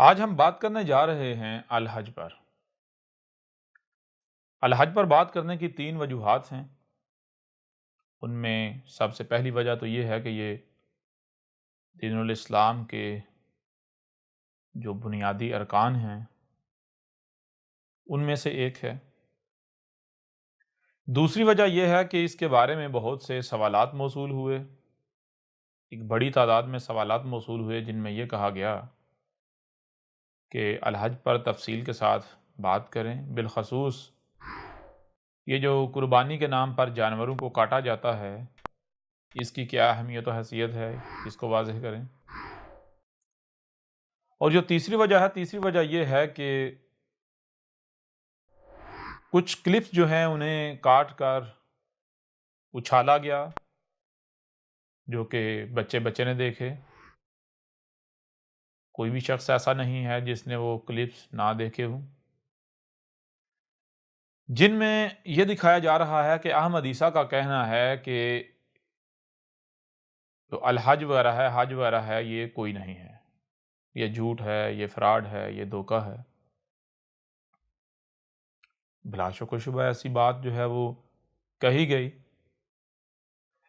آج ہم بات کرنے جا رہے ہیں الحج پر۔ الحج پر بات کرنے کی 3 وجوہات ہیں۔ ان میں سب سے پہلی وجہ تو یہ ہے کہ یہ دین الاسلام کے جو بنیادی ارکان ہیں ان میں سے ایک ہے۔ دوسری وجہ یہ ہے کہ اس کے بارے میں بہت سے سوالات موصول ہوئے، ایک بڑی تعداد میں سوالات موصول ہوئے جن میں یہ کہا گیا کہ الحج پر تفصیل کے ساتھ بات کریں، بالخصوص یہ جو قربانی کے نام پر جانوروں کو کاٹا جاتا ہے اس کی کیا اہمیت و حیثیت ہے، اس کو واضح کریں۔ اور جو تیسری وجہ یہ ہے کہ کچھ کلپس جو ہیں انہیں کاٹ کر اچھالا گیا جو کہ بچے نے دیکھے۔ کوئی بھی شخص ایسا نہیں ہے جس نے وہ کلپس نہ دیکھے ہوں، جن میں یہ دکھایا جا رہا ہے کہ احمد عیسیٰ کا کہنا ہے کہ جو الحج وغیرہ ہے، حج وغیرہ ہے، یہ کوئی نہیں ہے، یہ جھوٹ ہے، یہ فراڈ ہے، یہ دھوکہ ہے۔ بلا شک و شبہ ایسی بات جو ہے وہ کہی گئی،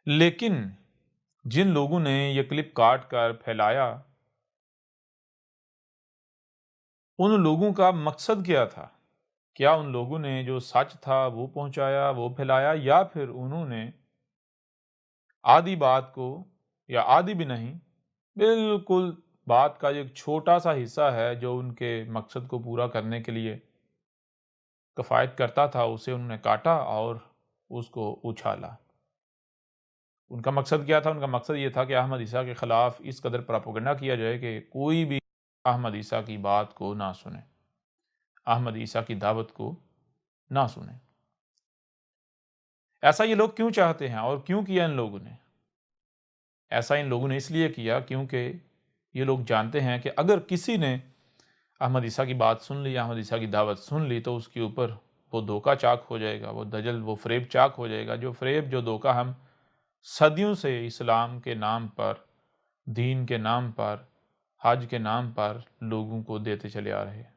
لیکن جن لوگوں نے یہ کلپ کاٹ کر پھیلایا ان لوگوں کا مقصد کیا تھا؟ کیا ان لوگوں نے جو سچ تھا وہ پہنچایا، وہ پھیلایا، یا پھر انہوں نے آدھی بات کو، یا آدھی بھی نہیں، بالکل بات کا ایک چھوٹا سا حصہ ہے جو ان کے مقصد کو پورا کرنے کے لیے کفایت کرتا تھا، اسے انہوں نے کاٹا اور اس کو اچھالا۔ ان کا مقصد کیا تھا؟ ان کا مقصد یہ تھا کہ احمد عیسیٰ کے خلاف اس قدر پراپیگنڈا کیا جائے کہ کوئی بھی احمد عیسیٰ کی بات کو نہ سنے، احمد عیسیٰ کی دعوت کو نہ سنے۔ ایسا یہ لوگ کیوں چاہتے ہیں اور کیوں کیا ان لوگوں نے؟ ایسا ان لوگوں نے اس لیے کیا کیونکہ یہ لوگ جانتے ہیں کہ اگر کسی نے احمد عیسیٰ کی بات سن لی، احمد عیسیٰ کی دعوت سن لی، تو اس کے اوپر وہ دھوکہ چاک ہو جائے گا، وہ دجل، وہ فریب چاک ہو جائے گا، جو فریب، جو دھوکہ ہم صدیوں سے اسلام کے نام پر، دین کے نام پر، حج کے نام پر لوگوں کو دیتے چلے آ رہے ہیں،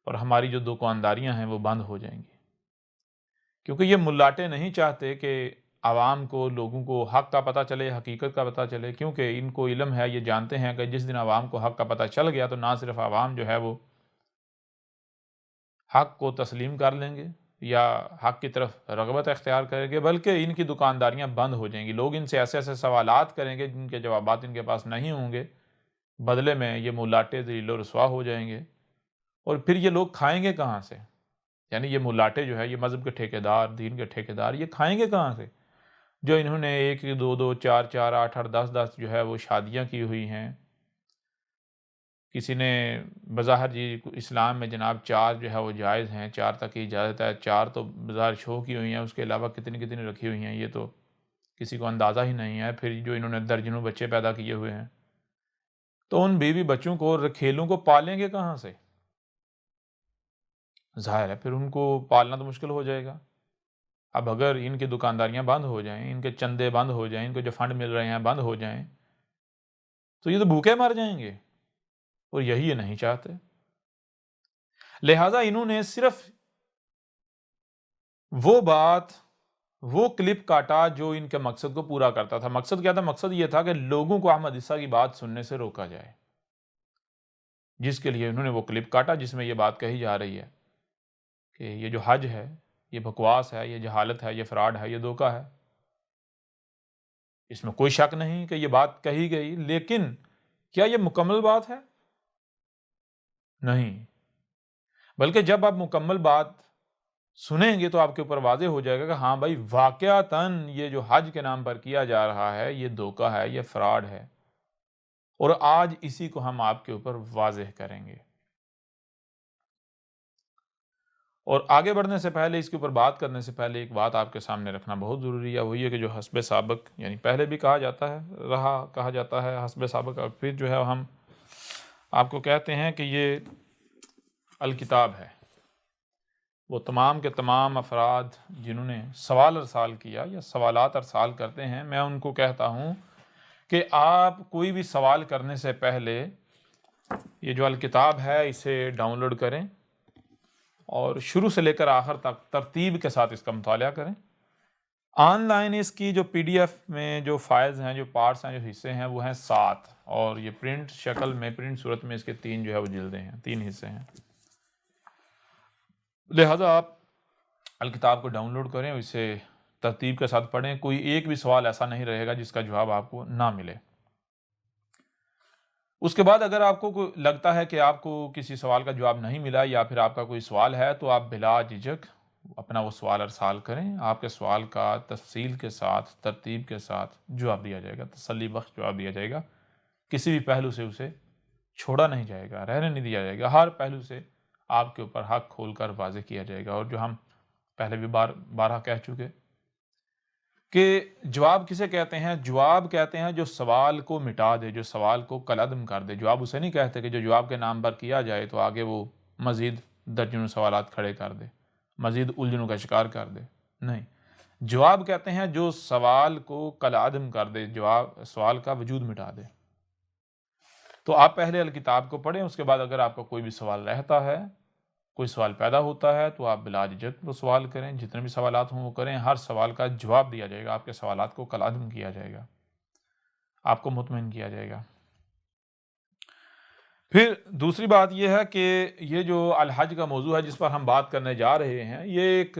اور ہماری جو دکانداریاں ہیں وہ بند ہو جائیں گی۔ کیونکہ یہ ملاٹے نہیں چاہتے کہ عوام کو، لوگوں کو حق کا پتہ چلے، حقیقت کا پتہ چلے، کیونکہ ان کو علم ہے، یہ جانتے ہیں کہ جس دن عوام کو حق کا پتہ چل گیا تو نہ صرف عوام جو ہے وہ حق کو تسلیم کر لیں گے یا حق کی طرف رغبت اختیار کریں گے، بلکہ ان کی دکانداریاں بند ہو جائیں گی۔ لوگ ان سے ایسے ایسے سوالات کریں گے جن کے جوابات ان کے پاس نہیں ہوں گے، بدلے میں یہ ملاٹے ذلیل و رسوا ہو جائیں گے، اور پھر یہ لوگ کھائیں گے کہاں سے؟ یعنی یہ ملاٹے جو ہے، یہ مذہب کے ٹھیکیدار، دین کے ٹھیکیدار، یہ کھائیں گے کہاں سے؟ جو انہوں نے 1 2 2 4 4 8 8 10 10 جو ہے وہ شادیاں کی ہوئی ہیں۔ کسی نے بظاہر جی اسلام میں جناب 4 جو ہے وہ جائز ہیں، 4 تک کی اجازت ہے، 4 تو بظاہر شو کی ہوئی ہیں، اس کے علاوہ کتنی کتنی رکھی ہوئی ہیں یہ تو کسی کو اندازہ ہی نہیں ہے۔ پھر جو انہوں نے درجنوں بچے پیدا کیے ہوئے ہیں، تو ان بیوی بچوں کو، رکھیلوں کو پالیں گے کہاں سے؟ ظاہر ہے پھر ان کو پالنا تو مشکل ہو جائے گا۔ اب اگر ان کی دکانداریاں بند ہو جائیں، ان کے چندے بند ہو جائیں، ان کو جو فنڈ مل رہے ہیں بند ہو جائیں، تو یہ تو بھوکے مر جائیں گے، اور یہی یہ نہیں چاہتے۔ لہٰذا انہوں نے صرف وہ بات، وہ کلپ کاٹا جو ان کے مقصد کو پورا کرتا تھا۔ مقصد کیا تھا؟ مقصد یہ تھا کہ لوگوں کو احمد عیسیٰ کی بات سننے سے روکا جائے، جس کے لیے انہوں نے وہ کلپ کاٹا جس میں یہ بات کہی جا رہی ہے کہ یہ جو حج ہے یہ بکواس ہے، یہ جہالت ہے، یہ فراڈ ہے، یہ دھوکہ ہے۔ اس میں کوئی شک نہیں کہ یہ بات کہی گئی، لیکن کیا یہ مکمل بات ہے؟ نہیں، بلکہ جب آپ مکمل بات سنیں گے تو آپ کے اوپر واضح ہو جائے گا کہ ہاں بھائی، واقعتاً یہ جو حج کے نام پر کیا جا رہا ہے یہ دھوکہ ہے، یہ فراڈ ہے، اور آج اسی کو ہم آپ کے اوپر واضح کریں گے۔ اور آگے بڑھنے سے پہلے، اس کے اوپر بات کرنے سے پہلے ایک بات آپ کے سامنے رکھنا بہت ضروری ہے، وہی ہے کہ جو حسب سابق، یعنی پہلے بھی کہا جاتا ہے حسب سابق، اور پھر جو ہے ہم آپ کو کہتے ہیں کہ یہ الکتاب ہے۔ وہ تمام کے تمام افراد جنہوں نے سوال ارسال کیا یا سوالات ارسال کرتے ہیں، میں ان کو کہتا ہوں کہ آپ کوئی بھی سوال کرنے سے پہلے یہ جو الکتاب ہے اسے ڈاؤن لوڈ کریں اور شروع سے لے کر آخر تک ترتیب کے ساتھ اس کا مطالعہ کریں۔ آن لائن اس کی جو پی ڈی ایف میں جو فائلز ہیں، جو پارٹس ہیں، جو حصے ہیں، وہ ہیں 7، اور یہ پرنٹ شکل میں، پرنٹ صورت میں اس کے 3 جو ہے وہ جلدیں ہیں، 3 حصے ہیں۔ لہذا آپ الکتاب کو ڈاؤن لوڈ کریں اور اسے ترتیب کے ساتھ پڑھیں۔ کوئی ایک بھی سوال ایسا نہیں رہے گا جس کا جواب آپ کو نہ ملے۔ اس کے بعد اگر آپ کو لگتا ہے کہ آپ کو کسی سوال کا جواب نہیں ملا یا پھر آپ کا کوئی سوال ہے، تو آپ بلا جھجک اپنا وہ سوال ارسال کریں۔ آپ کے سوال کا تفصیل کے ساتھ، ترتیب کے ساتھ جواب دیا جائے گا، تسلی بخش جواب دیا جائے گا۔ کسی بھی پہلو سے اسے چھوڑا نہیں جائے گا، رہنے نہیں دیا جائے گا۔ ہر پہلو سے آپ کے اوپر حق کھول کر واضح کیا جائے گا۔ اور جو ہم پہلے بھی بارہا کہہ چکے کہ جواب کسے کہتے ہیں؟ جواب کہتے ہیں جو سوال کو مٹا دے، جو سوال کو کالعدم کر دے۔ جواب اسے نہیں کہتے کہ جو جواب کے نام پر کیا جائے تو آگے وہ مزید درجنوں سوالات کھڑے کر دے، مزید الجھنوں کا شکار کر دے۔ نہیں، جواب کہتے ہیں جو سوال کو کالعدم کر دے، جواب سوال کا وجود مٹا دے۔ تو آپ پہلے الکتاب کو پڑھیں، اس کے بعد اگر آپ کا کوئی بھی سوال رہتا ہے، کوئی سوال پیدا ہوتا ہے، تو آپ بلا جھجک وہ سوال کریں۔ جتنے بھی سوالات ہوں وہ کریں، ہر سوال کا جواب دیا جائے گا، آپ کے سوالات کو کالعدم کیا جائے گا، آپ کو مطمئن کیا جائے گا۔ پھر دوسری بات یہ ہے کہ یہ جو الحج کا موضوع ہے جس پر ہم بات کرنے جا رہے ہیں، یہ ایک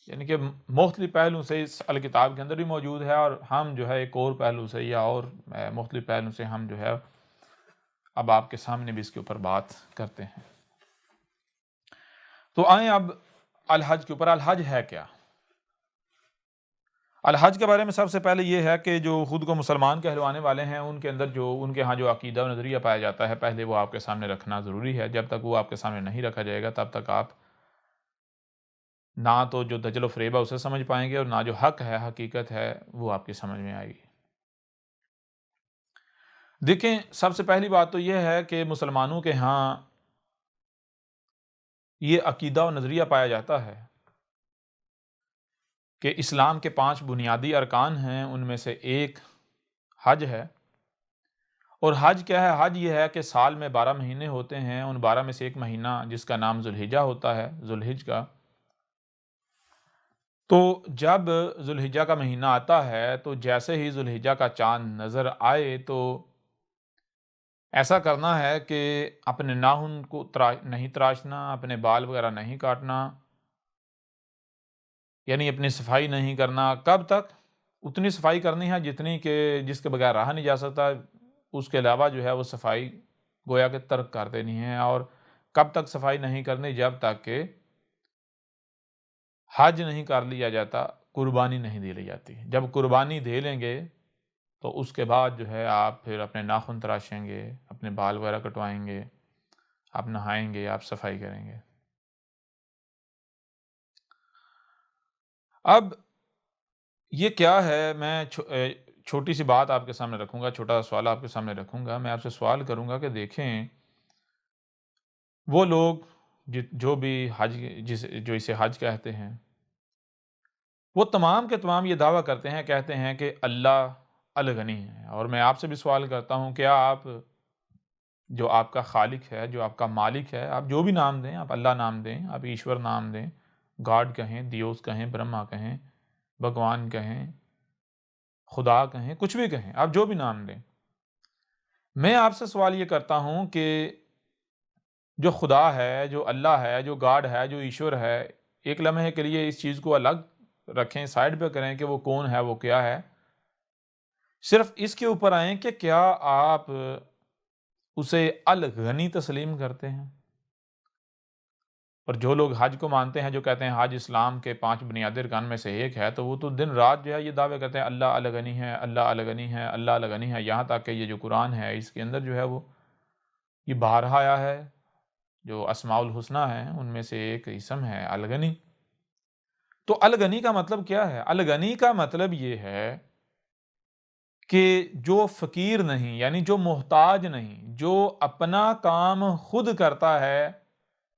یعنی کہ مختلف پہلو سے اس الکتاب کے اندر بھی موجود ہے، اور ہم جو ہے ایک اور پہلو سے یا اور مختلف پہلو سے ہم جو ہے اب آپ کے سامنے بھی اس کے اوپر بات کرتے ہیں۔ تو آئیں اب الحج کے اوپر۔ الحج ہے کیا؟ الحج کے بارے میں سب سے پہلے یہ ہے کہ جو خود کو مسلمان کہلوانے والے ہیں، ان کے اندر جو ان کے ہاں جو عقیدہ و نظریہ پایا جاتا ہے، پہلے وہ آپ کے سامنے رکھنا ضروری ہے۔ جب تک وہ آپ کے سامنے نہیں رکھا جائے گا تب تک آپ نہ تو جو دجل و فریب ہے اسے سمجھ پائیں گے، اور نہ جو حق ہے، حقیقت ہے، وہ آپ کی سمجھ میں آئے گی۔ دیکھیں، سب سے پہلی بات تو یہ ہے کہ مسلمانوں کے ہاں یہ عقیدہ و نظریہ پایا جاتا ہے کہ اسلام کے 5 بنیادی ارکان ہیں، ان میں سے ایک حج ہے۔ اور حج کیا ہے؟ حج یہ ہے کہ سال میں 12 مہینے ہوتے ہیں، ان 12 میں سے ایک مہینہ جس کا نام ذوالحجہ ہوتا ہے، ذوالحج کا۔ تو جب ذوالحجہ کا مہینہ آتا ہے تو جیسے ہی ذوالحجہ کا چاند نظر آئے تو ایسا کرنا ہے کہ اپنے ناخن کو نہیں تراشنا، اپنے بال وغیرہ نہیں کاٹنا، یعنی اپنی صفائی نہیں کرنا۔ کب تک؟ اتنی صفائی کرنی ہے جتنی کہ جس کے بغیر رہا نہیں جا سکتا، اس کے علاوہ جو ہے وہ صفائی گویا کہ ترک کر دینی ہے۔ اور کب تک صفائی نہیں کرنی؟ جب تک کہ حج نہیں کر لیا جاتا، قربانی نہیں دے لی جاتی۔ جب قربانی دے لیں گے تو اس کے بعد جو ہے آپ پھر اپنے ناخن تراشیں گے، اپنے بال وغیرہ کٹوائیں گے، آپ نہائیں گے، آپ صفائی کریں گے۔ اب یہ کیا ہے؟ میں چھوٹی سی بات آپ کے سامنے رکھوں گا، چھوٹا سا سوال آپ کے سامنے رکھوں گا۔ میں آپ سے سوال کروں گا کہ دیکھیں، وہ لوگ جو بھی حج جو اسے حج کہتے ہیں، وہ تمام کے تمام یہ دعویٰ کرتے ہیں، کہتے ہیں کہ اللہ الغنی ہے۔ اور میں آپ سے بھی سوال کرتا ہوں، کیا آپ جو آپ کا خالق ہے، جو آپ کا مالک ہے، آپ جو بھی نام دیں، آپ اللہ نام دیں، آپ ایشور نام دیں، گاڈ کہیں، دیوس کہیں، برہما کہیں، بھگوان کہیں، خدا کہیں، کچھ بھی کہیں، آپ جو بھی نام دیں، میں آپ سے سوال یہ کرتا ہوں کہ جو خدا ہے، جو اللہ ہے، جو گاڈ ہے، جو ایشور ہے، ایک لمحے کے لیے اس چیز کو الگ رکھیں، سائڈ پہ کریں کہ وہ کون ہے، وہ کیا ہے۔ صرف اس کے اوپر آئیں کہ کیا آپ اسے الغنی تسلیم کرتے ہیں؟ اور جو لوگ حج کو مانتے ہیں، جو کہتے ہیں حج اسلام کے 5 بنیادی ارکان میں سے ایک ہے، تو وہ تو دن رات جو ہے یہ دعوے کرتے ہیں اللہ الغنی ہے، اللہ الغنی ہے، اللہ الغنی ہے، یہاں تک کہ یہ جو قرآن ہے اس کے اندر جو ہے وہ یہ بارہا آیا ہے، جو اسماء الحسنی ہیں ان میں سے ایک اسم ہے الغنی۔ تو الغنی کا مطلب کیا ہے؟ الغنی کا مطلب یہ ہے کہ جو فقیر نہیں، یعنی جو محتاج نہیں، جو اپنا کام خود کرتا ہے،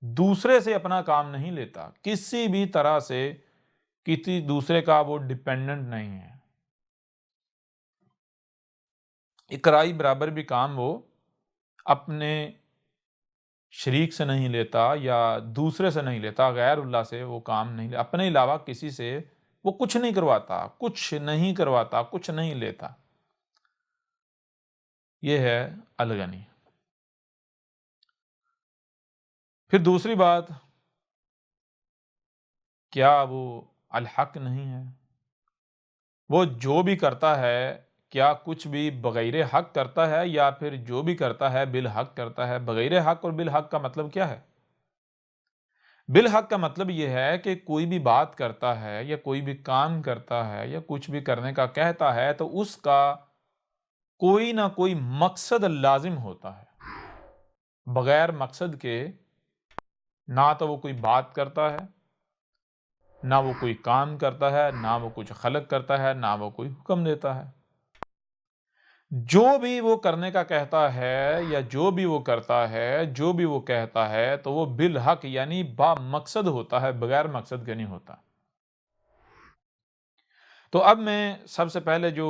دوسرے سے اپنا کام نہیں لیتا، کسی بھی طرح سے کسی دوسرے کا وہ ڈیپینڈنٹ نہیں ہے، اقرائی برابر بھی کام وہ اپنے شریک سے نہیں لیتا یا دوسرے سے نہیں لیتا، غیر اللہ سے وہ کام نہیں لیتا، اپنے علاوہ کسی سے وہ کچھ نہیں کرواتا، کچھ نہیں کرواتا، کچھ نہیں لیتا. یہ ہے الغنی. پھر دوسری بات، کیا وہ الحق نہیں ہے؟ وہ جو بھی کرتا ہے کیا کچھ بھی بغیر حق کرتا ہے، یا پھر جو بھی کرتا ہے بالحق کرتا ہے؟ بغیر حق اور بالحق کا مطلب کیا ہے؟ بالحق کا مطلب یہ ہے کہ کوئی بھی بات کرتا ہے یا کوئی بھی کام کرتا ہے یا کچھ بھی کرنے کا کہتا ہے تو اس کا کوئی نہ کوئی مقصد لازم ہوتا ہے. بغیر مقصد کے نہ تو وہ کوئی بات کرتا ہے، نہ وہ کوئی کام کرتا ہے، نہ وہ کچھ خلق کرتا ہے، نہ وہ کوئی حکم دیتا ہے. جو بھی وہ کرنے کا کہتا ہے یا جو بھی وہ کرتا ہے، جو بھی وہ کہتا ہے تو وہ بالحق یعنی با مقصد ہوتا ہے، بغیر مقصد کے نہیں ہوتا. تو اب میں سب سے پہلے جو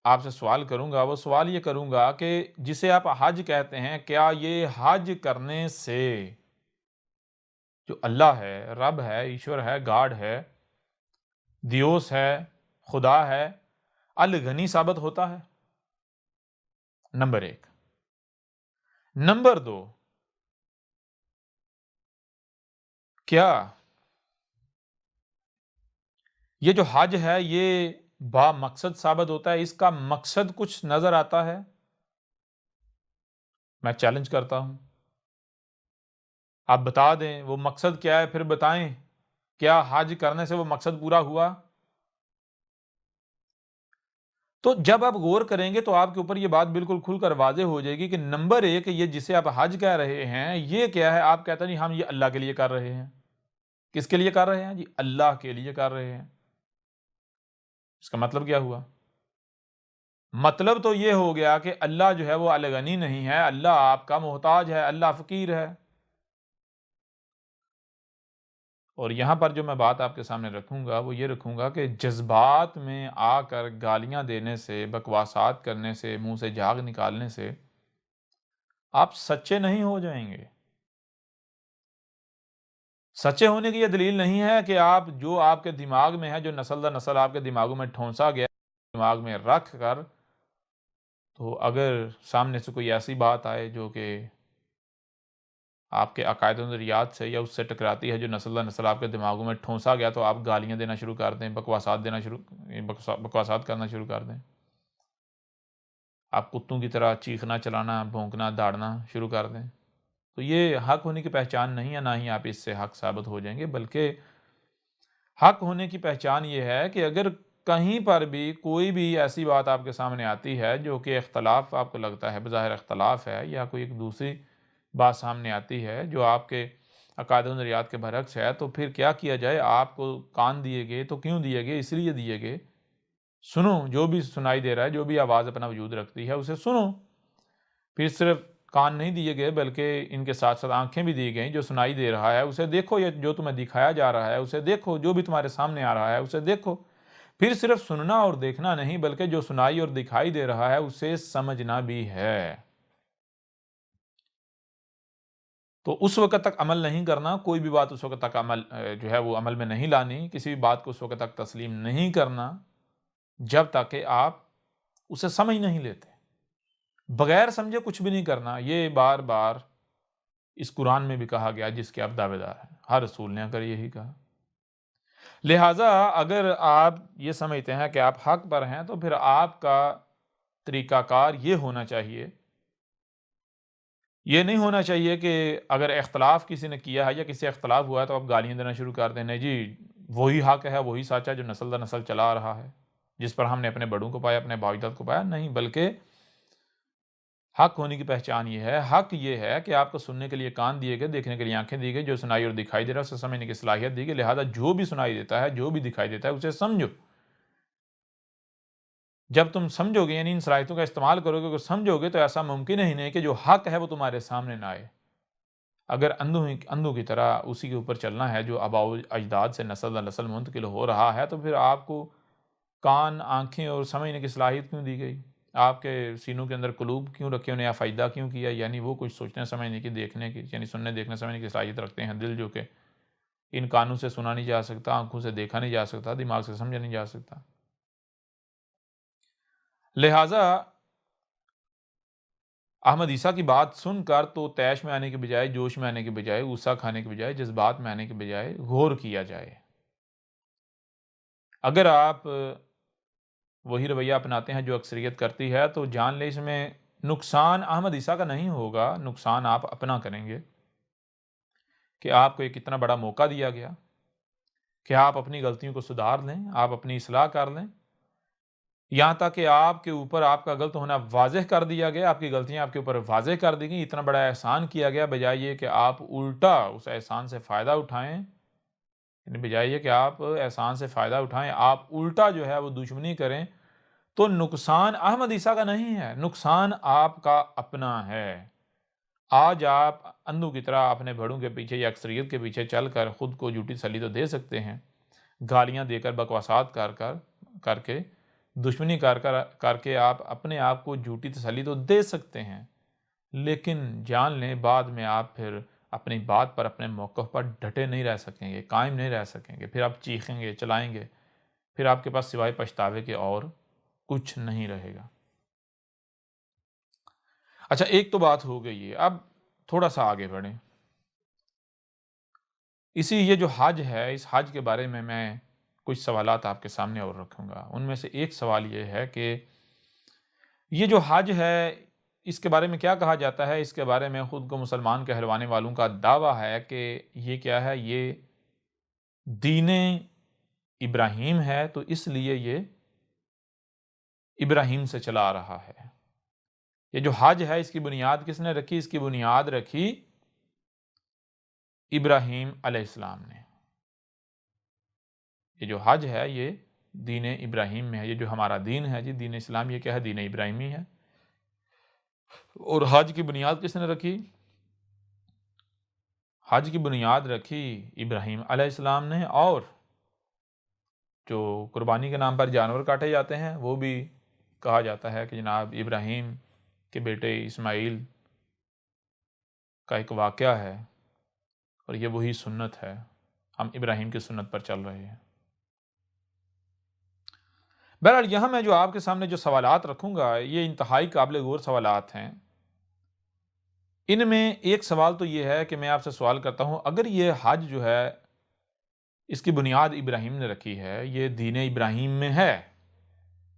آپ سے سوال کروں گا وہ سوال یہ کروں گا کہ جسے آپ حج کہتے ہیں، کیا یہ حج کرنے سے جو اللہ ہے، رب ہے، ایشور ہے، گاڈ ہے، دیوس ہے، خدا ہے، الغنی ثابت ہوتا ہے؟ نمبر ایک. نمبر دو، کیا یہ جو حج ہے یہ با مقصد ثابت ہوتا ہے؟ اس کا مقصد کچھ نظر آتا ہے؟ میں چیلنج کرتا ہوں، آپ بتا دیں وہ مقصد کیا ہے، پھر بتائیں کیا حج کرنے سے وہ مقصد پورا ہوا؟ تو جب آپ غور کریں گے تو آپ کے اوپر یہ بات بالکل کھل کر واضح ہو جائے گی کہ نمبر ایک، یہ جسے آپ حج کہہ رہے ہیں یہ کیا ہے؟ آپ کہتے ہیں جی ہم یہ اللہ کے لیے کر رہے ہیں. کس کے لیے کر رہے ہیں؟ جی اللہ کے لیے کر رہے ہیں. اس کا مطلب کیا ہوا؟ مطلب تو یہ ہو گیا کہ اللہ جو ہے وہ الغنی نہیں ہے، اللہ آپ کا محتاج ہے، اللہ فقیر ہے. اور یہاں پر جو میں بات آپ کے سامنے رکھوں گا وہ یہ رکھوں گا کہ جذبات میں آ کر گالیاں دینے سے، بکواسات کرنے سے، منہ سے جھاگ نکالنے سے آپ سچے نہیں ہو جائیں گے. سچے ہونے کی یہ دلیل نہیں ہے کہ آپ جو آپ کے دماغ میں ہے، جو نسل در نسل آپ کے دماغوں میں ٹھونسا گیا، دماغ میں رکھ کر، تو اگر سامنے سے کوئی ایسی بات آئے جو کہ آپ کے عقائد و نظریات سے یا اس سے ٹکراتی ہے، جو نسل در نسل آپ کے دماغوں میں ٹھونسا گیا، تو آپ گالیاں دینا شروع کر دیں، بکواسات کرنا شروع کر دیں. آپ کتوں کی طرح چیخنا، چلانا، بھونکنا، داڑنا شروع کر دیں. تو یہ حق ہونے کی پہچان نہیں ہے، نہ ہی آپ اس سے حق ثابت ہو جائیں گے. بلکہ حق ہونے کی پہچان یہ ہے کہ اگر کہیں پر بھی کوئی بھی ایسی بات آپ کے سامنے آتی ہے جو کہ اختلاف آپ کو لگتا ہے، بظاہر اختلاف ہے، یا کوئی ایک دوسری بات سامنے آتی ہے جو آپ کے عقائد و نظریات کے برعکس ہے، تو پھر کیا کیا جائے؟ آپ کو کان دیے گئے تو کیوں دیے گئے؟ اس لیے دیے گئے، سنو، جو بھی سنائی دے رہا ہے، جو بھی آواز اپنا وجود رکھتی ہے اسے سنو. پھر صرف کان نہیں دیے گئے بلکہ ان کے ساتھ ساتھ آنکھیں بھی دی گئیں. جو سنائی دے رہا ہے اسے دیکھو، یا جو تمہیں دکھایا جا رہا ہے اسے دیکھو، جو بھی تمہارے سامنے آ رہا ہے اسے دیکھو. پھر صرف سننا اور دیکھنا نہیں بلکہ جو سنائی اور دکھائی دے رہا ہے اسے سمجھنا بھی ہے. تو اس وقت تک عمل نہیں کرنا، کوئی بھی بات اس وقت تک جو ہے وہ عمل میں نہیں لانی، کسی بھی بات کو اس وقت تک تسلیم نہیں کرنا جب تک کہ آپ اسے سمجھ نہیں لیتے. بغیر سمجھے کچھ بھی نہیں کرنا. یہ بار بار اس قرآن میں بھی کہا گیا جس کے آپ دعوے دار ہیں. ہر رسول نے اگر یہی کہا. لہٰذا اگر آپ یہ سمجھتے ہیں کہ آپ حق پر ہیں تو پھر آپ کا طریقہ کار یہ ہونا چاہیے، یہ نہیں ہونا چاہیے کہ اگر اختلاف کسی نے کیا ہے یا کسی اختلاف ہوا ہے تو آپ گالیاں دینا شروع کر دیں. نہیں جی، وہی حق ہے، وہی سچ ہے جو نسل در نسل چلا آ رہا ہے، جس پر ہم نے اپنے بڑوں کو پایا، اپنے باپ داد کو پایا. نہیں، بلکہ حق ہونے کی پہچان یہ ہے، حق یہ ہے کہ آپ کو سننے کے لیے کان دیے گئے، دیکھنے کے لیے آنکھیں دی گئی، جو سنائی اور دکھائی دے رہا ہے اسے سمجھنے کی صلاحیت دی گئی. لہذا جو بھی سنائی دیتا ہے، جو بھی دکھائی دیتا ہے اسے سمجھو. جب تم سمجھو گے، یعنی ان صلاحیتوں کا استعمال کرو گے، اگر سمجھو گے، تو ایسا ممکن ہی نہیں کہ جو حق ہے وہ تمہارے سامنے نہ آئے. اگر اندھوں کی طرح اسی کے اوپر چلنا ہے جو آباء و اجداد سے نسل در نسل منتقل ہو رہا ہے، تو پھر آپ کو کان، آنکھیں اور سمجھنے کی صلاحیت کیوں دی گئی؟ آپ کے سینوں کے اندر قلوب کیوں رکھے، انہیں افائدہ کیوں کیا؟ یعنی وہ کچھ سوچنے سمجھنے کی، دیکھنے کی، یعنی سننے دیکھنے سمجھنے کی صلاحیت رکھتے ہیں، دل جو کہ ان کانوں سے سنا نہیں جا سکتا، آنکھوں سے دیکھا نہیں جا سکتا، دماغ سے سمجھا نہیں جا سکتا۔ لہٰذا احمد عیسیٰ کی بات سن کر تو طیش میں آنے کے بجائے، جوش میں آنے کے بجائے، غصہ کھانے کے بجائے، جذبات میں آنے کے بجائے غور کیا جائے۔ اگر آپ وہی رویہ اپناتے ہیں جو اکثریت کرتی ہے تو جان لیں اس میں نقصان احمد عیسیٰ کا نہیں ہوگا، نقصان آپ اپنا کریں گے کہ آپ کو ایک اتنا بڑا موقع دیا گیا کہ آپ اپنی غلطیوں کو سدھار لیں، آپ اپنی اصلاح کر لیں، یہاں تک کہ آپ کے اوپر آپ کا غلط ہونا واضح کر دیا گیا، آپ کی غلطیاں آپ کے اوپر واضح کر دی گئیں، اتنا بڑا احسان کیا گیا، بجائے یہ کہ آپ الٹا اس احسان سے فائدہ اٹھائیں، یعنی بجائے یہ کہ آپ احسان سے فائدہ اٹھائیں، آپ الٹا جو ہے وہ دشمنی کریں، تو نقصان احمد عیسیٰ کا نہیں ہے، نقصان آپ کا اپنا ہے۔ آج آپ اندھوں کی طرح اپنے بڑوں کے پیچھے یا اکثریت کے پیچھے چل کر خود کو جھوٹی تسلی تو دے سکتے ہیں، گالیاں دے کر، بکواسات کر کے، دشمنی کر کے آپ اپنے آپ کو جھوٹی تسلی تو دے سکتے ہیں، لیکن جان لیں بعد میں آپ پھر اپنی بات پر، اپنے موقف پر ڈٹے نہیں رہ سکیں گے، قائم نہیں رہ سکیں گے، پھر آپ چیخیں گے، چلائیں گے، پھر آپ کے پاس سوائے پچھتاوے کے اور کچھ نہیں رہے گا۔ اچھا، ایک تو بات ہو گئی ہے، اب تھوڑا سا آگے بڑھیں۔ یہ جو حج ہے، اس حج کے بارے میں کچھ سوالات آپ کے سامنے اور رکھوں گا۔ ان میں سے ایک سوال یہ ہے کہ یہ جو حج ہے، اس کے بارے میں کیا کہا جاتا ہے؟ اس کے بارے میں خود کو مسلمان کہلوانے والوں کا دعویٰ ہے کہ یہ کیا ہے، یہ دین ابراہیم ہے، تو اس لیے یہ ابراہیم سے چلا آ رہا ہے۔ یہ جو حج ہے، اس کی بنیاد کس نے رکھی؟ اس کی بنیاد رکھی ابراہیم علیہ السلام نے۔ یہ جو حج ہے یہ دین ابراہیم میں ہے، یہ جو ہمارا دین ہے جی، دین اسلام، یہ کیا ہے؟ دین ابراہیمی ہے۔ اور حج کی بنیاد کس نے رکھی؟ حج کی بنیاد رکھی ابراہیم علیہ السلام نے، اور جو قربانی کے نام پر جانور کاٹے جاتے ہیں وہ بھی کہا جاتا ہے کہ جناب ابراہیم کے بیٹے اسماعیل کا ایک واقعہ ہے، اور یہ وہی سنت ہے، ہم ابراہیم کی سنت پر چل رہے ہیں۔ بہرحال یہاں میں جو آپ کے سامنے جو سوالات رکھوں گا یہ انتہائی قابل غور سوالات ہیں۔ ان میں ایک سوال تو یہ ہے کہ میں آپ سے سوال کرتا ہوں، اگر یہ حج جو ہے اس کی بنیاد ابراہیم نے رکھی ہے، یہ دین ابراہیم میں ہے،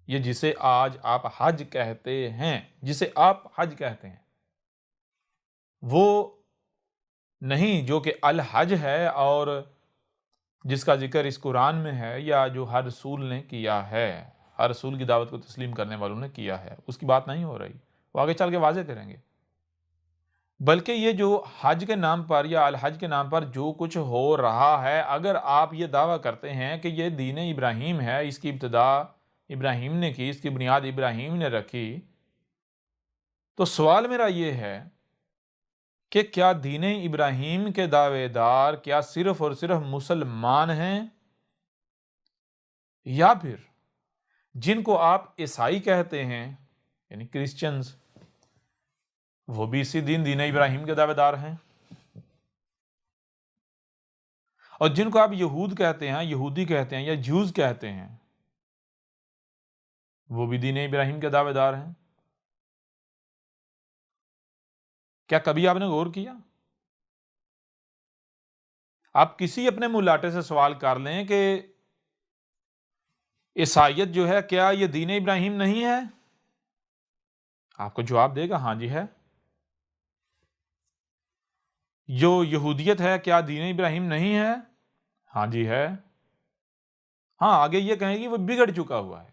یہ جسے آج آپ حج کہتے ہیں، جسے آپ حج کہتے ہیں، وہ نہیں جو کہ الحج ہے اور جس کا ذکر اس قرآن میں ہے، یا جو ہر رسول نے کیا ہے، ہر رسول کی دعوت کو تسلیم کرنے والوں نے کیا ہے، اس کی بات نہیں ہو رہی، وہ آگے چل کے واضح کریں گے۔ بلکہ یہ جو حج کے نام پر یا الحج کے نام پر جو کچھ ہو رہا ہے، اگر آپ یہ دعویٰ کرتے ہیں کہ یہ دین ابراہیم ہے، اس کی ابتدا ابراہیم نے کی، اس کی بنیاد ابراہیم نے رکھی، تو سوال میرا یہ ہے کہ کیا دین ابراہیم کے دعوے دار کیا صرف اور صرف مسلمان ہیں، یا پھر جن کو آپ عیسائی کہتے ہیں یعنی کرسچنز، وہ بھی اسی دین ابراہیم کے دعوے دار ہیں؟ اور جن کو آپ یہود کہتے ہیں، یہودی کہتے ہیں یا جوز کہتے ہیں، وہ بھی دین ابراہیم کے دعوے دار ہیں؟ کیا کبھی آپ نے غور کیا؟ آپ کسی اپنے ملاٹے سے سوال کر لیں کہ عیسائیت جو ہے کیا یہ دین ابراہیم نہیں ہے؟ آپ کو جواب دے گا ہاں جی ہے۔ جو یہودیت ہے کیا دین ابراہیم نہیں ہے؟ ہاں جی ہے۔ ہاں، آگے یہ کہیں گی وہ بگڑ چکا ہوا ہے۔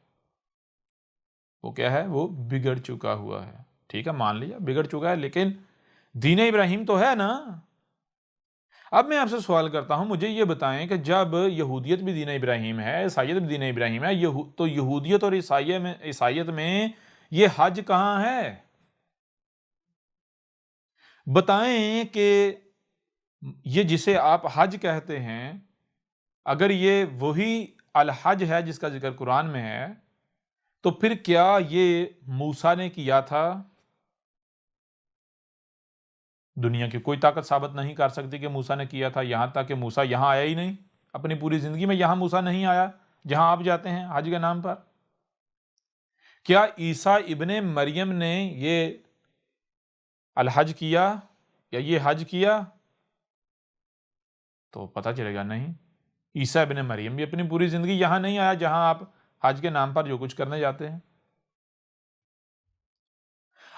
وہ کیا ہے؟ وہ بگڑ چکا ہوا ہے۔ ٹھیک ہے، مان لیا بگڑ چکا ہے، لیکن دین ابراہیم تو ہے نا۔ اب میں آپ سے سوال کرتا ہوں، مجھے یہ بتائیں کہ جب یہودیت بھی دین ابراہیم ہے، عیسائیت بھی دین ابراہیم ہے، تو یہودیت اور عیسائیت میں یہ حج کہاں ہے؟ بتائیں کہ یہ جسے آپ حج کہتے ہیں، اگر یہ وہی الحج ہے جس کا ذکر قرآن میں ہے، تو پھر کیا یہ موسیٰ نے کیا تھا؟ دنیا کی کوئی طاقت ثابت نہیں کر سکتی کہ موسیٰ نے کیا تھا، یہاں تک کہ موسیٰ یہاں آیا ہی نہیں، اپنی پوری زندگی میں یہاں موسیٰ نہیں آیا جہاں آپ جاتے ہیں حج کے نام پر۔ کیا عیسیٰ ابن مریم نے یہ الحج کیا یا یہ حج کیا؟ تو پتہ چلے گا نہیں۔ عیسیٰ ابن مریم بھی اپنی پوری زندگی یہاں نہیں آیا جہاں آپ حج کے نام پر جو کچھ کرنے جاتے ہیں۔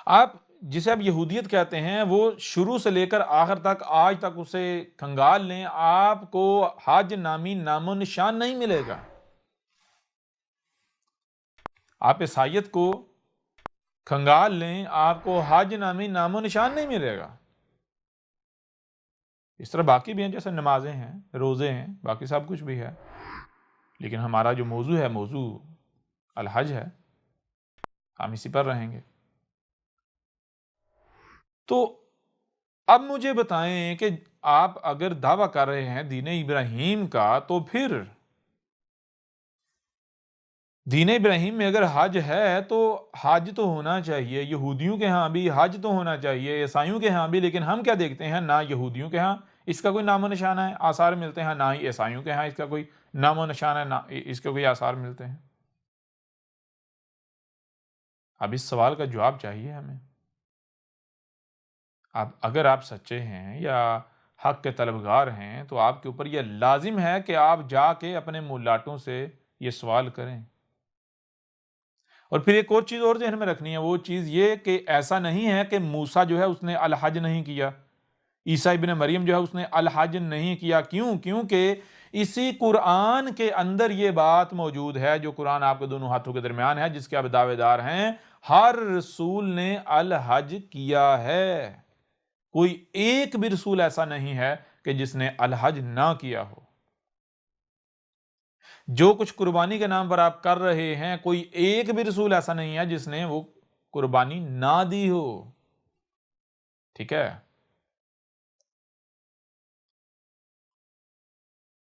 آپ جسے آپ یہودیت کہتے ہیں وہ شروع سے لے کر آخر تک آج تک اسے کھنگال لیں، آپ کو حج نامی نام و نشان نہیں ملے گا۔ آپ عیسائیت کو کھنگال لیں، آپ کو حج نامی نام و نشان نہیں ملے گا۔ اس طرح باقی بھی ہیں، جیسے نمازیں ہیں، روزے ہیں، باقی سب کچھ بھی ہے، لیکن ہمارا جو موضوع ہے، موضوع الحج ہے، ہم اسی پر رہیں گے۔ تو اب مجھے بتائیں کہ آپ اگر دعویٰ کر رہے ہیں دین ابراہیم کا، تو پھر دین ابراہیم میں اگر حج ہے تو حج تو ہونا چاہیے، یہودیوں کے ہاں بھی حج تو ہونا چاہیے، عیسائیوں کے ہاں بھی، لیکن ہم کیا دیکھتے ہیں؟ نہ یہودیوں کے ہاں اس کا کوئی نام و نشانہ ہے، آثار ملتے ہیں، نہ ہی عیسائیوں کے ہاں اس کا کوئی نام و نشانہ ہے، نہ اس کے کوئی آثار ملتے ہیں۔ اب اس سوال کا جواب چاہیے ہمیں۔ اگر آپ سچے ہیں یا حق کے طلبگار ہیں تو آپ کے اوپر یہ لازم ہے کہ آپ جا کے اپنے مولاٹوں سے یہ سوال کریں۔ اور پھر ایک اور چیز اور ذہن میں رکھنی ہے، وہ چیز یہ کہ ایسا نہیں ہے کہ موسیٰ جو ہے اس نے الحج نہیں کیا، عیسیٰ ابن مریم جو ہے اس نے الحج نہیں کیا۔ کیونکہ اسی قرآن کے اندر یہ بات موجود ہے، جو قرآن آپ کے دونوں ہاتھوں کے درمیان ہے، جس کے آپ دعوے دار ہیں، ہر رسول نے الحج کیا ہے۔ کوئی ایک بھی رسول ایسا نہیں ہے کہ جس نے الحج نہ کیا ہو۔ جو کچھ قربانی کے نام پر آپ کر رہے ہیں، کوئی ایک بھی رسول ایسا نہیں ہے جس نے وہ قربانی نہ دی ہو۔ ٹھیک ہے؟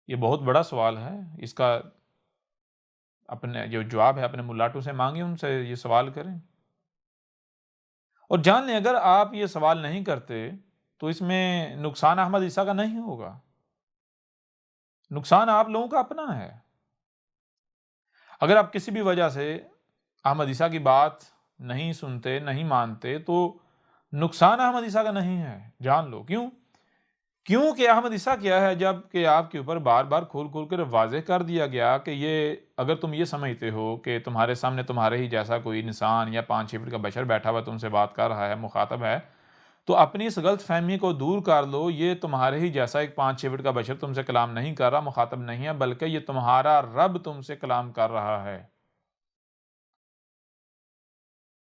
یہ بہت بڑا سوال ہے، اس کا اپنے جو جواب ہے اپنے ملاٹوں سے مانگیں، ان سے یہ سوال کریں اور جان لیں اگر آپ یہ سوال نہیں کرتے تو اس میں نقصان احمد عیسیٰ کا نہیں ہوگا، نقصان آپ لوگوں کا اپنا ہے۔ اگر آپ کسی بھی وجہ سے احمد عیسیٰ کی بات نہیں سنتے، نہیں مانتے، تو نقصان احمد عیسیٰ کا نہیں ہے، جان لو۔ کیونکہ احمد عیسیٰ کیا ہے؟ جب کہ آپ کے اوپر بار بار کھول کر واضح کر دیا گیا کہ یہ اگر تم یہ سمجھتے ہو کہ تمہارے سامنے تمہارے ہی جیسا کوئی انسان یا 5-6 فٹ کا بشر بیٹھا ہوا تم سے بات کر رہا ہے، مخاطب ہے، تو اپنی اس غلط فہمی کو دور کر لو۔ یہ تمہارے ہی جیسا ایک 5-6 فٹ کا بشر تم سے کلام نہیں کر رہا، مخاطب نہیں ہے، بلکہ یہ تمہارا رب تم سے کلام کر رہا ہے۔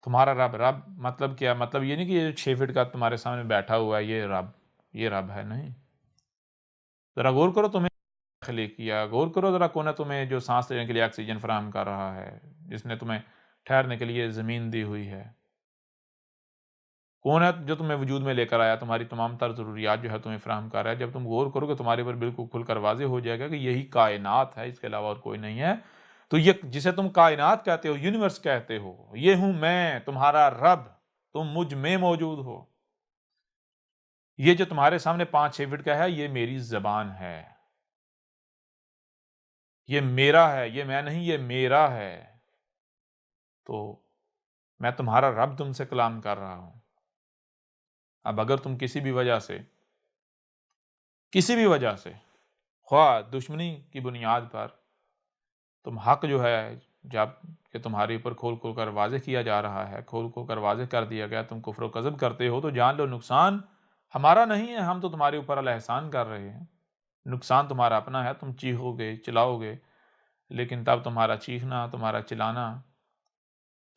تمہارا رب مطلب کیا؟ مطلب یہ نہیں کہ یہ 6 فٹ کا تمہارے سامنے بیٹھا ہوا ہے یہ رب ہے، نہیں۔ ذرا غور کرو، تمہیں خلیق کیا، غور کرو ذرا، کون ہے تمہیں جو سانس لینے کے لیے آکسیجن فراہم کر رہا ہے، جس نے تمہیں ٹھہرنے کے لیے زمین دی ہوئی ہے، کون ہے جو تمہیں وجود میں لے کر آیا، تمہاری تمام تر ضروریات جو ہے تمہیں فراہم کر رہا ہے۔ جب تم غور کرو گے تمہارے اوپر بالکل کھل کر واضح ہو جائے گا کہ یہی کائنات ہے، اس کے علاوہ اور کوئی نہیں ہے۔ تو یہ جسے تم کائنات کہتے ہو، یونیورس کہتے ہو، یہ ہوں میں تمہارا رب، تم مجھ میں موجود ہو۔ یہ جو تمہارے سامنے 5-6 فٹ کا ہے، یہ میری زبان ہے، یہ میرا ہے، یہ میں نہیں، یہ میرا ہے۔ تو میں تمہارا رب تم سے کلام کر رہا ہوں۔ اب اگر تم کسی بھی وجہ سے خواہ دشمنی کی بنیاد پر تم حق جو ہے، جب کہ تمہارے اوپر کھول کر واضح کیا جا رہا ہے، کھول کر واضح کر دیا گیا، تم کفر و کذب کرتے ہو، تو جان لو نقصان ہمارا نہیں ہے، ہم تو تمہارے اوپر الاحسان کر رہے ہیں۔ نقصان تمہارا اپنا ہے، تم چیخو گے، چلاؤ گے، لیکن تب تمہارا چیخنا، تمہارا چلانا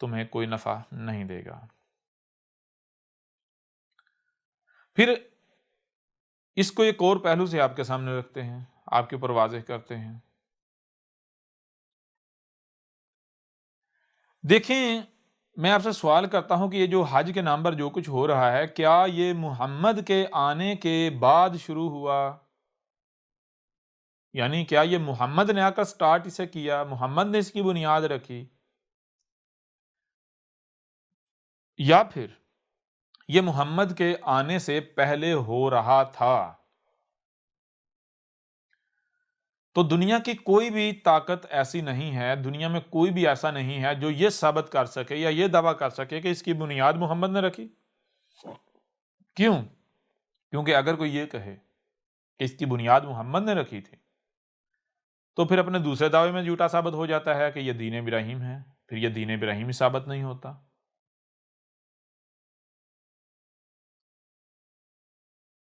تمہیں کوئی نفع نہیں دے گا۔ پھر اس کو ایک اور پہلو سے آپ کے سامنے رکھتے ہیں، آپ کے اوپر واضح کرتے ہیں۔ دیکھیں، میں آپ سے سوال کرتا ہوں کہ یہ جو حج کے نام پر جو کچھ ہو رہا ہے، کیا یہ محمد کے آنے کے بعد شروع ہوا؟ یعنی کیا یہ محمد نے آ کر سٹارٹ اسے کیا، محمد نے اس کی بنیاد رکھی؟ یا پھر یہ محمد کے آنے سے پہلے ہو رہا تھا؟ تو دنیا کی کوئی بھی طاقت ایسی نہیں ہے، دنیا میں کوئی بھی ایسا نہیں ہے جو یہ ثابت کر سکے یا یہ دعویٰ کر سکے کہ اس کی بنیاد محمد نے رکھی۔ کیوں؟ کیونکہ اگر کوئی یہ کہے کہ اس کی بنیاد محمد نے رکھی تھی تو پھر اپنے دوسرے دعوے میں جھوٹا ثابت ہو جاتا ہے کہ یہ دین ابراہیم ہے، پھر یہ دین ابراہیم ہی ثابت نہیں ہوتا۔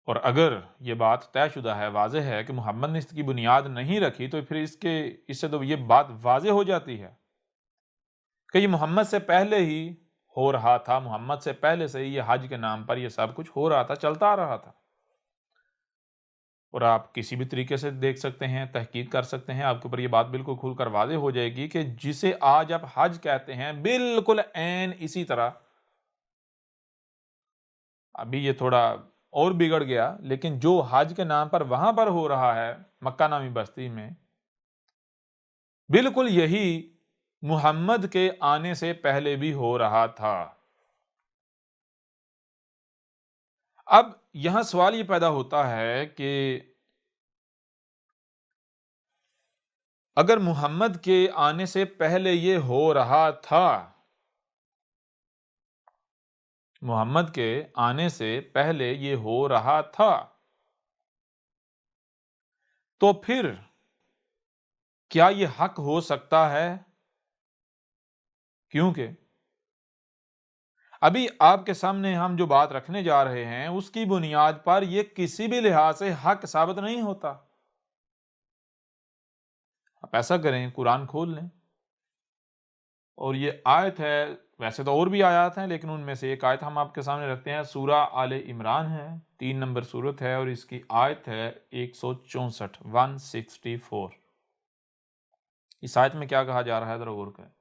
اور اگر یہ بات طے شدہ ہے، واضح ہے کہ محمد نے اس کی بنیاد نہیں رکھی، تو پھر اس سے تو یہ بات واضح ہو جاتی ہے کہ یہ محمد سے پہلے ہی ہو رہا تھا، محمد سے پہلے سے ہی یہ حج کے نام پر یہ سب کچھ ہو رہا تھا، چلتا آ رہا تھا۔ اور آپ کسی بھی طریقے سے دیکھ سکتے ہیں، تحقیق کر سکتے ہیں، آپ کے اوپر یہ بات بالکل کھل کر واضح ہو جائے گی کہ جسے آج آپ حج کہتے ہیں، بالکل عین اسی طرح، ابھی یہ تھوڑا اور بگڑ گیا، لیکن جو حج کے نام پر وہاں پر ہو رہا ہے مکہ نامی بستی میں، بالکل یہی محمد کے آنے سے پہلے بھی ہو رہا تھا۔ اب یہاں سوال یہ پیدا ہوتا ہے کہ اگر محمد کے آنے سے پہلے یہ ہو رہا تھا، محمد کے آنے سے پہلے یہ ہو رہا تھا، تو پھر کیا یہ حق ہو سکتا ہے؟ کیونکہ ابھی آپ کے سامنے ہم جو بات رکھنے جا رہے ہیں اس کی بنیاد پر یہ کسی بھی لحاظ سے حق ثابت نہیں ہوتا۔ آپ ایسا کریں، قرآن کھول لیں، اور یہ آیت ہے، ویسے تو اور بھی آیات ہیں لیکن ان میں سے ایک آیت ہم آپ کے سامنے رکھتے ہیں، سورہ آل عمران ہے، 3 نمبر سورت ہے، اور اس کی آیت ہے 164، 164۔ اس آیت میں کیا کہا جا رہا ہے ذرا غور کریں۔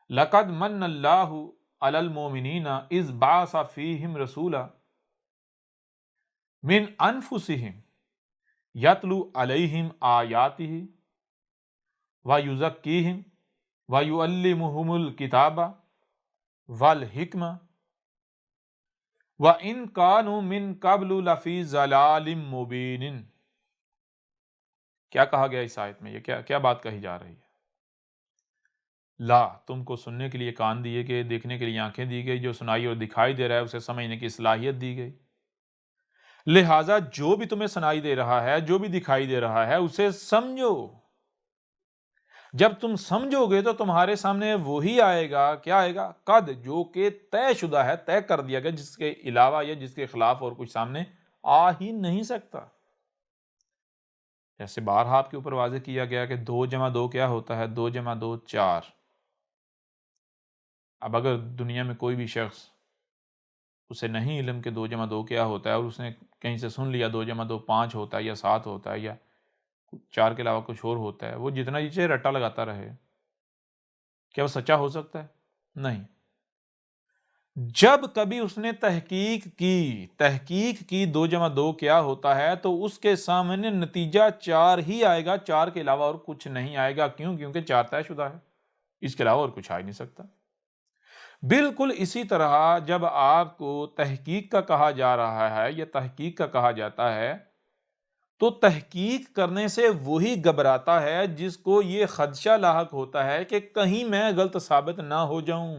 لَقَدْ مَنَّ اللَّهُ عَلَى الْمُؤْمِنِينَ إِذْ بَعَثَ فِيهِمْ رَسُولًا مِنْ أَنفُسِهِمْ يَتْلُو عَلَيْهِمْ آيَاتِهِ وَيُزَكِّيهِمْ وَيُعَلِّمُهُمُ الْكِتَابَ وَالْحِكْمَةَ وَإِنْ كَانُوا مِنْ قَبْلُ لَفِي ضَلَالٍ مُبِينٍ۔ کیا کہا گیا اس آیت میں؟ یہ کیا بات کہی جا رہی ہے؟ لا، تم کو سننے کے لیے کان دیے گئے، دیکھنے کے لیے آنکھیں دی گئی، جو سنائی اور دکھائی دے رہا ہے اسے سمجھنے کی صلاحیت دی گئی، لہٰذا جو بھی تمہیں سنائی دے رہا ہے، جو بھی دکھائی دے رہا ہے، اسے سمجھو۔ جب تم سمجھو گے تو تمہارے سامنے وہی آئے گا، کیا آئے گا؟ قد، جو کہ طے شدہ ہے، طے کر دیا گیا، جس کے علاوہ یا جس کے خلاف اور کچھ سامنے آ ہی نہیں سکتا۔ جیسے بارہا آپ کے اوپر واضح کیا گیا کہ 2 جمع 2 کیا ہوتا ہے؟ 2 جمع 2 4۔ اب اگر دنیا میں کوئی بھی شخص اسے نہیں علم کہ 2 جمع 2 کیا ہوتا ہے، اور اس نے کہیں سے سن لیا 2 جمع 2 5 ہوتا ہے یا 7 ہوتا ہے یا 4 کے علاوہ کچھ اور ہوتا ہے، وہ جتنا نیچے رٹا لگاتا رہے، کیا وہ سچا ہو سکتا ہے؟ نہیں۔ جب کبھی اس نے تحقیق کی 2 جمع 2 کیا ہوتا ہے، تو اس کے سامنے نتیجہ 4 ہی آئے گا، 4 کے علاوہ اور کچھ نہیں آئے گا۔ کیوں؟ کیونکہ 4 طے شدہ ہے، اس کے علاوہ اور کچھ آ ہی نہیں سکتا۔ بالکل اسی طرح جب آپ کو تحقیق کا کہا جا رہا ہے یا تحقیق کا کہا جاتا ہے، تو تحقیق کرنے سے وہی گھبراتا ہے جس کو یہ خدشہ لاحق ہوتا ہے کہ کہیں میں غلط ثابت نہ ہو جاؤں۔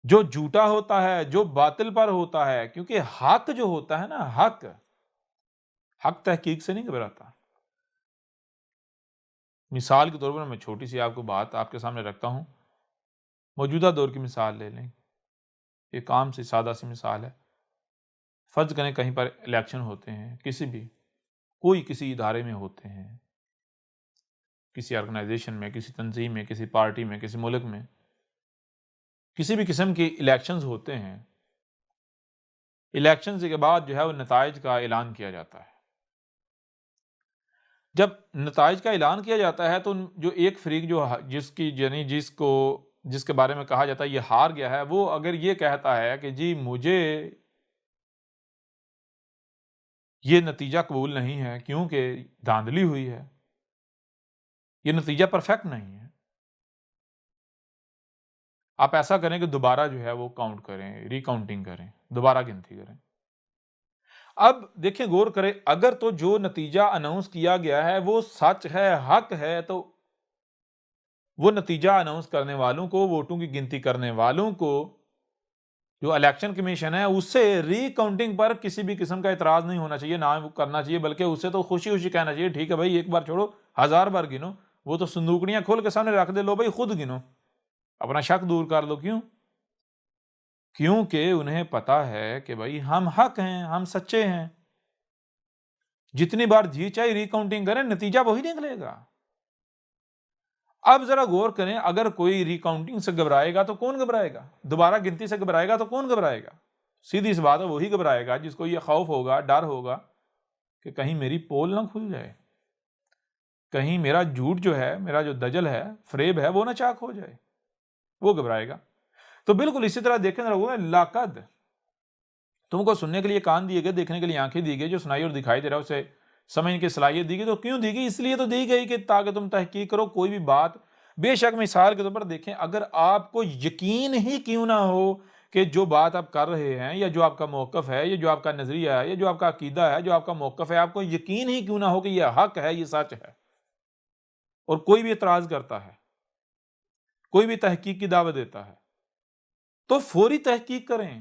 جو جھوٹا ہوتا ہے، جو باطل پر ہوتا ہے، کیونکہ حق جو ہوتا ہے نا، حق تحقیق سے نہیں گھبراتا۔ مثال کے طور پر میں چھوٹی سی آپ کو بات آپ کے سامنے رکھتا ہوں، موجودہ دور کی مثال لے لیں، ایک عام سی سادہ سی مثال ہے۔ فرض کریں کہیں پر الیکشن ہوتے ہیں، کسی ادارے میں ہوتے ہیں، کسی آرگنائزیشن میں، کسی تنظیم میں، کسی پارٹی میں، کسی ملک میں، کسی بھی قسم کے الیکشنز ہوتے ہیں۔ الیکشنز کے بعد جو ہے وہ نتائج کا اعلان کیا جاتا ہے۔ جب نتائج کا اعلان کیا جاتا ہے تو جو ایک فریق جس کے بارے میں کہا جاتا ہے یہ ہار گیا ہے، وہ اگر یہ کہتا ہے کہ جی مجھے یہ نتیجہ قبول نہیں ہے کیونکہ دھاندلی ہوئی ہے، یہ نتیجہ پرفیکٹ نہیں ہے، آپ ایسا کریں کہ دوبارہ جو ہے وہ کاؤنٹ کریں، ری کاؤنٹنگ کریں، دوبارہ گنتی کریں۔ اب دیکھیں، غور کریں، اگر تو جو نتیجہ اناؤنس کیا گیا ہے وہ سچ ہے، حق ہے، تو وہ نتیجہ اناؤنس کرنے والوں کو، ووٹوں کی گنتی کرنے والوں کو، جو الیکشن کمیشن ہے، اس سے ری کاؤنٹنگ پر کسی بھی قسم کا اعتراض نہیں ہونا چاہیے، نہ کرنا چاہیے، بلکہ اسے تو خوشی خوشی کہنا چاہیے ٹھیک ہے بھائی، ایک بار چھوڑو، 1000 بار گنو، وہ تو صندوقڑیاں کھول کے سامنے رکھ دے، لو بھائی خود گنو، اپنا شک دور کر لو۔ کیوں؟ کیونکہ انہیں پتا ہے کہ بھائی ہم حق ہیں، ہم سچے ہیں، جتنی بار جی چاہے ری کاؤنٹنگ کریں، نتیجہ وہی نکلے گا۔ اب ذرا غور کریں، اگر کوئی ری کاؤنٹنگ سے گھبرائے گا تو کون گھبرائے گا؟ دوبارہ گنتی سے گھبرائے گا تو کون گھبرائے گا؟ سیدھی سی بات ہے، وہی گھبرائے گا جس کو یہ خوف ہوگا، ڈر ہوگا کہ کہیں میری پول نہ کھل جائے، کہیں میرا جھوٹ جو ہے، میرا جو دجل ہے، فریب ہے، وہ نہ چاک ہو جائے، وہ گھبرائے گا۔ تو بالکل اسی طرح دیکھیں ذرا، لاقد تم کو سننے کے لیے کان دیے گئے، دیکھنے کے لیے آنکھیں دی گئی، جو سنائی اور دکھائی دے رہا ہے اسے سمجھنے کی صلاحیت دی گئی۔ تو کیوں دی گئی؟ اس لیے تو دی گئی کہ تاکہ تم تحقیق کرو کوئی بھی بات۔ بے شک مثال کے طور پر دیکھیں، اگر آپ کو یقین ہی کیوں نہ ہو کہ جو بات آپ کر رہے ہیں، یا جو آپ کا موقف ہے، یا جو آپ کا نظریہ ہے، یا جو آپ کا عقیدہ ہے، جو آپ کا موقف ہے، آپ کو یقین ہی کیوں نہ ہو کہ یہ حق ہے، یہ سچ ہے، اور کوئی بھی اعتراض کرتا ہے، کوئی بھی تحقیق کی دعوت دیتا ہے، تو فوری تحقیق کریں۔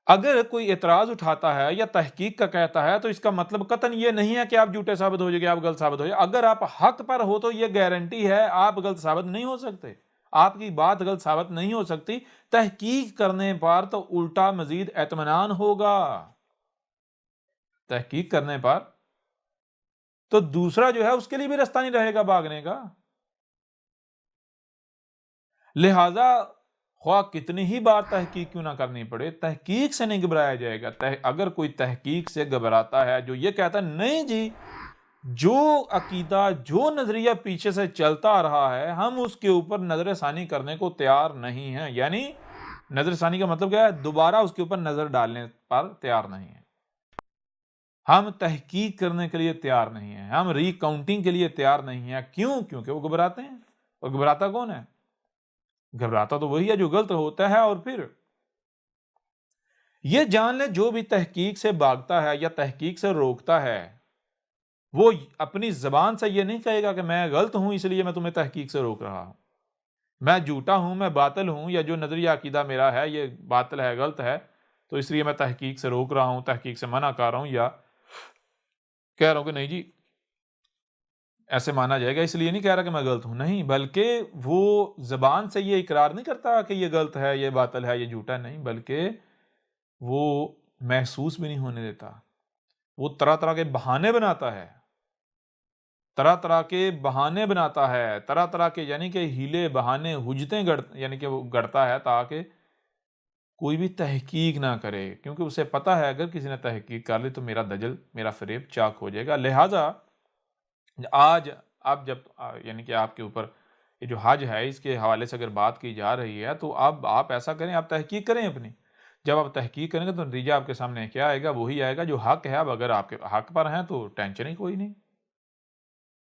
اگر کوئی اعتراض اٹھاتا ہے یا تحقیق کا کہتا ہے تو اس کا مطلب قطعاً یہ نہیں ہے کہ آپ جھوٹے ثابت ہو جائے گے، آپ غلط ثابت ہو جائے۔ اگر آپ حق پر ہو تو یہ گارنٹی ہے آپ غلط ثابت نہیں ہو سکتے، آپ کی بات غلط ثابت نہیں ہو سکتی۔ تحقیق کرنے پر تو الٹا مزید اطمینان ہوگا، تحقیق کرنے پر تو دوسرا جو ہے اس کے لیے بھی راستہ نہیں رہے گا بھاگنے کا۔ لہذا خواہ کتنی ہی بار تحقیق کیوں نہ کرنی پڑے، تحقیق سے نہیں گھبرایا جائے گا۔ اگر کوئی تحقیق سے گھبراتا ہے، جو یہ کہتا ہے نہیں جی، جو عقیدہ، جو نظریہ پیچھے سے چلتا آ رہا ہے، ہم اس کے اوپر نظر ثانی کرنے کو تیار نہیں ہیں، یعنی نظر ثانی کا مطلب کیا ہے؟ دوبارہ اس کے اوپر نظر ڈالنے پر تیار نہیں ہے، ہم تحقیق کرنے کے لیے تیار نہیں ہیں، ہم ری کاؤنٹنگ کے لیے تیار نہیں ہیں۔ کیوں؟ کیونکہ وہ گھبراتے ہیں۔ اور گھبراتا کون ہے؟ گھبراتا تو وہی ہے جو غلط ہوتا ہے۔ اور پھر یہ جان لیں، جو بھی تحقیق سے بھاگتا ہے یا تحقیق سے روکتا ہے، وہ اپنی زبان سے یہ نہیں کہے گا کہ میں غلط ہوں اس لیے میں تمہیں تحقیق سے روک رہا ہوں، میں جھوٹا ہوں، میں باطل ہوں، یا جو نظریہ عقیدہ میرا ہے یہ باطل ہے، غلط ہے، تو اس لیے میں تحقیق سے روک رہا ہوں، تحقیق سے منع کر رہا ہوں، یا کہہ رہا ہوں کہ نہیں جی ایسے مانا جائے گا، اس لیے نہیں کہہ رہا کہ میں غلط ہوں، نہیں، بلکہ وہ زبان سے یہ اقرار نہیں کرتا کہ یہ غلط ہے، یہ باطل ہے، یہ جھوٹا، نہیں، بلکہ وہ محسوس بھی نہیں ہونے دیتا، وہ طرح طرح کے بہانے بناتا ہے، طرح طرح کے بہانے بناتا ہے، طرح طرح کے یعنی کہ ہیلے بہانے حجتیں یعنی کہ وہ گڑتا ہے تاکہ کوئی بھی تحقیق نہ کرے، کیونکہ اسے پتا ہے اگر کسی نے تحقیق کر لی تو میرا دجل، میرا فریب چاک ہو جائے گا۔ لہٰذا آج آپ جب یعنی کہ آپ کے اوپر یہ جو حج ہے اس کے حوالے سے اگر بات کی جا رہی ہے، تو اب آپ ایسا کریں، آپ تحقیق کریں اپنی۔ جب آپ تحقیق کریں گے تو نتیجہ آپ کے سامنے کیا آئے گا؟ وہی آئے گا جو حق ہے۔ اب اگر آپ کے حق پر ہیں تو ٹینشن ہی کوئی نہیں،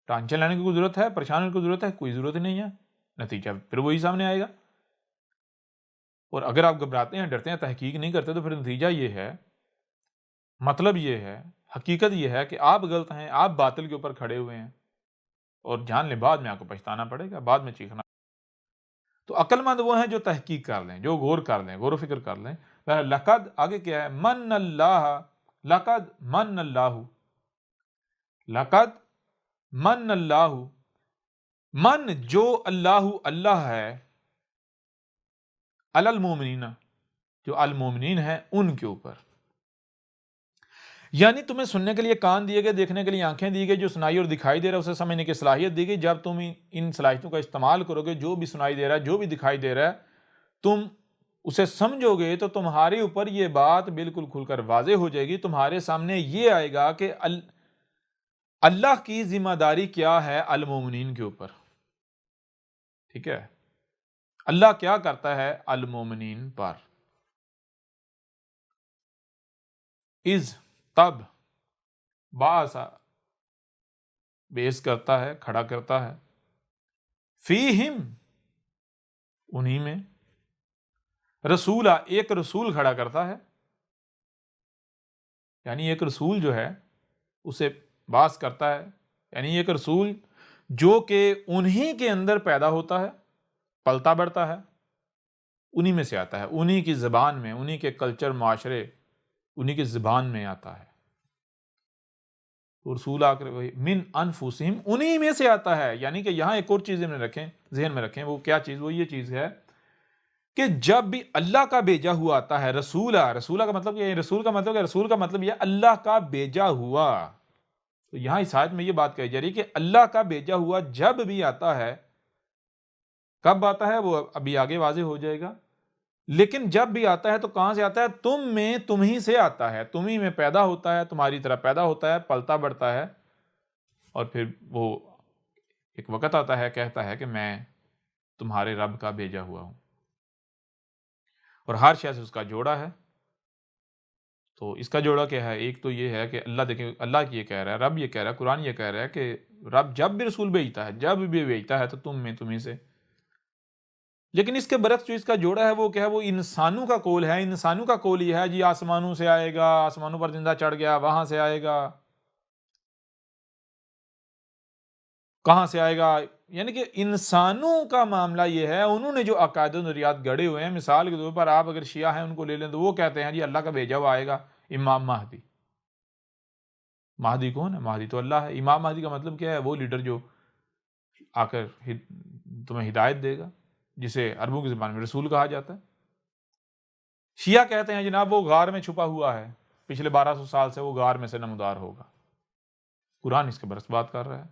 ٹینشن لینے کی کوئی ضرورت ہے، پریشان ہونے کی ضرورت ہے، کوئی ضرورت ہی نہیں ہے، نتیجہ پھر وہی سامنے آئے گا۔ اور اگر آپ گھبراتے ہیں، ڈرتے ہیں، تحقیق نہیں کرتے، تو پھر نتیجہ یہ ہے، مطلب یہ ہے، حقیقت یہ ہے کہ آپ غلط ہیں، آپ باطل کے اوپر کھڑے ہوئے ہیں، اور جان لیں بعد میں آپ کو پچھتانا پڑے گا، بعد میں چیخنا۔ تو عقل مند وہ ہیں جو تحقیق کر لیں، جو غور کر لیں، غور و فکر کر لیں۔ لقد آگے کیا ہے؟ من اللہ، لقد من اللہ، لقد من اللہ، من جو اللہ، اللہ ہے، علی المومنین، جو المومنین ہیں ان کے اوپر، یعنی تمہیں سننے کے لیے کان دیے گئے، دیکھنے کے لیے آنکھیں دی گئی، جو سنائی اور دکھائی دے رہا ہے اسے سمجھنے کی صلاحیت دی گئی۔ جب تم ان صلاحیتوں کا استعمال کرو گے، جو بھی سنائی دے رہا ہے، جو بھی دکھائی دے رہا ہے، تم اسے سمجھو گے تو تمہارے اوپر یہ بات بالکل کھل کر واضح ہو جائے گی، تمہارے سامنے یہ آئے گا کہ اللہ کی ذمہ داری کیا ہے المومنین کے اوپر، ٹھیک ہے؟ اللہ کیا کرتا ہے المومنین پر؟ از، تب، باسا، بیس کرتا ہے، کھڑا کرتا ہے، فیہم، انہی میں رسولہ ایک رسول کھڑا کرتا ہے، یعنی ایک رسول جو ہے اسے باعث کرتا ہے، یعنی ایک رسول جو کہ انہی کے اندر پیدا ہوتا ہے، پلتا بڑھتا ہے، انہی میں سے آتا ہے، انہی کی زبان میں، انہی کے کلچر معاشرے، انہی کی زبان میں آتا ہے۔ رسول آ کر وہی من انفسہم، انہی میں سے آتا ہے، یعنی کہ یہاں ایک اور چیز ذہن میں رکھیں، وہ کیا چیز؟ وہ یہ چیز ہے کہ جب بھی اللہ کا بھیجا ہوا آتا ہے رسولہ کا مطلب یہ، رسول کا مطلب یہ اللہ کا بھیجا ہوا۔ تو یہاں اس آیت میں یہ بات کہی جا رہی ہے کہ اللہ کا بھیجا ہوا جب بھی آتا ہے، کب آتا ہے وہ ابھی آگے واضح ہو جائے گا، لیکن جب بھی آتا ہے تو کہاں سے آتا ہے؟ تم میں، تم ہی سے آتا ہے، تم ہی میں پیدا ہوتا ہے، تمہاری طرح پیدا ہوتا ہے، پلتا بڑھتا ہے، اور پھر وہ ایک وقت آتا ہے، کہتا ہے کہ میں تمہارے رب کا بھیجا ہوا ہوں، اور ہر شے سے اس کا جوڑا ہے۔ تو اس کا جوڑا کیا ہے؟ ایک تو یہ ہے کہ اللہ، دیکھیں اللہ کی یہ کہہ رہا ہے، رب یہ کہہ رہا ہے، قرآن یہ کہہ رہا ہے کہ رب جب بھی رسول بھیجتا ہے، جب بھی بھیجتا ہے تو تم میں، تمہیں سے۔ لیکن اس کے برعکس جو اس کا جوڑا ہے وہ کیا ہے؟ وہ انسانوں کا قول ہے۔ انسانوں کا قول یہ ہے جی آسمانوں سے آئے گا، آسمانوں پر زندہ چڑھ گیا، وہاں سے آئے گا، کہاں سے آئے گا؟ یعنی کہ انسانوں کا معاملہ یہ ہے، انہوں نے جو عقائد و نظریات گڑے ہوئے ہیں، مثال کے طور پر آپ اگر شیعہ ہیں ان کو لے لیں تو وہ کہتے ہیں جی اللہ کا بھیجا ہوا آئے گا امام مہدی۔ مہدی کون ہے؟ مہدی تو اللہ ہے۔ امام مہدی کا مطلب کیا ہے؟ وہ لیڈر جو آ کر تمہیں ہدایت دے گا، جسے عربوں کی زبان میں رسول کہا جاتا ہے۔ شیعہ کہتے ہیں جناب وہ غار میں چھپا ہوا ہے، پچھلے 1200 سال سے وہ غار میں سے نمودار ہوگا۔ قرآن اس کے برعکس بات کر رہا ہے۔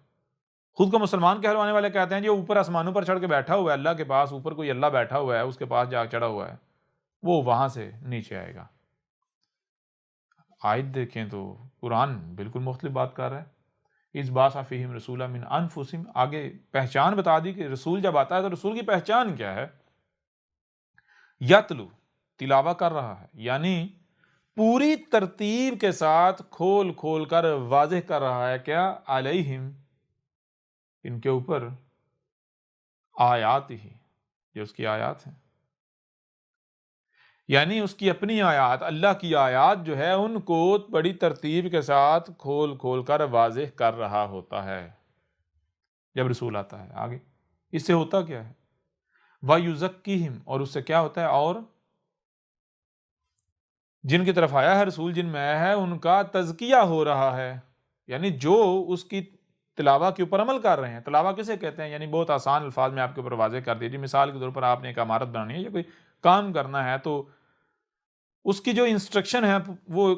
خود کو مسلمان کہلوانے والے کہتے ہیں جو اوپر آسمانوں پر چڑھ کے بیٹھا ہوا ہے، اللہ کے پاس اوپر کوئی اللہ بیٹھا ہوا ہے، اس کے پاس جا چڑھا ہوا ہے، وہ وہاں سے نیچے آئے گا۔ آیت دیکھیں تو قرآن بالکل مختلف بات کر رہا ہے۔ اس بعث فیہم رسولا من انفسہم، آگے پہچان بتا دی کہ رسول جب آتا ہے تو رسول کی پہچان کیا ہے؟ یتلو، تلاوہ کر رہا ہے، یعنی پوری ترتیب کے ساتھ کھول کھول کر واضح کر رہا ہے کیا؟ علیہم، ان کے اوپر، آیات ہی، جو اس کی آیات ہیں، یعنی اس کی اپنی آیات، اللہ کی آیات جو ہے ان کو بڑی ترتیب کے ساتھ کھول کھول کر واضح کر رہا ہوتا ہے جب رسول آتا ہے۔ آگے اس سے ہوتا کیا ہے؟ وَيُزَكِّهِمْ، اور اس سے کیا ہوتا ہے؟ اور جن کی طرف آیا ہے رسول، جن میں آیا ہے، ان کا تزکیہ ہو رہا ہے، یعنی جو اس کی تلاوہ کے اوپر عمل کر رہے ہیں۔ تلاوہ کسے کہتے ہیں؟ یعنی بہت آسان الفاظ میں آپ کے اوپر واضح کر دیجیے۔ مثال کے طور پر آپ نے ایک عمارت بنانی ہے یا کوئی کام کرنا ہے، تو اس کی جو انسٹرکشن ہے وہ،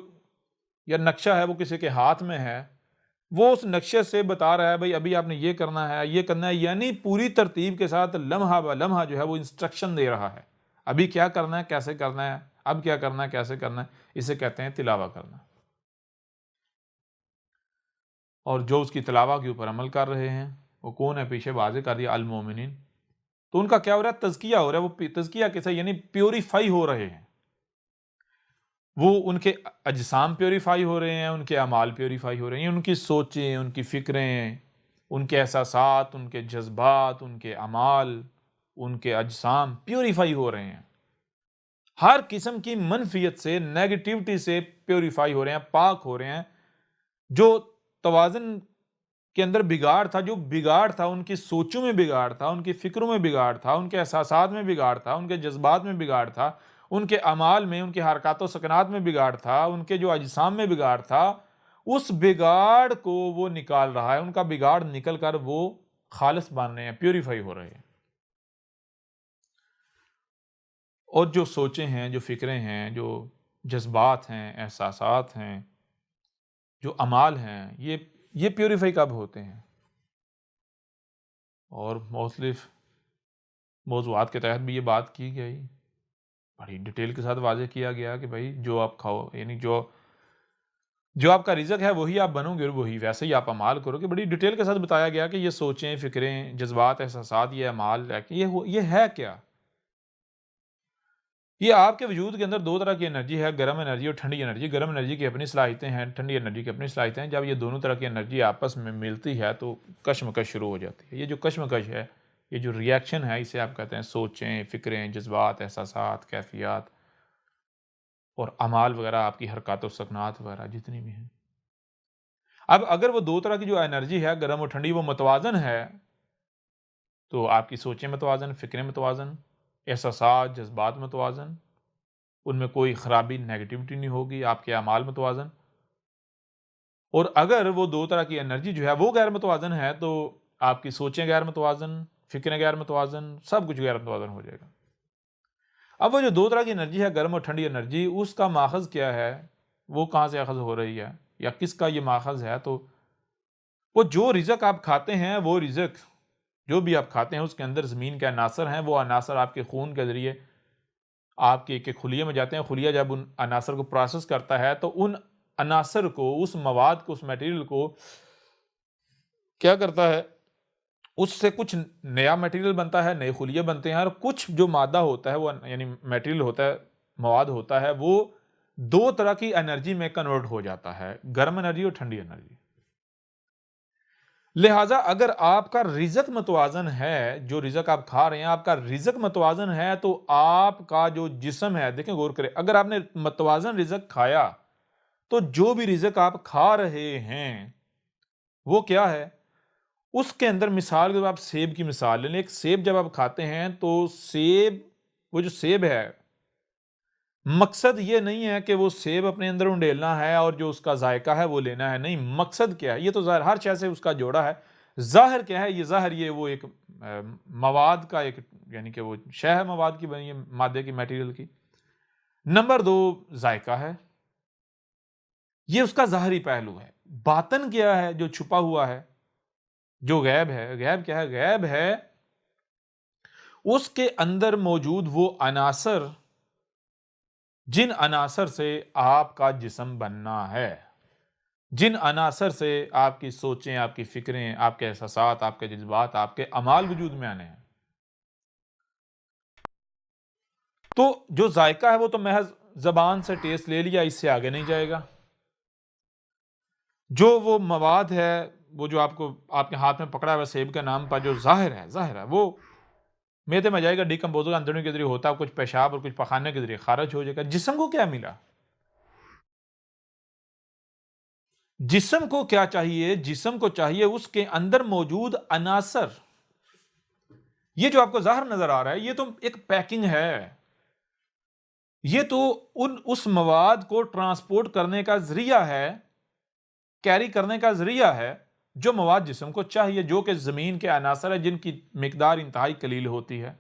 یا نقشہ ہے، وہ کسی کے ہاتھ میں ہے، وہ اس نقشے سے بتا رہا ہے بھئی ابھی آپ نے یہ کرنا ہے، یہ کرنا ہے، یعنی پوری ترتیب کے ساتھ لمحہ بہ لمحہ جو ہے وہ انسٹرکشن دے رہا ہے، ابھی کیا کرنا ہے، کیسے کرنا ہے، اب کیا کرنا ہے، کیسے کرنا ہے۔ اسے کہتے ہیں تلاوہ کرنا۔ اور جو اس کی تلاوہ کے اوپر عمل کر رہے ہیں وہ کون ہے؟ پیچھے واضح کر دیا، المومنین۔ تو ان کا کیا ہو رہا ہے؟ تزکیہ ہو رہا ہے۔ وہ تزکیہ کیسے؟ یعنی پیوریفائی ہو رہے ہیں، وہ ان کے اجسام پیوریفائی ہو رہے ہیں، ان کے اعمال پیوریفائی ہو رہے ہیں، ان کی سوچیں، ان کی فکریں، ان کے احساسات، ان کے جذبات، ان کے اعمال، ان کے اجسام پیوریفائی ہو رہے ہیں، ہر قسم کی منفیت سے، نیگیٹیوٹی سے پیوریفائی ہو رہے ہیں، پاک ہو رہے ہیں۔ جو توازن کے اندر بگاڑ تھا، جو بگاڑ تھا ان کی سوچوں میں بگاڑ تھا، ان کی فکروں میں بگاڑ تھا، ان کے احساسات میں بگاڑ تھا، ان کے جذبات میں بگاڑ تھا، ان کے اعمال میں، ان کے حرکات و سکنات میں بگاڑ تھا، ان کے جو اجسام میں بگاڑ تھا، اس بگاڑ کو وہ نکال رہا ہے۔ ان کا بگاڑ نکل کر وہ خالص بن رہے ہیں، پیوریفائی ہو رہے ہیں۔ اور جو سوچیں ہیں، جو فکریں ہیں، جو جذبات ہیں، احساسات ہیں، جو اعمال ہیں، یہ پیوریفائی کب ہوتے ہیں؟ اور مختلف موضوعات کے تحت بھی یہ بات کی گئی، بڑی ڈیٹیل کے ساتھ واضح کیا گیا کہ بھائی جو آپ کھاؤ، یعنی جو آپ کا رزق ہے وہی آپ بنو گے، اور وہی ویسے ہی آپ اعمال کرو گے۔ بڑی ڈیٹیل کے ساتھ بتایا گیا کہ یہ سوچیں، فکریں، جذبات، احساسات، یہ اعمال یہ ہے کیا؟ یہ آپ کے وجود کے اندر دو طرح کی انرجی ہے، گرم انرجی اور ٹھنڈی انرجی۔ گرم انرجی کی اپنی صلاحیتیں ہیں، ٹھنڈی انرجی کی اپنی صلاحیتیں ہیں۔ جب یہ دونوں طرح کی انرجی آپس میں ملتی ہے تو کشمکش شروع ہو جاتی ہے۔ یہ جو کشمکش ہے یہ جو ریئیکشن ہے اسے آپ کہتے ہیں سوچیں، فکریں، جذبات، احساسات، کیفیات اور اعمال وغیرہ، آپ کی حرکات و سکنات وغیرہ جتنی بھی ہیں۔ اب اگر وہ دو طرح کی جو انرجی ہے گرم اور ٹھنڈی وہ متوازن ہے تو آپ کی سوچیں متوازن، فکریں متوازن، احساسات، جذبات متوازن، ان میں کوئی خرابی، نیگیٹیوٹی نہیں ہوگی، آپ کے اعمال متوازن۔ اور اگر وہ دو طرح کی انرجی جو ہے وہ غیر متوازن ہے تو آپ کی سوچیں غیر متوازن، فکریں غیر متوازن، سب کچھ غیر متوازن ہو جائے گا۔ اب وہ جو دو طرح کی انرجی ہے گرم اور ٹھنڈی انرجی، اس کا ماخذ کیا ہے، وہ کہاں سے اخذ ہو رہی ہے یا کس کا یہ ماخذ ہے؟ تو وہ جو رزق آپ کھاتے ہیں، وہ رزق جو بھی آپ کھاتے ہیں اس کے اندر زمین کے عناصر ہیں، وہ عناصر آپ کے خون کے ذریعے آپ کے ایک خلیے میں جاتے ہیں۔ خلیہ جب ان عناصر کو پروسیس کرتا ہے تو ان عناصر کو، اس مواد کو، اس میٹیریل کو کیا کرتا ہے، اس سے کچھ نیا میٹیریل بنتا ہے، نئے خلیے بنتے ہیں، اور کچھ جو مادہ ہوتا ہے وہ یعنی میٹیریل ہوتا ہے، مواد ہوتا ہے، وہ دو طرح کی انرجی میں کنورٹ ہو جاتا ہے، گرم انرجی اور ٹھنڈی انرجی۔ لہٰذا اگر آپ کا رزق متوازن ہے، جو رزق آپ کھا رہے ہیں آپ کا رزق متوازن ہے تو آپ کا جو جسم ہے، دیکھیں غور کریں، اگر آپ نے متوازن رزق کھایا تو جو بھی رزق آپ کھا رہے ہیں وہ کیا ہے، اس کے اندر مثال جب آپ سیب کی مثال لیں، ایک سیب جب آپ کھاتے ہیں تو سیب، وہ جو سیب ہے، مقصد یہ نہیں ہے کہ وہ سیب اپنے اندر انڈیلنا ہے اور جو اس کا ذائقہ ہے وہ لینا ہے، نہیں، مقصد کیا ہے، یہ تو ظاہر ہر شے سے اس کا جوڑا ہے، ظاہر کیا ہے، یہ ظاہر یہ وہ ایک مواد کا ایک، یعنی کہ وہ شے ہے مواد کی بنی ہے، مادے کی، میٹیریل کی۔ نمبر دو ذائقہ ہے، یہ اس کا ظاہری پہلو ہے۔ باطن کیا ہے جو چھپا ہوا ہے، جو غیب ہے، غیب کیا ہے، غیب ہے اس کے اندر موجود وہ عناصر جن عناصر سے آپ کا جسم بننا ہے، جن عناصر سے آپ کی سوچیں، آپ کی فکریں، آپ کے احساسات، آپ کے جذبات، آپ کے اعمال وجود میں آنے ہیں۔ تو جو ذائقہ ہے وہ تو محض زبان سے ٹیسٹ لے لیا، اس سے آگے نہیں جائے گا۔ جو وہ مواد ہے، وہ جو آپ کو آپ کے ہاتھ میں پکڑا ہوا سیب کے نام پر جو ظاہر ہے وہ میدے میں جائے گا، ڈیکمپوز ہوگا، اندرونی کے ذریعے ہوتا ہے، کچھ پیشاب اور کچھ پخانے کے ذریعے خارج ہو جائے گا۔ جسم کو کیا ملا؟ جسم کو کیا چاہیے؟ جسم کو چاہیے اس کے اندر موجود عناصر، یہ جو آپ کو ظاہر نظر آ رہا ہے یہ تو ایک پیکنگ ہے، یہ تو اس مواد کو ٹرانسپورٹ کرنے کا ذریعہ ہے، کیری کرنے کا ذریعہ ہے، جو مواد جسم کو چاہیے، جو کہ زمین کے عناصر ہے جن کی مقدار انتہائی قلیل ہوتی ہے۔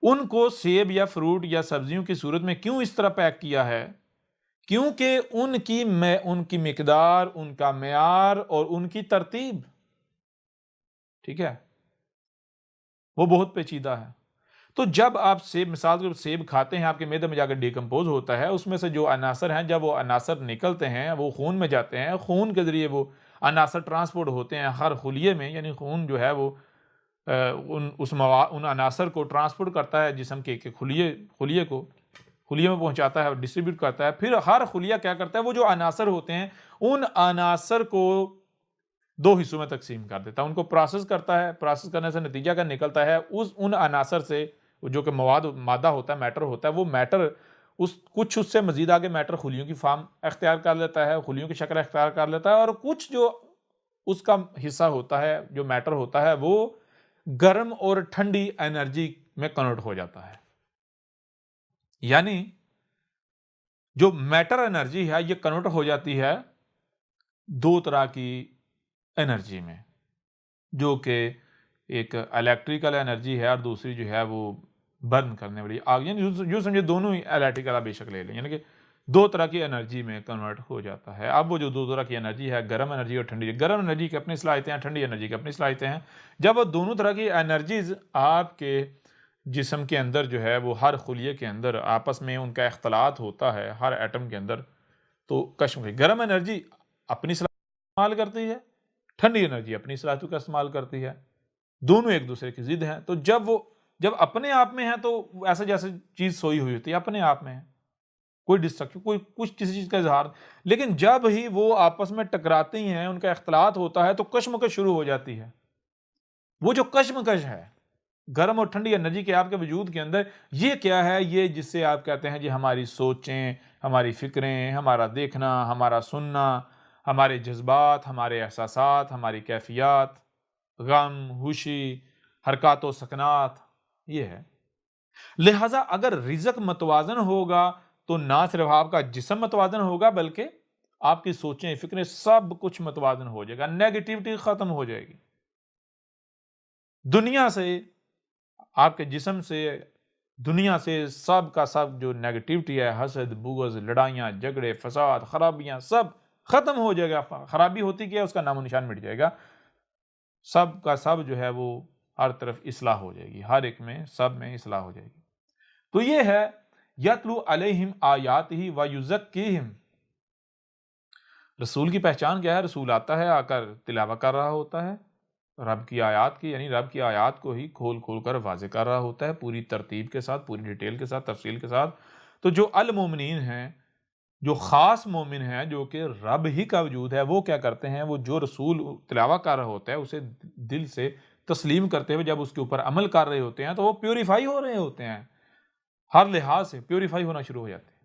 ان کو سیب یا فروٹ یا سبزیوں کی صورت میں کیوں اس طرح پیک کیا ہے؟ کیونکہ ان کی مقدار، ان کا معیار اور ان کی ترتیب، ٹھیک ہے، وہ بہت پیچیدہ ہے۔ تو جب آپ سیب، مثال کے سیب کھاتے ہیں، آپ کے معدے میں جا کر ڈیکمپوز ہوتا ہے، اس میں سے جو عناصر ہیں، جب وہ عناصر نکلتے ہیں وہ خون میں جاتے ہیں، خون کے ذریعے وہ عناصر ٹرانسپورٹ ہوتے ہیں ہر خلیے میں، یعنی خون جو ہے وہ ان عناصر کو ٹرانسپورٹ کرتا ہے جسم کے خلیے میں پہنچاتا ہے، ڈسٹریبیوٹ کرتا ہے، پھر ہر خلیہ کیا کرتا ہے، وہ جو عناصر ہوتے ہیں ان عناصر کو دو حصوں میں تقسیم کر دیتا ہے، ان کو پروسیس کرتا ہے، پروسیس کرنے سے نتیجہ کیا نکلتا ہے، ان عناصر سے جو کہ مادہ ہوتا ہے، میٹر ہوتا ہے، وہ میٹر کچھ اس سے مزید آگے میٹر خلیوں کی فارم اختیار کر لیتا ہے، خلیوں کی شکل اختیار کر لیتا ہے، اور کچھ جو اس کا حصہ ہوتا ہے، جو میٹر ہوتا ہے، وہ گرم اور ٹھنڈی انرجی میں کنورٹ ہو جاتا ہے۔ یعنی جو میٹر انرجی ہے یہ کنورٹ ہو جاتی ہے دو طرح کی انرجی میں، جو کہ ایک الیکٹریکل انرجی ہے اور دوسری جو ہے وہ برن کرنے والی آگ، یعنی جو سمجھے دونوں ہی الیکٹریکل بے شک لے لیں، یعنی کہ دو طرح کی انرجی میں کنورٹ ہو جاتا ہے۔ اب وہ جو دو طرح کی انرجی ہے، گرم انرجی اور ٹھنڈی، گرم انرجی کی اپنی صلاحیتیں ہیں، ٹھنڈی انرجی کی اپنی صلاحیتیں ہیں۔ جب وہ دونوں طرح کی انرجیز آپ کے جسم کے اندر جو ہے وہ ہر خلیے کے اندر آپس میں ان کا اختلاط ہوتا ہے، ہر ایٹم کے اندر، تو کشم کی گرم انرجی اپنی صلاحیت استعمال کرتی ہے، ٹھنڈی انرجی اپنی صلاحیتوں کا استعمال کرتی ہے، دونوں ایک دوسرے کی ضد ہیں۔ تو جب اپنے آپ میں ہیں تو ایسا جیسے چیز سوئی ہوئی ہوتی ہے، اپنے آپ میں ہے، کوئی ڈسٹرکشن، کوئی کچھ کسی چیز کا اظہار، لیکن جب ہی وہ آپس میں ٹکراتی ہیں، ان کا اختلاط ہوتا ہے تو کشمکش شروع ہو جاتی ہے۔ وہ جو کشمکش ہے گرم اور ٹھنڈی انرجی کے آپ کے وجود کے اندر، یہ کیا ہے؟ یہ جس سے آپ کہتے ہیں جی ہماری سوچیں، ہماری فکریں، ہمارا دیکھنا، ہمارا سننا، ہمارے جذبات، ہمارے احساسات، ہماری کیفیات، غم، خوشی، حرکات و سکنات، یہ ہے۔ لہٰذا اگر رزق متوازن ہوگا تو نہ صرف آپ کا جسم متوازن ہوگا بلکہ آپ کی سوچیں، فکریں، سب کچھ متوازن ہو جائے گا، نیگیٹیوٹی ختم ہو جائے گی دنیا سے، آپ کے جسم سے، دنیا سے، سب کا سب جو نیگیٹیوٹی ہے، حسد، بغض، لڑائیاں، جھگڑے، فساد، خرابیاں، سب ختم ہو جائے گا۔ خرابی ہوتی کیا ہے؟ اس کا نام و نشان مٹ جائے گا، سب کا سب جو ہے وہ ہر طرف اصلاح ہو جائے گی، ہر ایک میں، سب میں اصلاح ہو جائے گی۔ تو یہ ہے یتلو علیہم آیاتہ ویزکیہم۔ رسول کی پہچان کیا ہے؟ رسول آتا ہے، آ کر تلاوت کر رہا ہوتا ہے رب کی آیات کی، یعنی رب کی آیات کو ہی کھول کھول کر واضح کر رہا ہوتا ہے، پوری ترتیب کے ساتھ، پوری ڈیٹیل کے ساتھ، تفصیل کے ساتھ۔ تو جو المومنین ہیں، جو خاص مومن ہیں، جو کہ رب ہی کا وجود ہے، وہ کیا کرتے ہیں؟ وہ جو رسول تلاوت کر رہا ہوتا ہے اسے دل سے تسلیم کرتے ہوئے جب اس کے اوپر عمل کر رہے ہوتے ہیں تو وہ پیوریفائی ہو رہے ہوتے ہیں، ہر لحاظ سے پیوریفائی ہونا شروع ہو جاتے ہیں۔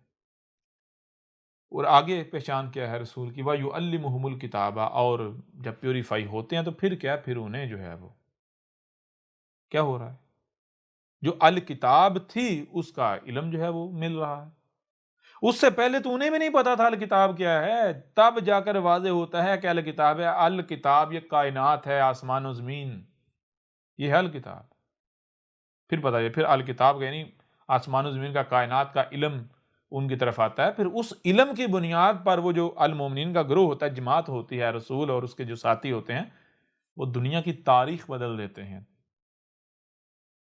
اور آگے پہچان کیا ہے رسول کی؟ وَيُعَلِّمُهُمُ الْكِتَابَ، اور جب پیوریفائی ہوتے ہیں تو پھر کیا؟ پھر انہیں جو ہے وہ کیا ہو رہا ہے؟ جو الکتاب تھی اس کا علم جو ہے وہ مل رہا ہے۔ اس سے پہلے تو انہیں بھی نہیں پتا تھا الکتاب کیا ہے، تب جا کر واضح ہوتا ہے کہ الکتاب ہے۔ الکتاب یہ کائنات ہے، آسمان و زمین، یہ ہے الکتاب۔ پھر پتا ہے، پھر الکتاب کا یعنی آسمان و زمین کا، کائنات کا علم ان کی طرف آتا ہے۔ پھر اس علم کی بنیاد پر وہ جو المومنین کا گروہ ہوتا ہے، جماعت ہوتی ہے، رسول اور اس کے جو ساتھی ہوتے ہیں، وہ دنیا کی تاریخ بدل دیتے ہیں،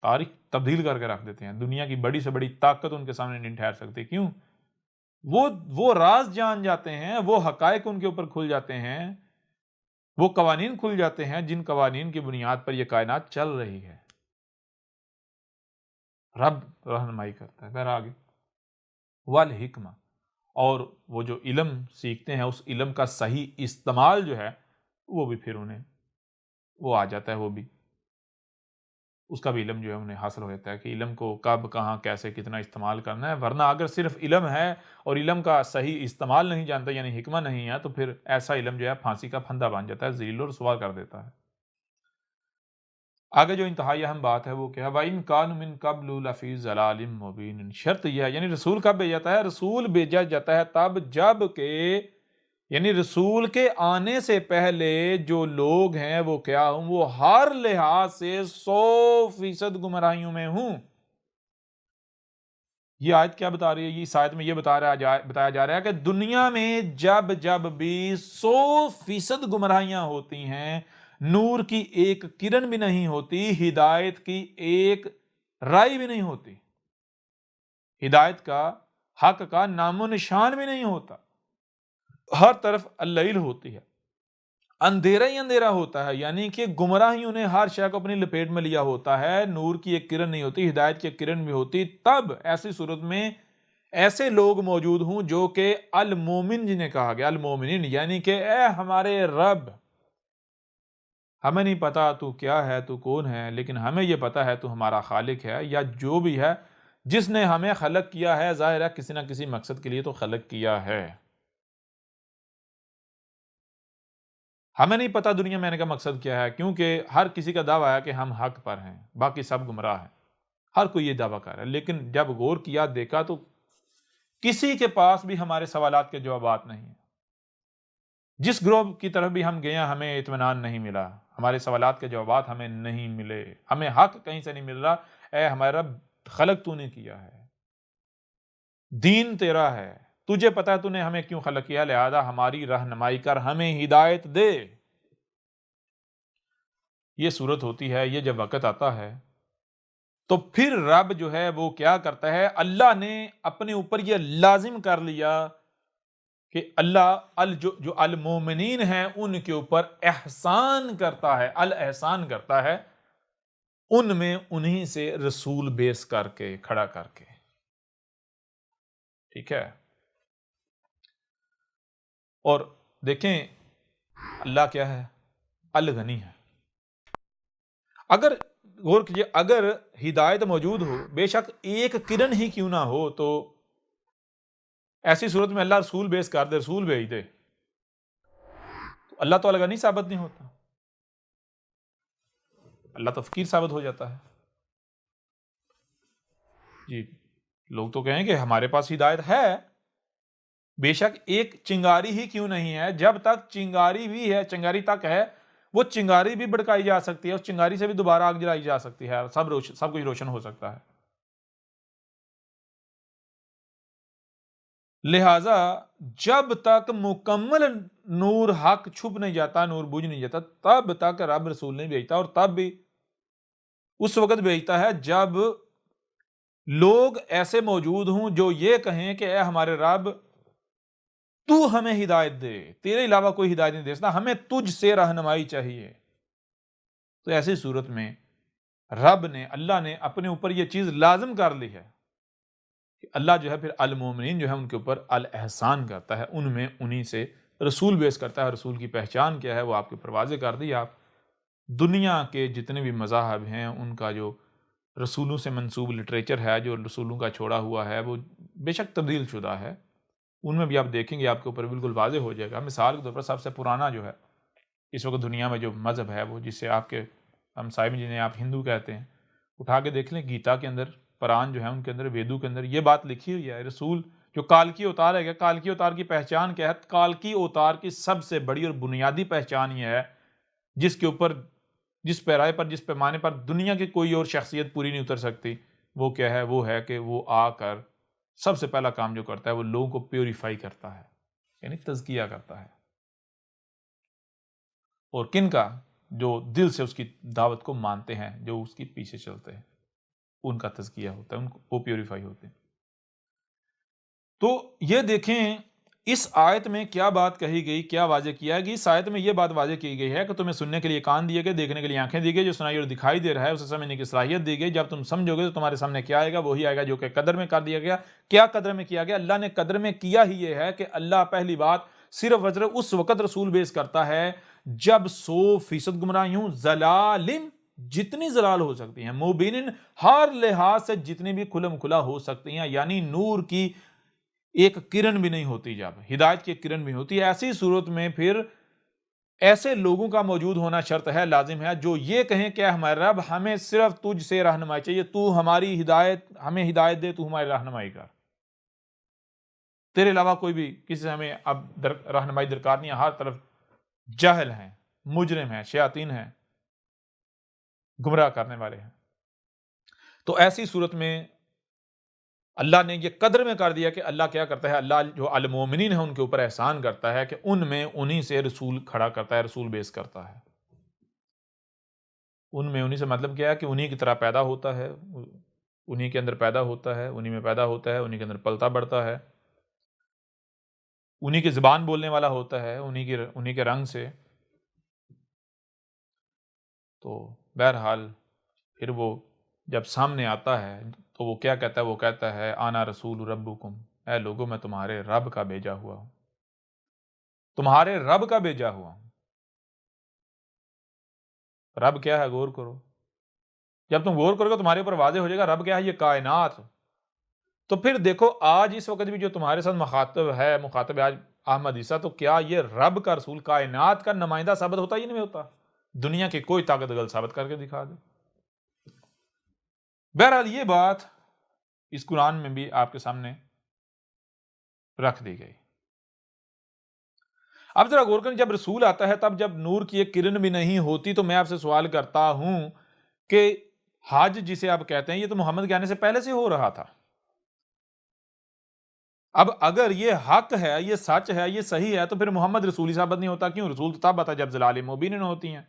تاریخ تبدیل کر کے رکھ دیتے ہیں۔ دنیا کی بڑی سے بڑی طاقت ان کے سامنے نہیں ٹھہر سکتی۔ کیوں؟ وہ راز جان جاتے ہیں، وہ حقائق ان کے اوپر کھل جاتے ہیں، وہ قوانین کھل جاتے ہیں جن قوانین کی بنیاد پر یہ کائنات چل رہی ہے۔ رب رہنمائی کرتا ہے۔ پھر آگے والحکمہ، اور وہ جو علم سیکھتے ہیں اس علم کا صحیح استعمال جو ہے وہ بھی پھر انہیں وہ آ جاتا ہے، وہ بھی اس کا بھی علم جو ہے انہیں حاصل ہو جاتا ہے کہ علم کو کب، کہاں، کیسے، کتنا استعمال کرنا ہے۔ ورنہ اگر صرف علم ہے اور علم کا صحیح استعمال نہیں جانتا، یعنی حکمہ نہیں ہے، تو پھر ایسا علم جو ہے پھانسی کا پھندا بن جاتا ہے، ذلیل و رسوا کر دیتا ہے۔ آگے جو انتہائی اہم بات ہے وہ کیا ہے؟ وَإِن كَانُوا مِن قَبْلُ لَفِي ضَلَالٍ مُبِينٍ۔ شرط یہ ہے، یعنی رسول کب بھیجا جاتا ہے؟ رسول بھیجا جاتا ہے تب جب کہ، یعنی رسول کے آنے سے پہلے جو لوگ ہیں وہ کیا ہوں؟ وہ ہر لحاظ سے 100% گمراہیوں میں ہوں۔ یہ آیت کیا بتا رہی ہے؟ اس آیت میں یہ بتایا جا رہا ہے کہ دنیا میں جب بھی 100% گمراہیاں ہوتی ہیں، نور کی ایک کرن بھی نہیں ہوتی، ہدایت کی ایک رائے بھی نہیں ہوتی، ہدایت کا، حق کا نام و نشان بھی نہیں ہوتا، ہر طرف اللیل ہوتی ہے، اندھیرا ہی اندھیرا ہوتا ہے، یعنی کہ گمراہیوں نے ہر شے کو اپنی لپیٹ میں لیا ہوتا ہے، نور کی ایک کرن نہیں ہوتی، ہدایت کی ایک کرن بھی ہوتی، تب ایسی صورت میں ایسے لوگ موجود ہوں جو کہ المومن جنہیں کہا گیا، المومنین، یعنی کہ اے ہمارے رب، ہمیں نہیں پتا تو کیا ہے، تو کون ہے، لیکن ہمیں یہ پتا ہے تو ہمارا خالق ہے، یا جو بھی ہے جس نے ہمیں خلق کیا ہے، ظاہر ہے کسی نہ کسی مقصد کے لیے تو خلق کیا ہے۔ ہمیں نہیں پتا دنیا میں آنے کا مقصد کیا ہے، کیونکہ ہر کسی کا دعویٰ ہے کہ ہم حق پر ہیں، باقی سب گمراہ ہیں، ہر کوئی یہ دعویٰ کر رہا ہے، لیکن جب غور کیا، دیکھا تو کسی کے پاس بھی ہمارے سوالات کے جوابات نہیں ہیں۔ جس گروہ کی طرف بھی ہم گئے ہمیں اطمینان نہیں ملا، ہمارے سوالات کے جوابات ہمیں نہیں ملے، ہمیں حق کہیں سے نہیں مل رہا۔ اے ہمارا رب، خلق تو نے کیا ہے، دین تیرا ہے، تجھے پتا تو نے ہمیں کیوں خلق کیا، لہذا ہماری رہنمائی کر، ہمیں ہدایت دے۔ یہ صورت ہوتی ہے، یہ جب وقت آتا ہے تو پھر رب جو ہے وہ کیا کرتا ہے؟ اللہ نے اپنے اوپر یہ لازم کر لیا کہ اللہ جو المومنین ہیں ان کے اوپر احسان کرتا ہے، الاحسان کرتا ہے، ان میں انہی سے رسول بیس کر کے، کھڑا کر کے، ٹھیک ہے۔ اور دیکھیں اللہ کیا ہے؟ الغنی ہے، اگر غور کیجیے، اگر ہدایت موجود ہو، بے شک ایک کرن ہی کیوں نہ ہو، تو ایسی صورت میں اللہ رسول بیس کر دے، رسول بھیج دے، تو اللہ تعالیٰ کا نہیں ثابت نہیں ہوتا، اللہ تو فقیر ثابت ہو جاتا ہے۔ جی، لوگ تو کہیں کہ ہمارے پاس ہدایت ہے، بے شک ایک چنگاری ہی کیوں نہیں ہے، جب تک چنگاری بھی ہے، چنگاری تک ہے، وہ چنگاری بھی بھڑکائی جا سکتی ہے، اس چنگاری سے بھی دوبارہ آگ جلائی جا سکتی ہے، سب کچھ روشن ہو سکتا ہے۔ لہذا جب تک مکمل نور حق چھپ نہیں جاتا، نور بجھ نہیں جاتا، تب تک رب رسول نہیں بھیجتا، اور تب بھی اس وقت بھیجتا ہے جب لوگ ایسے موجود ہوں جو یہ کہیں کہ اے ہمارے رب، تو ہمیں ہدایت دے، تیرے علاوہ کوئی ہدایت نہیں دے سکتا، ہمیں تجھ سے رہنمائی چاہیے۔ تو ایسی صورت میں رب نے، اللہ نے اپنے اوپر یہ چیز لازم کر لی ہے کہ اللہ جو ہے پھر المومنین جو ہے ان کے اوپر الاحسان کرتا ہے، ان میں انہی سے رسول بیس کرتا ہے۔ رسول کی پہچان کیا ہے وہ آپ کے اوپر واضح کر دی۔ آپ دنیا کے جتنے بھی مذاہب ہیں ان کا جو رسولوں سے منسوب لٹریچر ہے، جو رسولوں کا چھوڑا ہوا ہے، وہ بے شک تبدیل شدہ ہے، ان میں بھی آپ دیکھیں گے آپ کے اوپر بالکل واضح ہو جائے گا۔ مثال کے طور پر سب سے پرانا جو ہے اس وقت دنیا میں جو مذہب ہے، وہ جسے آپ کے ہمسائے میں جنہیں آپ ہندو کہتے ہیں، اٹھا کے دیکھ لیں، گیتا کے اندر، پران جو ہے ان کے اندر، ویدوں کے اندر یہ بات لکھی ہوئی ہے۔ رسول جو کالکی اوتار ہے، کالکی اوتار کی پہچان کیا ہے؟ کالکی اوتار کی سب سے بڑی اور بنیادی پہچان یہ ہے، جس کے اوپر، جس پیرائے پر، جس پیمانے پر دنیا کی کوئی اور شخصیت پوری نہیں اتر سکتی، وہ کیا ہے؟ وہ ہے کہ وہ آ کر سب سے پہلا کام جو کرتا ہے وہ لوگوں کو پیوریفائی کرتا ہے، یعنی تزکیہ کرتا ہے، اور کن کا؟ جو دل سے اس کی دعوت کو مانتے ہیں، جو اس کی پیچھے چلتے ہیں، ان کا تزکیہ ہوتا ہے، ان کو وہ پیوریفائی ہوتے ہیں۔ تو یہ دیکھیں اس آیت میں کیا بات کہی گئی، کیا واضح کیا ہے کہ اس آیت میں یہ بات واضح کی گئی ہے کہ تمہیں سننے کے لیے کان دیے گئے، دیکھنے کے لیے آنکھیں دی گئی، جو سنائی اور دکھائی دے رہا ہے اسے سمجھنے کی صلاحیت دی گئی۔ جب تم سمجھو گے تو تمہارے سامنے کیا آئے گا؟ وہی آئے گا جو کہ قدر میں کر دیا گیا۔ کیا قدر میں کیا گیا؟ اللہ نے قدر میں کیا ہی یہ ہے کہ اللہ پہلی بات صرف وزر اس وقت رسول بیس کرتا ہے جب 100% گمراہیوں، ضلالن، جتنی ضلال ہو سکتی ہیں، مبینن، ہر لحاظ سے جتنی بھی کھلم کھلا ہو سکتی ہیں، یعنی نور کی ایک کرن بھی نہیں ہوتی، جب ہدایت کی ایک کرن بھی ہوتی ہے، ایسی صورت میں پھر ایسے لوگوں کا موجود ہونا شرط ہے، لازم ہے، جو یہ کہیں کہ ہمارے رب، ہمیں صرف تجھ سے رہنمائی چاہیے، تو ہماری ہدایت، ہمیں ہدایت دے، تو ہماری رہنمائی کر، تیرے علاوہ کوئی بھی کسی سے ہمیں اب رہنمائی درکار نہیں ہے، ہر طرف جاہل ہیں، مجرم ہیں، شیاطین ہیں، گمراہ کرنے والے ہیں۔ تو ایسی صورت میں اللہ نے یہ قدر میں کر دیا کہ اللہ کیا کرتا ہے؟ اللہ جو المومنین ہیں ان کے اوپر احسان کرتا ہے کہ ان میں انہی سے رسول کھڑا کرتا ہے، رسول بیس کرتا ہے۔ ان میں انہی سے مطلب کیا ہے کہ انہی کی طرح پیدا ہوتا ہے، انہی کے اندر پیدا ہوتا ہے، انہی میں پیدا ہوتا ہے، انہی کے اندر پلتا بڑھتا ہے، انہی کی زبان بولنے والا ہوتا ہے، انہی کے رنگ سے۔ تو بہرحال پھر وہ جب سامنے آتا ہے تو وہ کیا کہتا ہے؟ وہ کہتا ہے آنا رسول ربکم، اے لوگوں میں تمہارے رب کا بھیجا ہوا ہوں، تمہارے رب کا بھیجا ہوا ہوں۔ رب کیا ہے؟ غور کرو، جب تم غور کرو گے تمہارے اوپر واضح ہو جائے گا رب کیا ہے، یہ کائنات۔ تو پھر دیکھو آج اس وقت بھی جو تمہارے ساتھ مخاطب ہے آج احمد عیسیٰ، تو کیا یہ رب کا رسول، کائنات کا نمائندہ ثابت ہوتا ہی نہیں ہوتا؟ دنیا کی کوئی طاقت غل ثابت کر کے دکھا دے۔ بہرحال یہ بات اس قرآن میں بھی آپ کے سامنے رکھ دی گئی۔ اب ذرا غور کریں، جب رسول آتا ہے تب جب نور کی ایک کرن بھی نہیں ہوتی، تو میں آپ سے سوال کرتا ہوں کہ حج جسے آپ کہتے ہیں، یہ تو محمد کے آنے سے پہلے سے ہو رہا تھا۔ اب اگر یہ حق ہے، یہ سچ ہے، یہ صحیح ہے، تو پھر محمد رسول ہی ثابت نہیں ہوتا۔ کیوں؟ رسول تو تب آتا جب ضلال مبین ہوتی ہیں،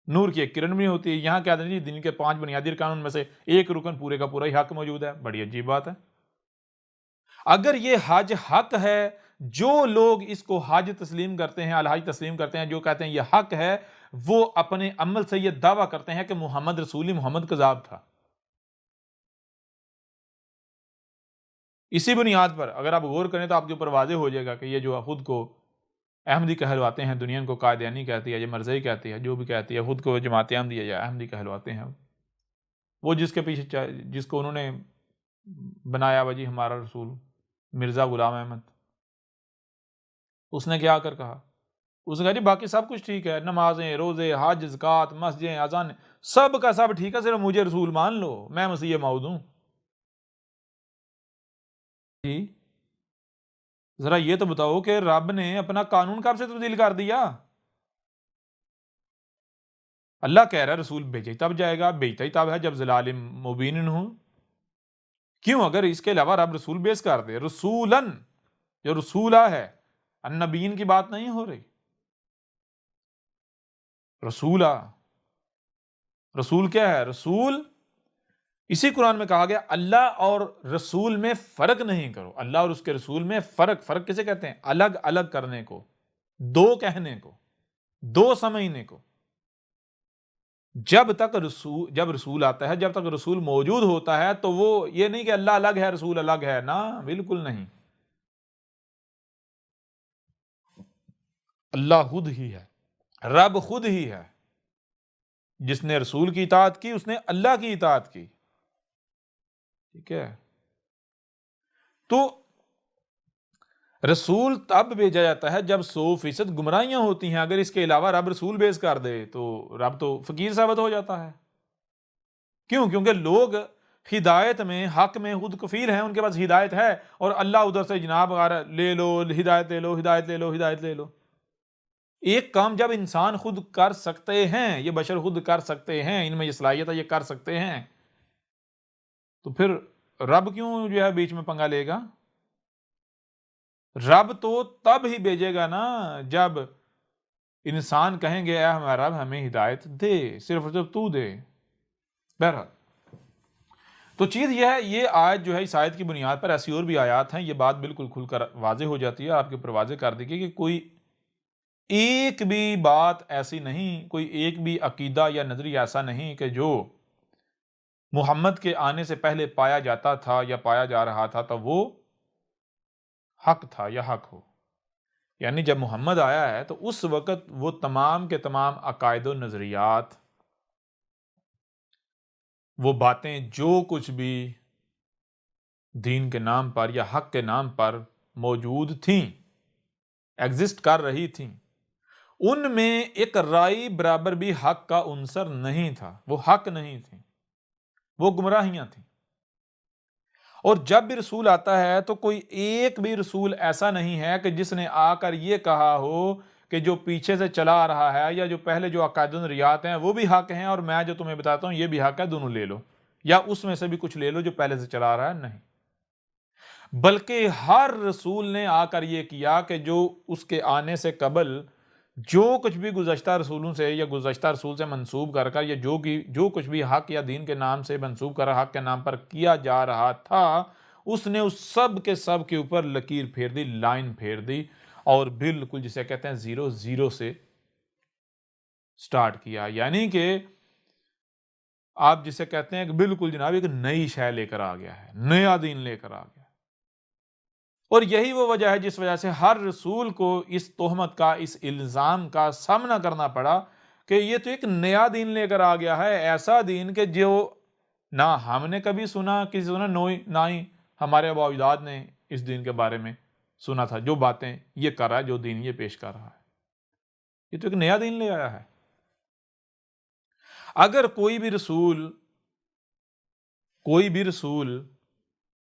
نور کی ایک کرن بھی نہیں ہوتی ہے۔ یہاں کہتے ہیں جی دین کے 5 بنیادی ارکان میں سے ایک رکن پورے کا پورا ہی حق موجود ہے، بڑی عجیب بات ہے۔ اگر یہ حج حق ہے، جو لوگ اس کو حج تسلیم کرتے ہیں، الحج تسلیم کرتے ہیں، جو کہتے ہیں یہ حق ہے، وہ اپنے عمل سے یہ دعویٰ کرتے ہیں کہ محمد رسول، محمد کذاب تھا۔ اسی بنیاد پر اگر آپ غور کریں تو آپ کے اوپر واضح ہو جائے گا کہ یہ جو خود کو احمدی کہلواتے ہیں، دنیا کو قادیانی کہتی ہے، یہ مرزائی کہتی ہے، جو بھی کہتی ہے، خود کو جماعت احمدی یا احمدی کہلواتے ہیں۔ وہ جس کے پیچھے جس کو انہوں نے بنایا ہوا جی ہمارا رسول مرزا غلام احمد، اس نے کیا کر کہا؟ اس نے کہا جی باقی سب کچھ ٹھیک ہے، نمازیں، روزے، حج، زکوٰۃ، مسجدیں، اذان، سب کا سب ٹھیک ہے، صرف مجھے رسول مان لو، میں مسیح موعود ہوں۔ جی ذرا یہ تو بتاؤ کہ رب نے اپنا قانون کب سے تبدیل کر دیا؟ اللہ کہہ رہا ہے رسول بھیجے تب جائے گا، بھیجتا ہی تب ہے جب ضلال مبین ہوں۔ کیوں؟ اگر اس کے علاوہ رب رسول بیس کر دے، رسولن جو رسولہ ہے، النبیین کی بات نہیں ہو رہی، رسولہ، رسول کیا ہے؟ رسول اسی قرآن میں کہا گیا اللہ اور رسول میں فرق نہیں کرو، اللہ اور اس کے رسول میں فرق کسے کہتے ہیں؟ الگ الگ کرنے کو، دو کہنے کو، دو سمجھنے کو۔ جب رسول آتا ہے، جب تک رسول موجود ہوتا ہے تو وہ یہ نہیں کہ اللہ الگ ہے رسول الگ ہے، نا بالکل نہیں، اللہ خود ہی ہے، رب خود ہی ہے۔ جس نے رسول کی اطاعت کی اس نے اللہ کی اطاعت کی، ٹھیک ہے؟ تو رسول تب بھیجا جاتا ہے جب 100% گمراہیاں ہوتی ہیں۔ اگر اس کے علاوہ رب رسول بیس کر دے تو رب تو فقیر ثابت ہو جاتا ہے۔ کیوں؟ کیونکہ لوگ ہدایت میں، حق میں خود کفیل ہیں، ان کے پاس ہدایت ہے، اور اللہ ادھر سے جناب لے لو، ہدایت لے لو، ہدایت لے لو، ہدایت لے لو۔ ایک کام جب انسان خود کر سکتے ہیں، یہ بشر خود کر سکتے ہیں، ان میں یہ صلاحیت ہے، یہ کر سکتے ہیں، تو پھر رب کیوں جو ہے بیچ میں پنگا لے گا؟ رب تو تب ہی بھیجے گا نا جب انسان کہیں گے اے ہمارا رب ہمیں ہدایت دے، صرف جب تو دے۔ بہرحال تو چیز یہ ہے، یہ آیت جو ہے اس آیت کی بنیاد پر ایسی اور بھی آیات ہیں، یہ بات بالکل کھل کر واضح ہو جاتی ہے، آپ کے اوپر واضح کر دی کہ کوئی ایک بھی بات ایسی نہیں، کوئی ایک بھی عقیدہ یا نظریہ ایسا نہیں کہ جو محمد کے آنے سے پہلے پایا جاتا تھا یا پایا جا رہا تھا تو وہ حق تھا یا حق ہو۔ یعنی جب محمد آیا ہے تو اس وقت وہ تمام کے تمام عقائد و نظریات، وہ باتیں جو کچھ بھی دین کے نام پر یا حق کے نام پر موجود تھیں، ایگزسٹ کر رہی تھیں، ان میں ایک رائی برابر بھی حق کا عنصر نہیں تھا، وہ حق نہیں تھی، وہ گمراہیاں تھیں۔ اور جب بھی رسول آتا ہے تو کوئی ایک بھی رسول ایسا نہیں ہے کہ جس نے آ کر یہ کہا ہو کہ جو پیچھے سے چلا آ رہا ہے یا جو پہلے جو عقائد و نظریات ہیں وہ بھی حق ہیں، اور میں جو تمہیں بتاتا ہوں یہ بھی حق ہے، دونوں لے لو، یا اس میں سے بھی کچھ لے لو جو پہلے سے چلا آ رہا ہے۔ نہیں، بلکہ ہر رسول نے آ کر یہ کیا کہ جو اس کے آنے سے قبل جو کچھ بھی گزشتہ رسولوں سے یا گزشتہ رسول سے منسوب کر یا جو کچھ بھی حق یا دین کے نام سے منسوب کر حق کے نام پر کیا جا رہا تھا، اس نے اس سب کے اوپر لکیر پھیر دی، لائن پھیر دی، اور بالکل جسے کہتے ہیں 0 سے سٹارٹ کیا۔ یعنی کہ آپ جسے کہتے ہیں کہ بالکل جناب ایک نئی شے لے کر آ گیا ہے، نیا دین لے کر آ گیا۔ اور یہی وہ وجہ ہے جس وجہ سے ہر رسول کو اس تہمت کا، اس الزام کا سامنا کرنا پڑا کہ یہ تو ایک نیا دین لے کر آ گیا ہے، ایسا دین کہ جو نہ ہم نے کبھی سنا، کسی نے نہ ہی ہمارے آباء و اجداد نے اس دین کے بارے میں سنا تھا، جو باتیں یہ کر رہا ہے، جو دین یہ پیش کر رہا ہے، یہ تو ایک نیا دین لے آیا ہے۔ اگر کوئی بھی رسول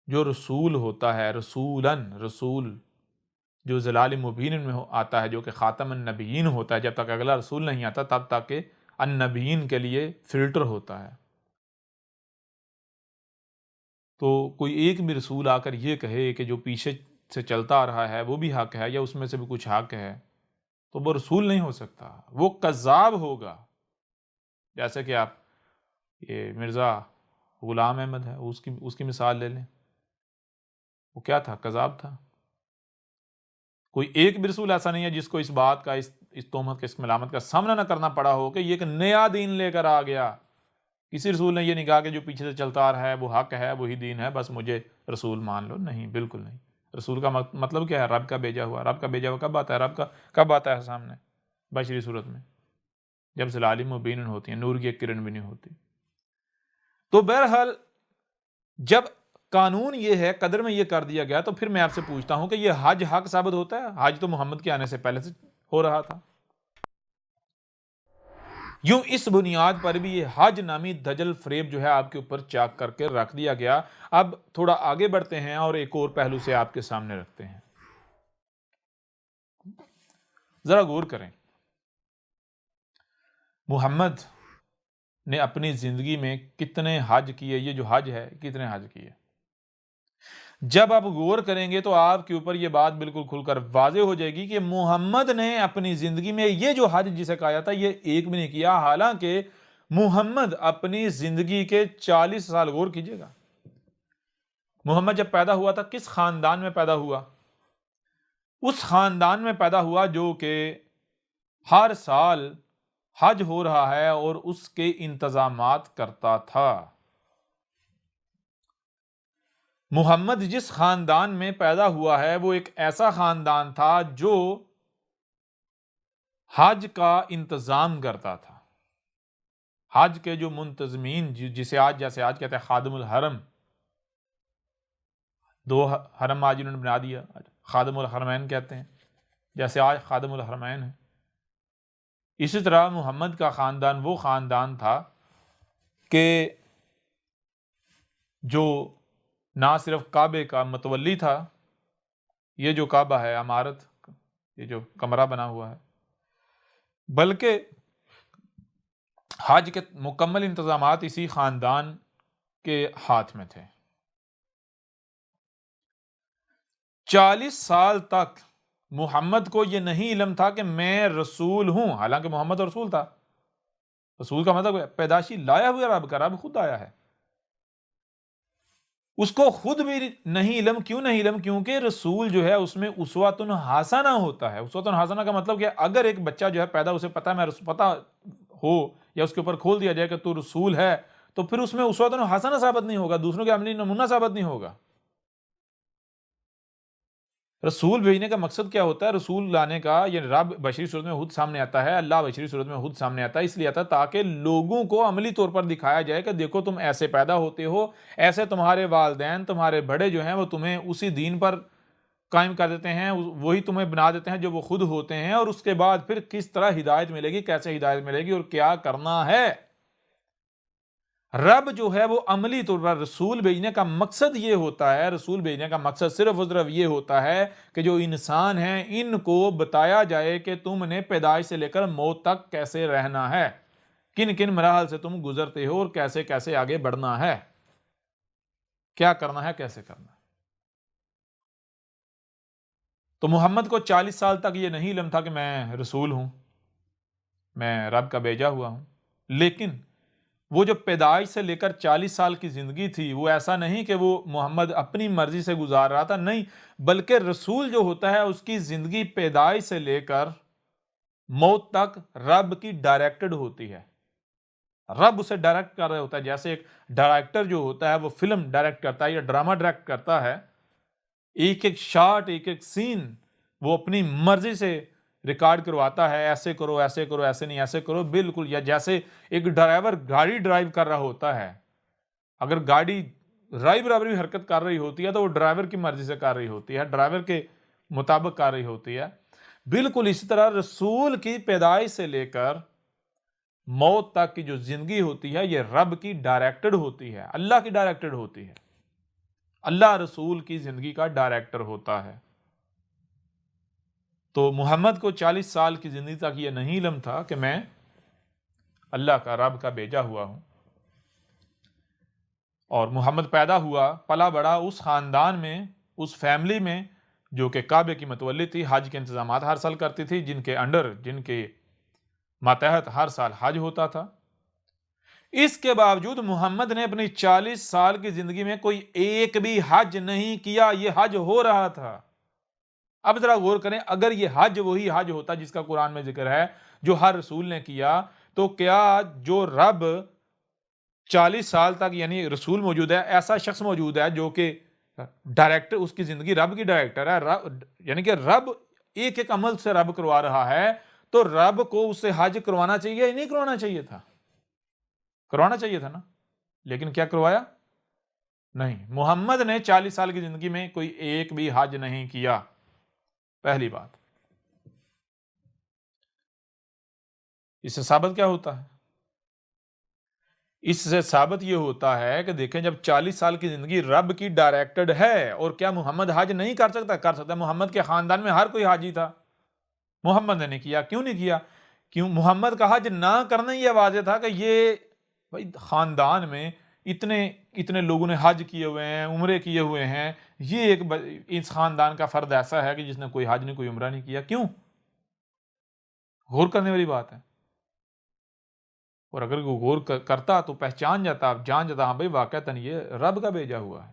جو رسول ہوتا ہے، رسول جو ضلال مبین میں آتا ہے، جو کہ خاتم النبیین ہوتا ہے، جب تک اگلا رسول نہیں آتا تب تک کہ النبیین کے لیے فلٹر ہوتا ہے، تو کوئی ایک بھی رسول آ کر یہ کہے کہ جو پیچھے سے چلتا آ رہا ہے وہ بھی حق ہے یا اس میں سے بھی کچھ حق ہے، تو وہ رسول نہیں ہو سکتا، وہ کذاب ہوگا۔ جیسے کہ آپ یہ مرزا غلام احمد ہے، اس کی مثال لے لیں، وہ کیا تھا؟ کذاب تھا۔ کوئی ایک بھی رسول ایسا نہیں ہے جس کو اس بات کا، اس تہمت کا، اس ملامت کا سامنا نہ کرنا پڑا ہو کہ یہ ایک نیا دین لے کر آ گیا۔ کسی رسول نے یہ نہیں کہا کہ جو پیچھے سے چلتا آ رہا ہے وہ حق ہے، وہی دین ہے، بس مجھے رسول مان لو، نہیں، بالکل نہیں۔ رسول کا مطلب کیا ہے؟ رب کا بھیجا ہوا. رب کا بھیجا ہوا کب آتا ہے؟ رب کا کب آتا ہے سامنے؟ بشری صورت میں، جب ظلالم مبین ہوتی ہیں، نور کی ایک کرن بھی نہیں ہوتی. تو بہرحال جب قانون یہ ہے، قدر میں یہ کر دیا گیا، تو پھر میں آپ سے پوچھتا ہوں کہ یہ حج حق ثابت ہوتا ہے؟ حج تو محمد کے آنے سے پہلے سے ہو رہا تھا. یوں اس بنیاد پر بھی یہ حج نامی دجل فریب جو ہے آپ کے اوپر چاک کر کے رکھ دیا گیا. اب تھوڑا آگے بڑھتے ہیں اور ایک اور پہلو سے آپ کے سامنے رکھتے ہیں. ذرا غور کریں، محمد نے اپنی زندگی میں کتنے حج کیے؟ یہ جو حج ہے کتنے حج کیے؟ جب آپ غور کریں گے تو آپ کے اوپر یہ بات بالکل کھل کر واضح ہو جائے گی کہ محمد نے اپنی زندگی میں یہ جو حج جسے کہا جاتا ہے یہ ایک بھی نہیں کیا. حالانکہ محمد اپنی زندگی کے 40 سال، غور کیجئے گا، محمد جب پیدا ہوا تھا کس خاندان میں پیدا ہوا؟ اس خاندان میں پیدا ہوا جو کہ ہر سال حج ہو رہا ہے اور اس کے انتظامات کرتا تھا. محمد جس خاندان میں پیدا ہوا ہے وہ ایک ایسا خاندان تھا جو حج کا انتظام کرتا تھا. حج کے جو منتظمین، جسے جیسے آج کہتے ہیں خادم الحرم، 2 حرم آج انہوں نے بنا دیا، خادم الحرمین کہتے ہیں، جیسے آج خادم الحرمین ہے. اسی طرح محمد کا خاندان وہ خاندان تھا کہ جو نہ صرف کعبے کا متولی تھا، یہ جو کعبہ ہے عمارت، یہ جو کمرہ بنا ہوا ہے، بلکہ حج کے مکمل انتظامات اسی خاندان کے ہاتھ میں تھے. 40 سال تک محمد کو یہ نہیں علم تھا کہ میں رسول ہوں. حالانکہ محمد رسول تھا. رسول کا مطلب پیدائشی لایا ہوا رب کا، رب خود آیا ہے. اس کو خود بھی نہیں علم. کیوں نہیں علم؟ کیونکہ رسول جو ہے اس میں اسوۃ حسنہ ہوتا ہے. اسوۃ حسنہ کا مطلب کہ اگر ایک بچہ جو ہے پیدا، اسے پتا ہے پتا ہو یا اس کے اوپر کھول دیا جائے کہ تو رسول ہے، تو پھر اس میں اسوۃ حسنہ ثابت نہیں ہوگا، دوسروں کے عملی نمونہ ثابت نہیں ہوگا. رسول بھیجنے کا مقصد کیا ہوتا ہے؟ رسول لانے کا، یہ رب بشری صورت میں خود سامنے آتا ہے، اللہ بشری صورت میں خود سامنے آتا ہے. اس لیے آتا ہے تاکہ لوگوں کو عملی طور پر دکھایا جائے کہ دیکھو تم ایسے پیدا ہوتے ہو، ایسے تمہارے والدین، تمہارے بڑے جو ہیں وہ تمہیں اسی دین پر قائم کر دیتے ہیں، وہی تمہیں بنا دیتے ہیں جو وہ خود ہوتے ہیں، اور اس کے بعد پھر کس طرح ہدایت ملے گی، کیسے ہدایت ملے گی اور کیا کرنا ہے. رب جو ہے وہ عملی طور پر رسول بھیجنے کا مقصد یہ ہوتا ہے، رسول بھیجنے کا مقصد صرف اور صرف یہ ہوتا ہے کہ جو انسان ہیں ان کو بتایا جائے کہ تم نے پیدائش سے لے کر موت تک کیسے رہنا ہے، کن کن مراحل سے تم گزرتے ہو اور کیسے کیسے آگے بڑھنا ہے، کیا کرنا ہے، کیسے کرنا ہے. تو محمد کو 40 سال تک یہ نہیں علم تھا کہ میں رسول ہوں، میں رب کا بھیجا ہوا ہوں. لیکن وہ جو پیدائش سے لے کر 40 سال کی زندگی تھی، وہ ایسا نہیں کہ وہ محمد اپنی مرضی سے گزار رہا تھا، نہیں، بلکہ رسول جو ہوتا ہے اس کی زندگی پیدائش سے لے کر موت تک رب کی ڈائریکٹڈ ہوتی ہے. رب اسے ڈائریکٹ کر رہا ہوتا ہے. جیسے ایک ڈائریکٹر جو ہوتا ہے وہ فلم ڈائریکٹ کرتا ہے یا ڈرامہ ڈائریکٹ کرتا ہے، ایک ایک شاٹ، ایک ایک سین وہ اپنی مرضی سے ریکارڈ کرواتا ہے، ایسے کرو، ایسے کرو، ایسے نہیں، ایسے کرو، بالکل. یا جیسے ایک ڈرائیور گاڑی ڈرائیو کر رہا ہوتا ہے، اگر گاڑی رائی برابر بھی حرکت کر رہی ہوتی ہے تو وہ ڈرائیور کی مرضی سے کر رہی ہوتی ہے، ڈرائیور کے مطابق کر رہی ہوتی ہے. بالکل اسی طرح رسول کی پیدائش سے لے کر موت تک کی جو زندگی ہوتی ہے یہ رب کی ڈائریکٹڈ ہوتی ہے، اللہ کی ڈائریکٹڈ ہوتی ہے. اللہ رسول کی زندگی کا ڈائریکٹر ہوتا ہے. تو محمد کو 40 سال کی زندگی تک یہ نہیں علم تھا کہ میں اللہ کا، رب کا بھیجا ہوا ہوں. اور محمد پیدا ہوا، پلا بڑا اس خاندان میں، اس فیملی میں جو کہ کعبے کی متولی تھی، حج کے انتظامات ہر سال کرتی تھی، جن کے انڈر، جن کے ماتحت ہر سال حج ہوتا تھا. اس کے باوجود محمد نے اپنی 40 سال کی زندگی میں کوئی ایک بھی حج نہیں کیا. یہ حج ہو رہا تھا. اب ذرا غور کریں، اگر یہ حج وہی حج ہوتا جس کا قرآن میں ذکر ہے جو ہر رسول نے کیا، تو کیا جو رب 40 سال تک، یعنی رسول موجود ہے، ایسا شخص موجود ہے جو کہ ڈائریکٹر اس کی زندگی رب کی ڈائریکٹر ہے، یعنی کہ رب ایک ایک عمل سے رب کروا رہا ہے، تو رب کو اس سے حج کروانا چاہیے یا نہیں کروانا چاہیے تھا؟ کروانا چاہیے تھا نا، لیکن کیا کروایا؟ نہیں۔ محمد نے 40 سال کی زندگی میں کوئی ایک بھی حج نہیں کیا، پہلی بات۔ اس سے ثابت کیا ہوتا ہے؟ اس سے ثابت یہ ہوتا ہے کہ دیکھیں جب 40 سال کی زندگی رب کی ڈائریکٹڈ ہے، اور کیا محمد حج نہیں کر سکتا؟ کر سکتا ہے۔ محمد کے خاندان میں ہر کوئی حاجی تھا، محمد نے نہیں کیا۔ کیوں نہیں کیا؟ کیوں؟ محمد کا حج نہ کرنا یہ واضح تھا کہ یہ بھائی خاندان میں اتنے لوگوں نے حج کیے ہوئے ہیں، عمرے کیے ہوئے ہیں، یہ اس خاندان کا فرد ایسا ہے کہ جس نے کوئی حج نہیں، کوئی عمرہ نہیں کیا۔ کیوں؟ غور کرنے والی بات ہے۔ اور اگر وہ غور کرتا تو پہچان جاتا، جان جاتا، ہاں بھائی واقعتاً یہ رب کا بھیجا ہوا ہے۔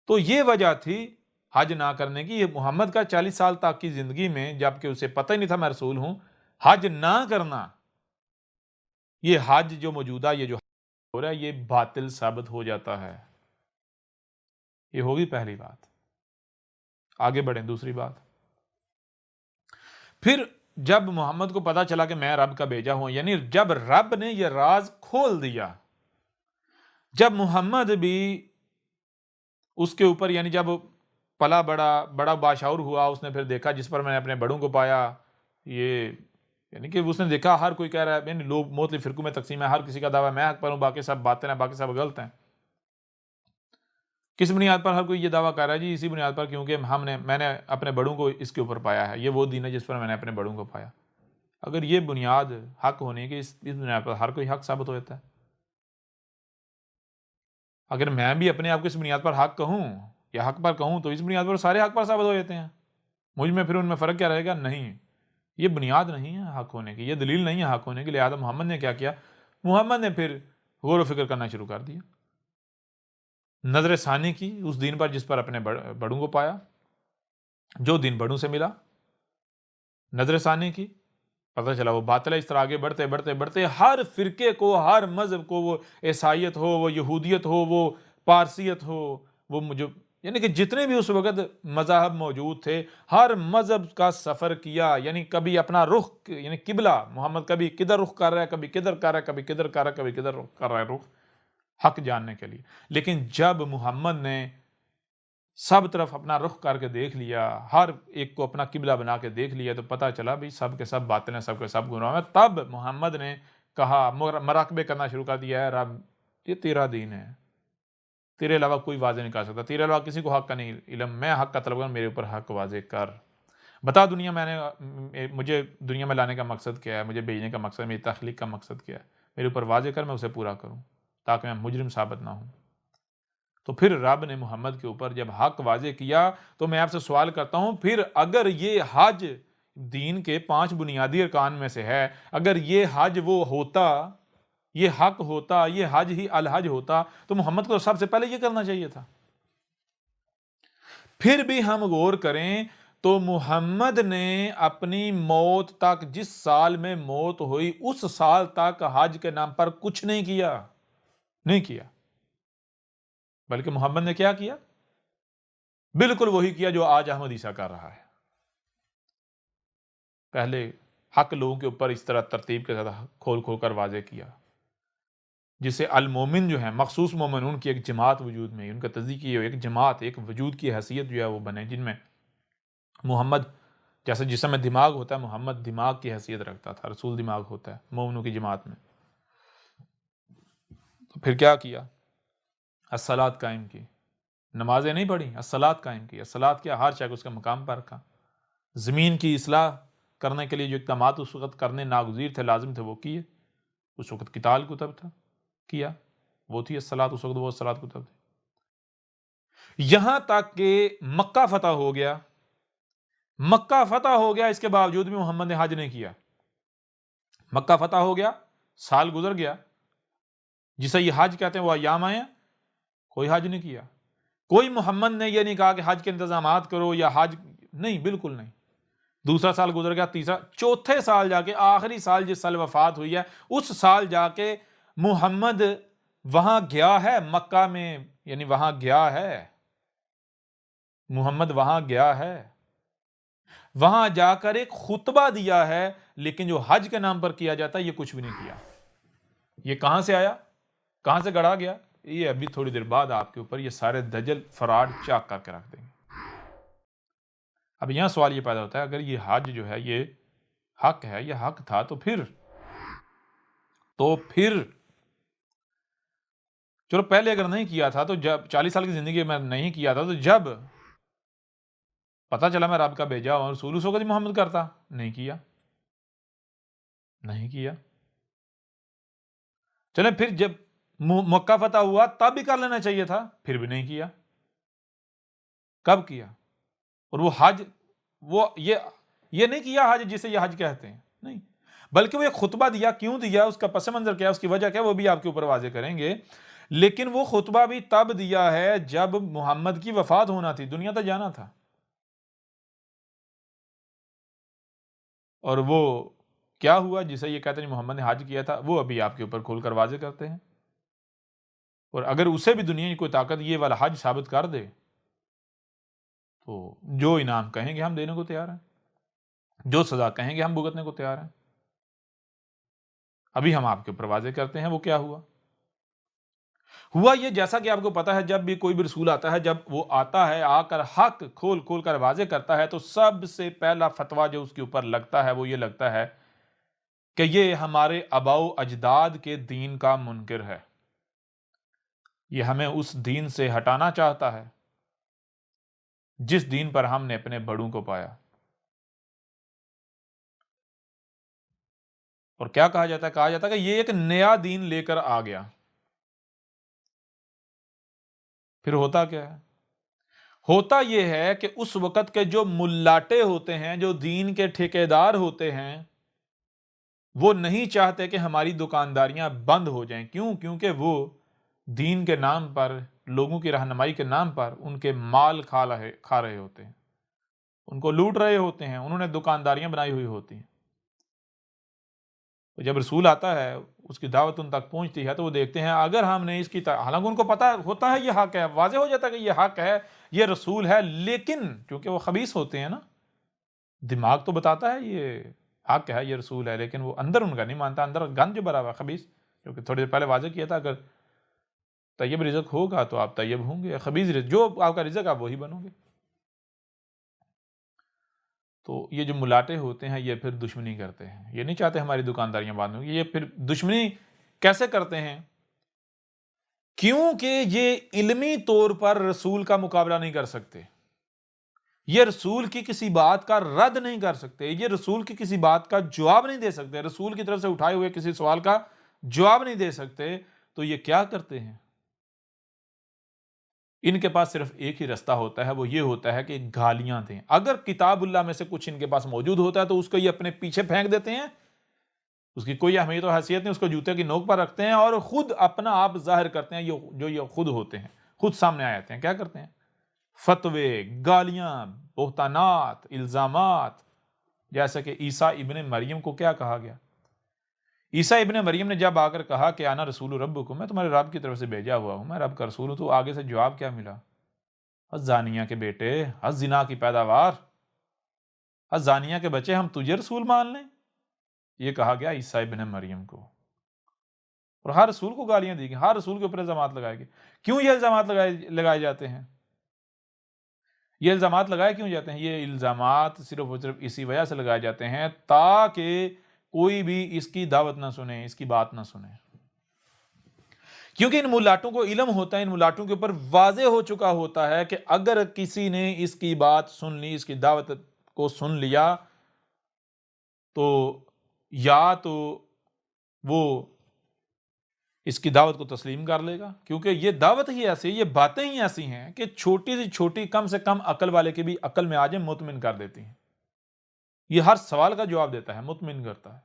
تو یہ وجہ تھی حج نہ کرنے کی۔ یہ محمد کا 40 سال تک کی زندگی میں، جبکہ اسے پتہ ہی نہیں تھا میں رسول ہوں، حج نہ کرنا، یہ حج جو موجودہ یہ جو ہو رہا ہے یہ باطل ثابت ہو جاتا ہے۔ یہ ہوگی پہلی بات۔ آگے بڑھیں، دوسری بات۔ پھر جب محمد کو پتا چلا کہ میں رب کا بھیجا ہوں، یعنی جب رب نے یہ راز کھول دیا، جب محمد بھی اس کے اوپر، یعنی جب پلا بڑا باشعور ہوا، اس نے پھر دیکھا جس پر میں نے اپنے بڑوں کو پایا، یہ یعنی کہ اس نے دیکھا ہر کوئی کہہ رہا ہے، یعنی لوگ مختلف فرقوں میں تقسیم ہے، ہر کسی کا دعویٰ میں حق پر ہوں، باقی سب باطل ہیں، باقی سب غلط ہیں۔ کس بنیاد پر ہر کوئی یہ دعویٰ کر رہا ہے؟ جی اسی بنیاد پر کیونکہ میں نے اپنے بڑوں کو اس کے اوپر پایا ہے، یہ وہ دین ہے جس پر میں نے اپنے بڑوں کو پایا۔ اگر یہ بنیاد حق ہونے کی، اس بنیاد پر ہر کوئی حق ثابت ہو جاتا ہے۔ اگر میں بھی اپنے آپ کو اس بنیاد پر حق کہوں یا حق پر کہوں تو اس بنیاد پر سارے حق پر ثابت ہو جاتے ہیں۔ مجھ میں پھر ان میں فرق کیا رہے گا؟ نہیں، یہ بنیاد نہیں ہے حق ہونے کی، یہ دلیل نہیں ہے حق ہونے کی۔ لہذا محمد نے کیا کیا؟ محمد نے پھر غور و فکر کرنا شروع کر دیا، نظر ثانی کی اس دین پر جس پر اپنے بڑوں کو پایا، جو دین بڑوں سے ملا، نظر ثانی کی، پتہ چلا وہ باطل ہے۔ اس طرح آگے بڑھتے بڑھتے بڑھتے ہر فرقے کو، ہر مذہب کو، وہ عیسائیت ہو، وہ یہودیت ہو، وہ پارسیت ہو، وہ یعنی کہ جتنے بھی اس وقت مذاہب موجود تھے، ہر مذہب کا سفر کیا، یعنی کبھی اپنا رخ، یعنی قبلہ، محمد کبھی کدھر رخ کر رہا ہے، کبھی کدھر کر رہا ہے، کبھی کدھر کر رہا ہے، کبھی کدھر رخ کر رہا ہے، رخ حق جاننے کے لیے۔ لیکن جب محمد نے سب طرف اپنا رخ کر کے دیکھ لیا، ہر ایک کو اپنا قبلہ بنا کے دیکھ لیا، تو پتہ چلا بھی سب کے سب باطل ہیں، سب کے سب گمراہ ہیں۔ تب محمد نے کہا، مراقبے کرنا شروع کر دیا ہے، رب یہ تیرا دین ہے، تیرے علاوہ کوئی واضح نہیں کر سکتا، تیرے علاوہ کسی کو حق کا نہیں علم، میں حق کا طلب کروں، میرے اوپر حق واضح کر، بتا دنیا مجھے دنیا میں لانے کا مقصد کیا ہے، مجھے بھیجنے کا مقصد، میری تخلیق کا مقصد کیا ہے، میرے اوپر واضح کر، میں اسے پورا کروں تاکہ میں مجرم ثابت نہ ہوں۔ تو پھر رب نے محمد کے اوپر جب حق واضح کیا، تو میں آپ سے سوال کرتا ہوں، پھر اگر یہ حج دین کے 5 بنیادی ارکان میں سے ہے، اگر یہ حج وہ ہوتا، یہ حق ہوتا، یہ حج ہی الحج ہوتا، تو محمد کو سب سے پہلے یہ کرنا چاہیے تھا۔ پھر بھی ہم غور کریں تو محمد نے اپنی موت تک، جس سال میں موت ہوئی اس سال تک حج کے نام پر کچھ نہیں کیا، بلکہ محمد نے کیا کیا؟ بالکل وہی کیا جو آج احمد عیسیٰ کر رہا ہے۔ پہلے حق لوگوں کے اوپر اس طرح ترتیب کے ساتھ کھول کر واضح کیا، جسے المومن جو ہیں، مخصوص مومن، ان کی ایک جماعت وجود میں، ان کا تصدیق کی ایک جماعت، ایک وجود کی حیثیت جو ہے وہ بنے، جن میں محمد جیسے جسم میں دماغ ہوتا ہے، محمد دماغ کی حیثیت رکھتا تھا، رسول دماغ ہوتا ہے مومنوں کی جماعت میں۔ تو پھر کیا کیا؟ الصلاۃ قائم کی، نمازیں نہیں پڑھی، الصلاۃ قائم کی۔ الصلاۃ کیا؟ ہر شے کو اس کے مقام پر رکھا۔ زمین کی اصلاح کرنے کے لیے جو اقدامات اس وقت کرنے ناگزیر تھے، لازم تھے، وہ کیے۔ اس وقت قتال کتب تھا، کیا، وہ تھی الصلاۃ، اس وقت وہ الصلاۃ کتب تھی۔ یہاں تک کہ مکہ فتح ہو گیا، اس کے باوجود بھی محمد نے حج نہیں کیا۔ مکہ فتح ہو گیا، سال گزر گیا، جسے یہ حج کہتے ہیں، وہ ایام آئے، کوئی حج نہیں کیا۔ کوئی محمد نے یہ نہیں کہا کہ حج کے انتظامات کرو یا حج، نہیں، بالکل نہیں۔ دوسرا سال گزر گیا، تیسرا، چوتھے سال جا کے، آخری سال جس سال وفات ہوئی ہے، اس سال جا کے محمد وہاں گیا ہے، مکہ میں، یعنی وہاں گیا ہے، محمد وہاں گیا ہے، وہاں جا کر ایک خطبہ دیا ہے، لیکن جو حج کے نام پر کیا جاتا ہے یہ کچھ بھی نہیں کیا۔ یہ کہاں سے آیا، کہاں سے گڑا گیا؟ یہ ابھی تھوڑی دیر بعد آپ کے اوپر یہ سارے دجل فراڈ چاک کر کے رکھ دیں گے۔ اب یہاں سوال یہ پیدا ہوتا ہے، اگر یہ حج جو ہے یہ حق ہے، یہ حق تھا، تو پھر چلو پہلے اگر نہیں کیا تھا تو جب 40 سال کی زندگی میں نہیں کیا تھا، تو جب پتا چلا میں رب کا بھیجا ہوں رسول، اس وقت محمد کرتا، نہیں کیا۔ چلیں پھر جب مکہ فتح ہوا تب بھی کر لینا چاہیے تھا، پھر بھی نہیں کیا۔ کب کیا؟ اور وہ حج، وہ یہ نہیں کیا حج جسے یہ حج کہتے ہیں، نہیں، بلکہ وہ ایک خطبہ دیا۔ کیوں دیا، اس کا پس منظر کیا، اس کی وجہ کیا، وہ بھی آپ کے اوپر واضح کریں گے۔ لیکن وہ خطبہ بھی تب دیا ہے جب محمد کی وفات ہونا تھی، دنیا تک جانا تھا، اور وہ کیا ہوا جسے یہ کہتے ہیں محمد نے حج کیا تھا، وہ ابھی آپ کے اوپر کھول کر واضح کرتے ہیں۔ اور اگر اسے بھی دنیا کی کوئی طاقت یہ والا حج ثابت کر دے تو جو انعام کہیں گے ہم دینے کو تیار ہیں، جو سزا کہیں گے ہم بھگتنے کو تیار ہیں۔ ابھی ہم آپ کے اوپر واضح کرتے ہیں وہ کیا ہوا۔ یہ جیسا کہ آپ کو پتا ہے، جب بھی کوئی بھی رسول آتا ہے، جب وہ آتا ہے آ کر حق کھول کر واضح کرتا ہے، تو سب سے پہلا فتویٰ جو اس کے اوپر لگتا ہے وہ یہ لگتا ہے کہ یہ ہمارے آباء و اجداد کے دین کا منکر ہے، یہ ہمیں اس دین سے ہٹانا چاہتا ہے جس دین پر ہم نے اپنے بڑوں کو پایا۔ اور کیا کہا جاتا ہے؟ کہا جاتا ہے کہ یہ ایک نیا دین لے کر آ گیا۔ پھر ہوتا کیا ہے؟ ہوتا یہ ہے کہ اس وقت کے جو ملاٹے ہوتے ہیں، جو دین کے ٹھیکیدار ہوتے ہیں، وہ نہیں چاہتے کہ ہماری دکانداریاں بند ہو جائیں۔ کیوں؟ کیونکہ وہ دین کے نام پر، لوگوں کی رہنمائی کے نام پر ان کے مال کھا رہے ہوتے ہیں، ان کو لوٹ رہے ہوتے ہیں، انہوں نے دکانداریاں بنائی ہوئی ہوتی ہیں۔ جب رسول آتا ہے، اس کی دعوت ان تک پہنچتی ہے، تو وہ دیکھتے ہیں اگر ہم نے اس کی حالانکہ ان کو پتا ہوتا ہے یہ حق ہے، واضح ہو جاتا ہے کہ یہ حق ہے، یہ رسول ہے، لیکن کیونکہ وہ خبیث ہوتے ہیں نا، دماغ تو بتاتا ہے یہ حق ہے، یہ رسول ہے، لیکن وہ اندر ان کا نہیں مانتا، اندر گند جو بھرا ہوا خبیث، کیونکہ تھوڑی دیر پہلے واضح کیا تھا اگر طیب رزق ہوگا تو آپ طیب ہوں گے، خبیث رزق جو آپ کا رزق آپ وہی بنو گے۔ تو یہ جو ملاٹے ہوتے ہیں یہ پھر دشمنی کرتے ہیں، یہ نہیں چاہتے ہماری دکانداریاں بند ہوں گی۔ یہ پھر دشمنی کیسے کرتے ہیں؟ کیونکہ یہ علمی طور پر رسول کا مقابلہ نہیں کر سکتے، یہ رسول کی کسی بات کا رد نہیں کر سکتے، یہ رسول کی کسی بات کا جواب نہیں دے سکتے، رسول کی طرف سے اٹھائے ہوئے کسی سوال کا جواب نہیں دے سکتے، تو یہ کیا کرتے ہیں؟ ان کے پاس صرف ایک ہی رستہ ہوتا ہے، وہ یہ ہوتا ہے کہ گالیاں دیں۔ اگر کتاب اللہ میں سے کچھ ان کے پاس موجود ہوتا ہے تو اس کو یہ اپنے پیچھے پھینک دیتے ہیں، اس کی کوئی اہمیت و حیثیت نہیں، اس کو جوتے کی نوک پر رکھتے ہیں اور خود اپنا آپ ظاہر کرتے ہیں، جو یہ خود ہوتے ہیں، خود سامنے آ جاتے ہیں۔ کیا کرتے ہیں؟ فتوے، گالیاں، بہتانات، الزامات، جیسا کہ عیسیٰ ابن مریم کو کیا کہا گیا؟ عیسیٰ ابن مریم نے جب آ کر کہا کہ انا رسول ربکم، میں تمہارے رب کی طرف سے بھیجا ہوا ہوں، میں رب کا رسول ہوں، تو آگے سے جواب کیا ملا؟ زانیہ کے بیٹے، زنا کی پیداوار، زانیہ کے بچے، ہم تجھے رسول مان لیں؟ یہ کہا گیا عیسیٰ ابن مریم کو، اور ہر رسول کو گالیاں دی گئی، ہر رسول کے اوپر الزامات لگائے گئے۔ کیوں یہ الزامات لگائے جاتے ہیں؟ یہ الزامات لگائے کیوں جاتے ہیں؟ یہ الزامات صرف اور صرف اسی وجہ سے لگائے جاتے ہیں تاکہ کوئی بھی اس کی دعوت نہ سنے، اس کی بات نہ سنے، کیونکہ ان ملاٹوں کو علم ہوتا ہے، ان ملاٹوں کے اوپر واضح ہو چکا ہوتا ہے کہ اگر کسی نے اس کی بات سن لی، اس کی دعوت کو سن لیا، تو یا تو وہ اس کی دعوت کو تسلیم کر لے گا، کیونکہ یہ دعوت ہی ایسی، یہ باتیں ہی ایسی ہیں کہ چھوٹی سی چھوٹی، کم سے کم عقل والے کی بھی عقل میں آ جائے، مطمئن کر دیتی ہیں۔ یہ ہر سوال کا جواب دیتا ہے، مطمئن کرتا ہے۔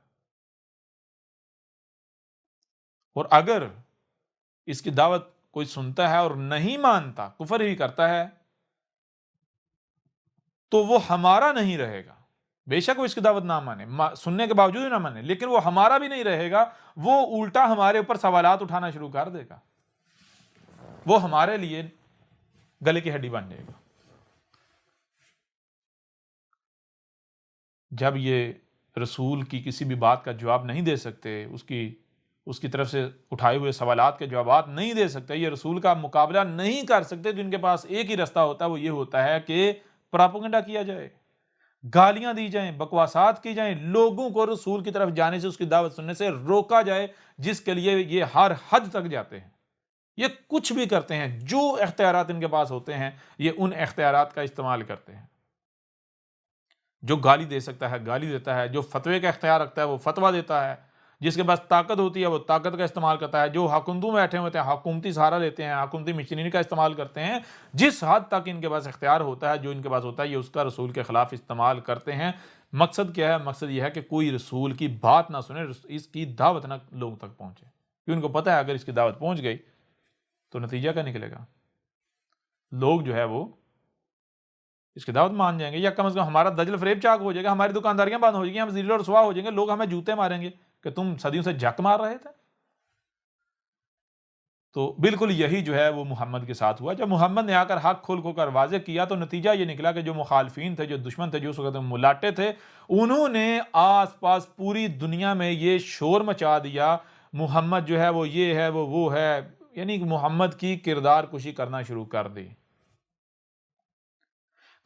اور اگر اس کی دعوت کوئی سنتا ہے اور نہیں مانتا، کفر ہی کرتا ہے، تو وہ ہمارا نہیں رہے گا۔ بے شک وہ اس کی دعوت نہ مانے، سننے کے باوجود ہی نہ مانے، لیکن وہ ہمارا بھی نہیں رہے گا، وہ الٹا ہمارے اوپر سوالات اٹھانا شروع کر دے گا، وہ ہمارے لیے گلے کی ہڈی بن جائے گا۔ جب یہ رسول کی کسی بھی بات کا جواب نہیں دے سکتے، اس کی طرف سے اٹھائے ہوئے سوالات کے جوابات نہیں دے سکتے، یہ رسول کا مقابلہ نہیں کر سکتے، تو ان کے پاس ایک ہی راستہ ہوتا ہے، وہ یہ ہوتا ہے کہ پراپیگنڈا کیا جائے، گالیاں دی جائیں، بکواسات کی جائیں، لوگوں کو رسول کی طرف جانے سے، اس کی دعوت سننے سے روکا جائے، جس کے لیے یہ ہر حد تک جاتے ہیں، یہ کچھ بھی کرتے ہیں، جو اختیارات ان کے پاس ہوتے ہیں یہ ان اختیارات کا استعمال کرتے ہیں۔ جو گالی دے سکتا ہے گالی دیتا ہے، جو فتوے کا اختیار رکھتا ہے وہ فتویٰ دیتا ہے، جس کے پاس طاقت ہوتی ہے وہ طاقت کا استعمال کرتا ہے، جو حکومتوں میں بیٹھے ہوتے ہیں حکومتی سہارا لیتے ہیں، حکومتی مشینری کا استعمال کرتے ہیں، جس حد تک ان کے پاس اختیار ہوتا ہے، جو ان کے پاس ہوتا ہے، یہ اس کا رسول کے خلاف استعمال کرتے ہیں۔ مقصد کیا ہے؟ مقصد یہ ہے کہ کوئی رسول کی بات نہ سنے، اس کی دعوت نہ لوگوں تک پہنچے، کیونکہ ان کو پتہ ہے اگر اس کی دعوت پہنچ گئی تو نتیجہ کیا نکلے گا؟ لوگ جو ہے وہ اس کی دعوت مان جائیں گے، یا کم از کم ہمارا دجل فریب چاک ہو جائے گا، ہماری دکانداریاں بند ہو جائیں گی، ہم ذلیل و رسوا ہو جائیں گے، لوگ ہمیں جوتے ماریں گے کہ تم صدیوں سے جھک مار رہے تھے۔ تو بالکل یہی جو ہے وہ محمد کے ساتھ ہوا۔ جب محمد نے آ کر حق کھول کھول کر واضح کیا تو نتیجہ یہ نکلا کہ جو مخالفین تھے، جو دشمن تھے، جو اس وقت ملاٹے تھے، انہوں نے آس پاس پوری دنیا میں یہ شور مچا دیا، محمد جو ہے وہ یہ ہے، وہ ہے، یعنی محمد کی کردار کشی کرنا شروع کر دی۔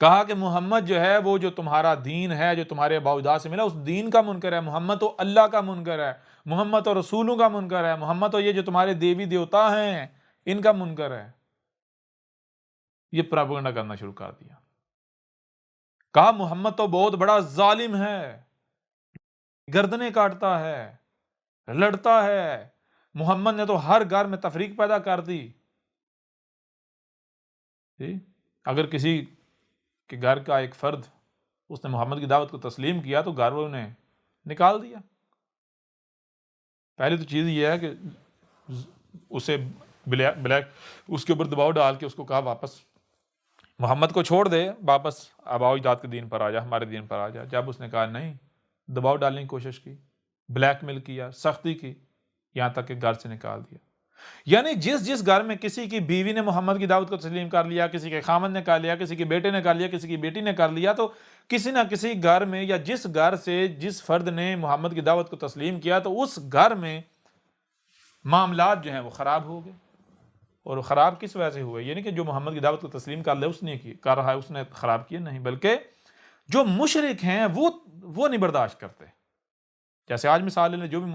کہا کہ محمد جو ہے وہ جو تمہارا دین ہے، جو تمہارے اباء و اجداد سے ملا، اس دین کا منکر ہے، محمد تو اللہ کا منکر ہے، محمد تو رسولوں کا منکر ہے، محمد تو یہ جو تمہارے دیوی دیوتا ہیں ان کا منکر ہے۔ یہ پراپیگنڈا کرنا شروع کر دیا۔ کہا محمد تو بہت بڑا ظالم ہے، گردنیں کاٹتا ہے، لڑتا ہے، محمد نے تو ہر گھر میں تفریق پیدا کر دی۔ اگر کسی کہ گھر کا ایک فرد اس نے محمد کی دعوت کو تسلیم کیا تو گھر والوں نے نکال دیا۔ پہلی تو چیز یہ ہے کہ اسے بلیک اس کے اوپر دباؤ ڈال کے اس کو کہا واپس محمد کو چھوڑ دے، واپس آباء و اجداد کے دین پر آ جا، ہمارے دین پر آ جا۔ جب اس نے کہا نہیں، دباؤ ڈالنے کی کوشش کی، بلیک میل کیا، سختی کی، یہاں تک کہ گھر سے نکال دیا۔ یعنی جس گھر میں کسی کی بیوی نے محمد کی دعوت کو تسلیم کر لیا، کسی کے خامن نے کر لیا، کسی کے بیٹے نے کر لیا، کسی کی بیٹی نے کر لیا، تو کسی نہ کسی گھر میں، یا جس گھر سے جس فرد نے محمد کی دعوت کو تسلیم کیا تو اس گھر میں معاملات جو ہیں وہ خراب ہو گئے۔ اور خراب کس وجہ سے ہوئے؟ یعنی کہ جو محمد کی دعوت کو تسلیم کر لے اس نے کر رہا ہے، اس نے خراب کیا نہیں، بلکہ جو مشرک ہیں وہ نہیں برداشت کرتے۔ جیسے آج مثال لیں، جو بھی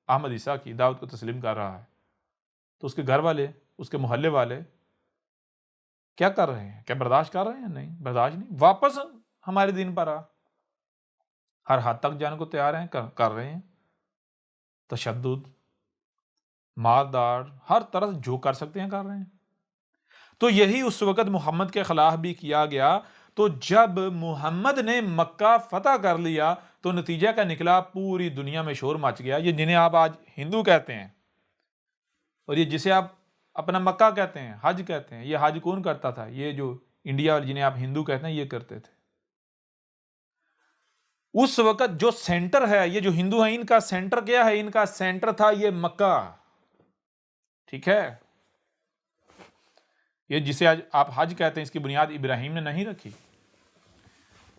احمد عیسیٰ کی دعوت کو تسلیم کر رہا ہے تو اس کے گھر والے، اس کے محلے والے کیا کر رہے ہیں؟ کیا برداشت کر رہے ہیں؟ نہیں، برداشت نہیں، واپس ہمارے دین پر آ، ہر حد تک جانے کو تیار ہیں، کر رہے ہیں، تشدد، ماردار، ہر طرح جو کر سکتے ہیں کر رہے ہیں۔ تو یہی اس وقت محمد کے خلاف بھی کیا گیا۔ تو جب محمد نے مکہ فتح کر لیا تو نتیجہ کا نکلا، پوری دنیا میں شور مچ گیا۔ یہ جنہیں آپ آج ہندو کہتے ہیں، اور یہ جسے آپ اپنا مکہ کہتے ہیں، حج کہتے ہیں، یہ حج کون کرتا تھا؟ یہ جو انڈیا والے جنہیں آپ ہندو کہتے ہیں یہ کرتے تھے۔ اس وقت جو سینٹر ہے، یہ جو ہندو ہیں ان کا سینٹر کیا ہے؟ ان کا سینٹر تھا یہ مکہ، ٹھیک ہے؟ یہ جسے آپ حج کہتے ہیں، اس کی بنیاد ابراہیم نے نہیں رکھی،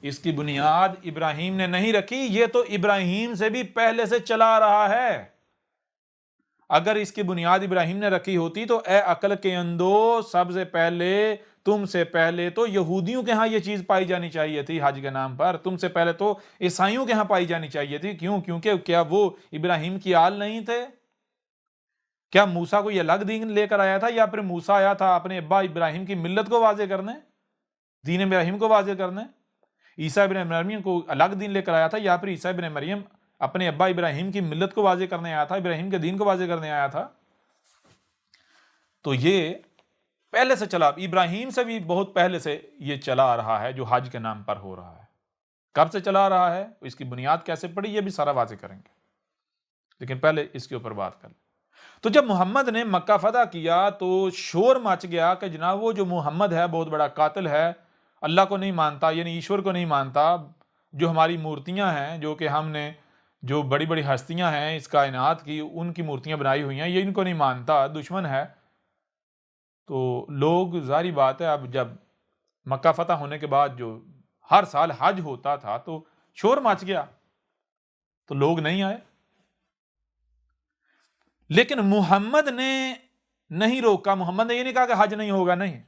اس کی بنیاد ابراہیم نے نہیں رکھی، یہ تو ابراہیم سے بھی پہلے سے چلا آ رہا ہے۔ اگر اس کی بنیاد ابراہیم نے رکھی ہوتی تو اے عقل کے اندو، سب سے پہلے، تم سے پہلے تو یہودیوں کے ہاں یہ چیز پائی جانی چاہیے تھی حج کے نام پر، تم سے پہلے تو عیسائیوں کے ہاں پائی جانی چاہیے تھی۔ کیوں؟ کیونکہ کیا وہ ابراہیم کی آل نہیں تھے؟ کیا موسیٰ کو یہ الگ دین لے کر آیا تھا، یا پھر موسیٰ آیا تھا اپنے ابا ابراہیم کی ملت کو واضح کرنے، دین ابراہیم کو واضح کرنے؟ عیسیٰ ابن مریم کو الگ دین لے کر آیا تھا، یا پھر عیسیٰ ابن مریم اپنے ابا ابراہیم کی ملت کو واضح کرنے آیا تھا، ابراہیم کے دین کو واضح کرنے آیا تھا؟ تو یہ پہلے سے چلا، ابراہیم سے بھی بہت پہلے سے یہ چلا آ رہا ہے جو حج کے نام پر ہو رہا ہے۔ کب سے چلا آ رہا ہے، اس کی بنیاد کیسے پڑی، یہ بھی سارا واضح کریں گے، لیکن پہلے اس کے اوپر بات کر لیں۔ تو جب محمد نے مکہ فتح کیا تو شور مچ گیا کہ جناب وہ جو محمد ہے بہت بڑا قاتل ہے، اللہ کو نہیں مانتا، یعنی ایشور کو نہیں مانتا، جو ہماری مورتیاں ہیں، جو کہ ہم نے، جو بڑی بڑی ہستیاں ہیں اس کائنات کی، ان کی مورتیاں بنائی ہوئی ہیں، یہ ان کو نہیں مانتا، دشمن ہے۔ تو لوگ، ظاہری بات ہے، اب جب مکہ فتح ہونے کے بعد جو ہر سال حج ہوتا تھا تو شور مچ گیا تو لوگ نہیں آئے. لیکن محمد نے نہیں روکا. محمد نے یہ نہیں کہا کہ حج نہیں ہوگا. نہیں،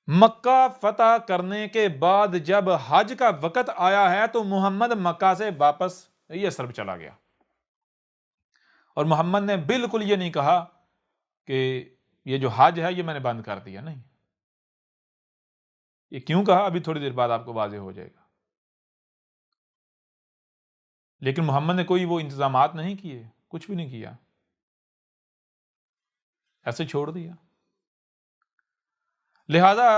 مکہ فتح کرنے کے بعد جب حج کا وقت آیا ہے تو محمد مکہ سے واپس یثرب چلا گیا. اور محمد نے بالکل یہ نہیں کہا کہ یہ جو حج ہے یہ میں نے بند کر دیا. نہیں، یہ کیوں کہا ابھی تھوڑی دیر بعد آپ کو واضح ہو جائے گا. لیکن محمد نے کوئی وہ انتظامات نہیں کیے، کچھ بھی نہیں کیا، ایسے چھوڑ دیا. لہذا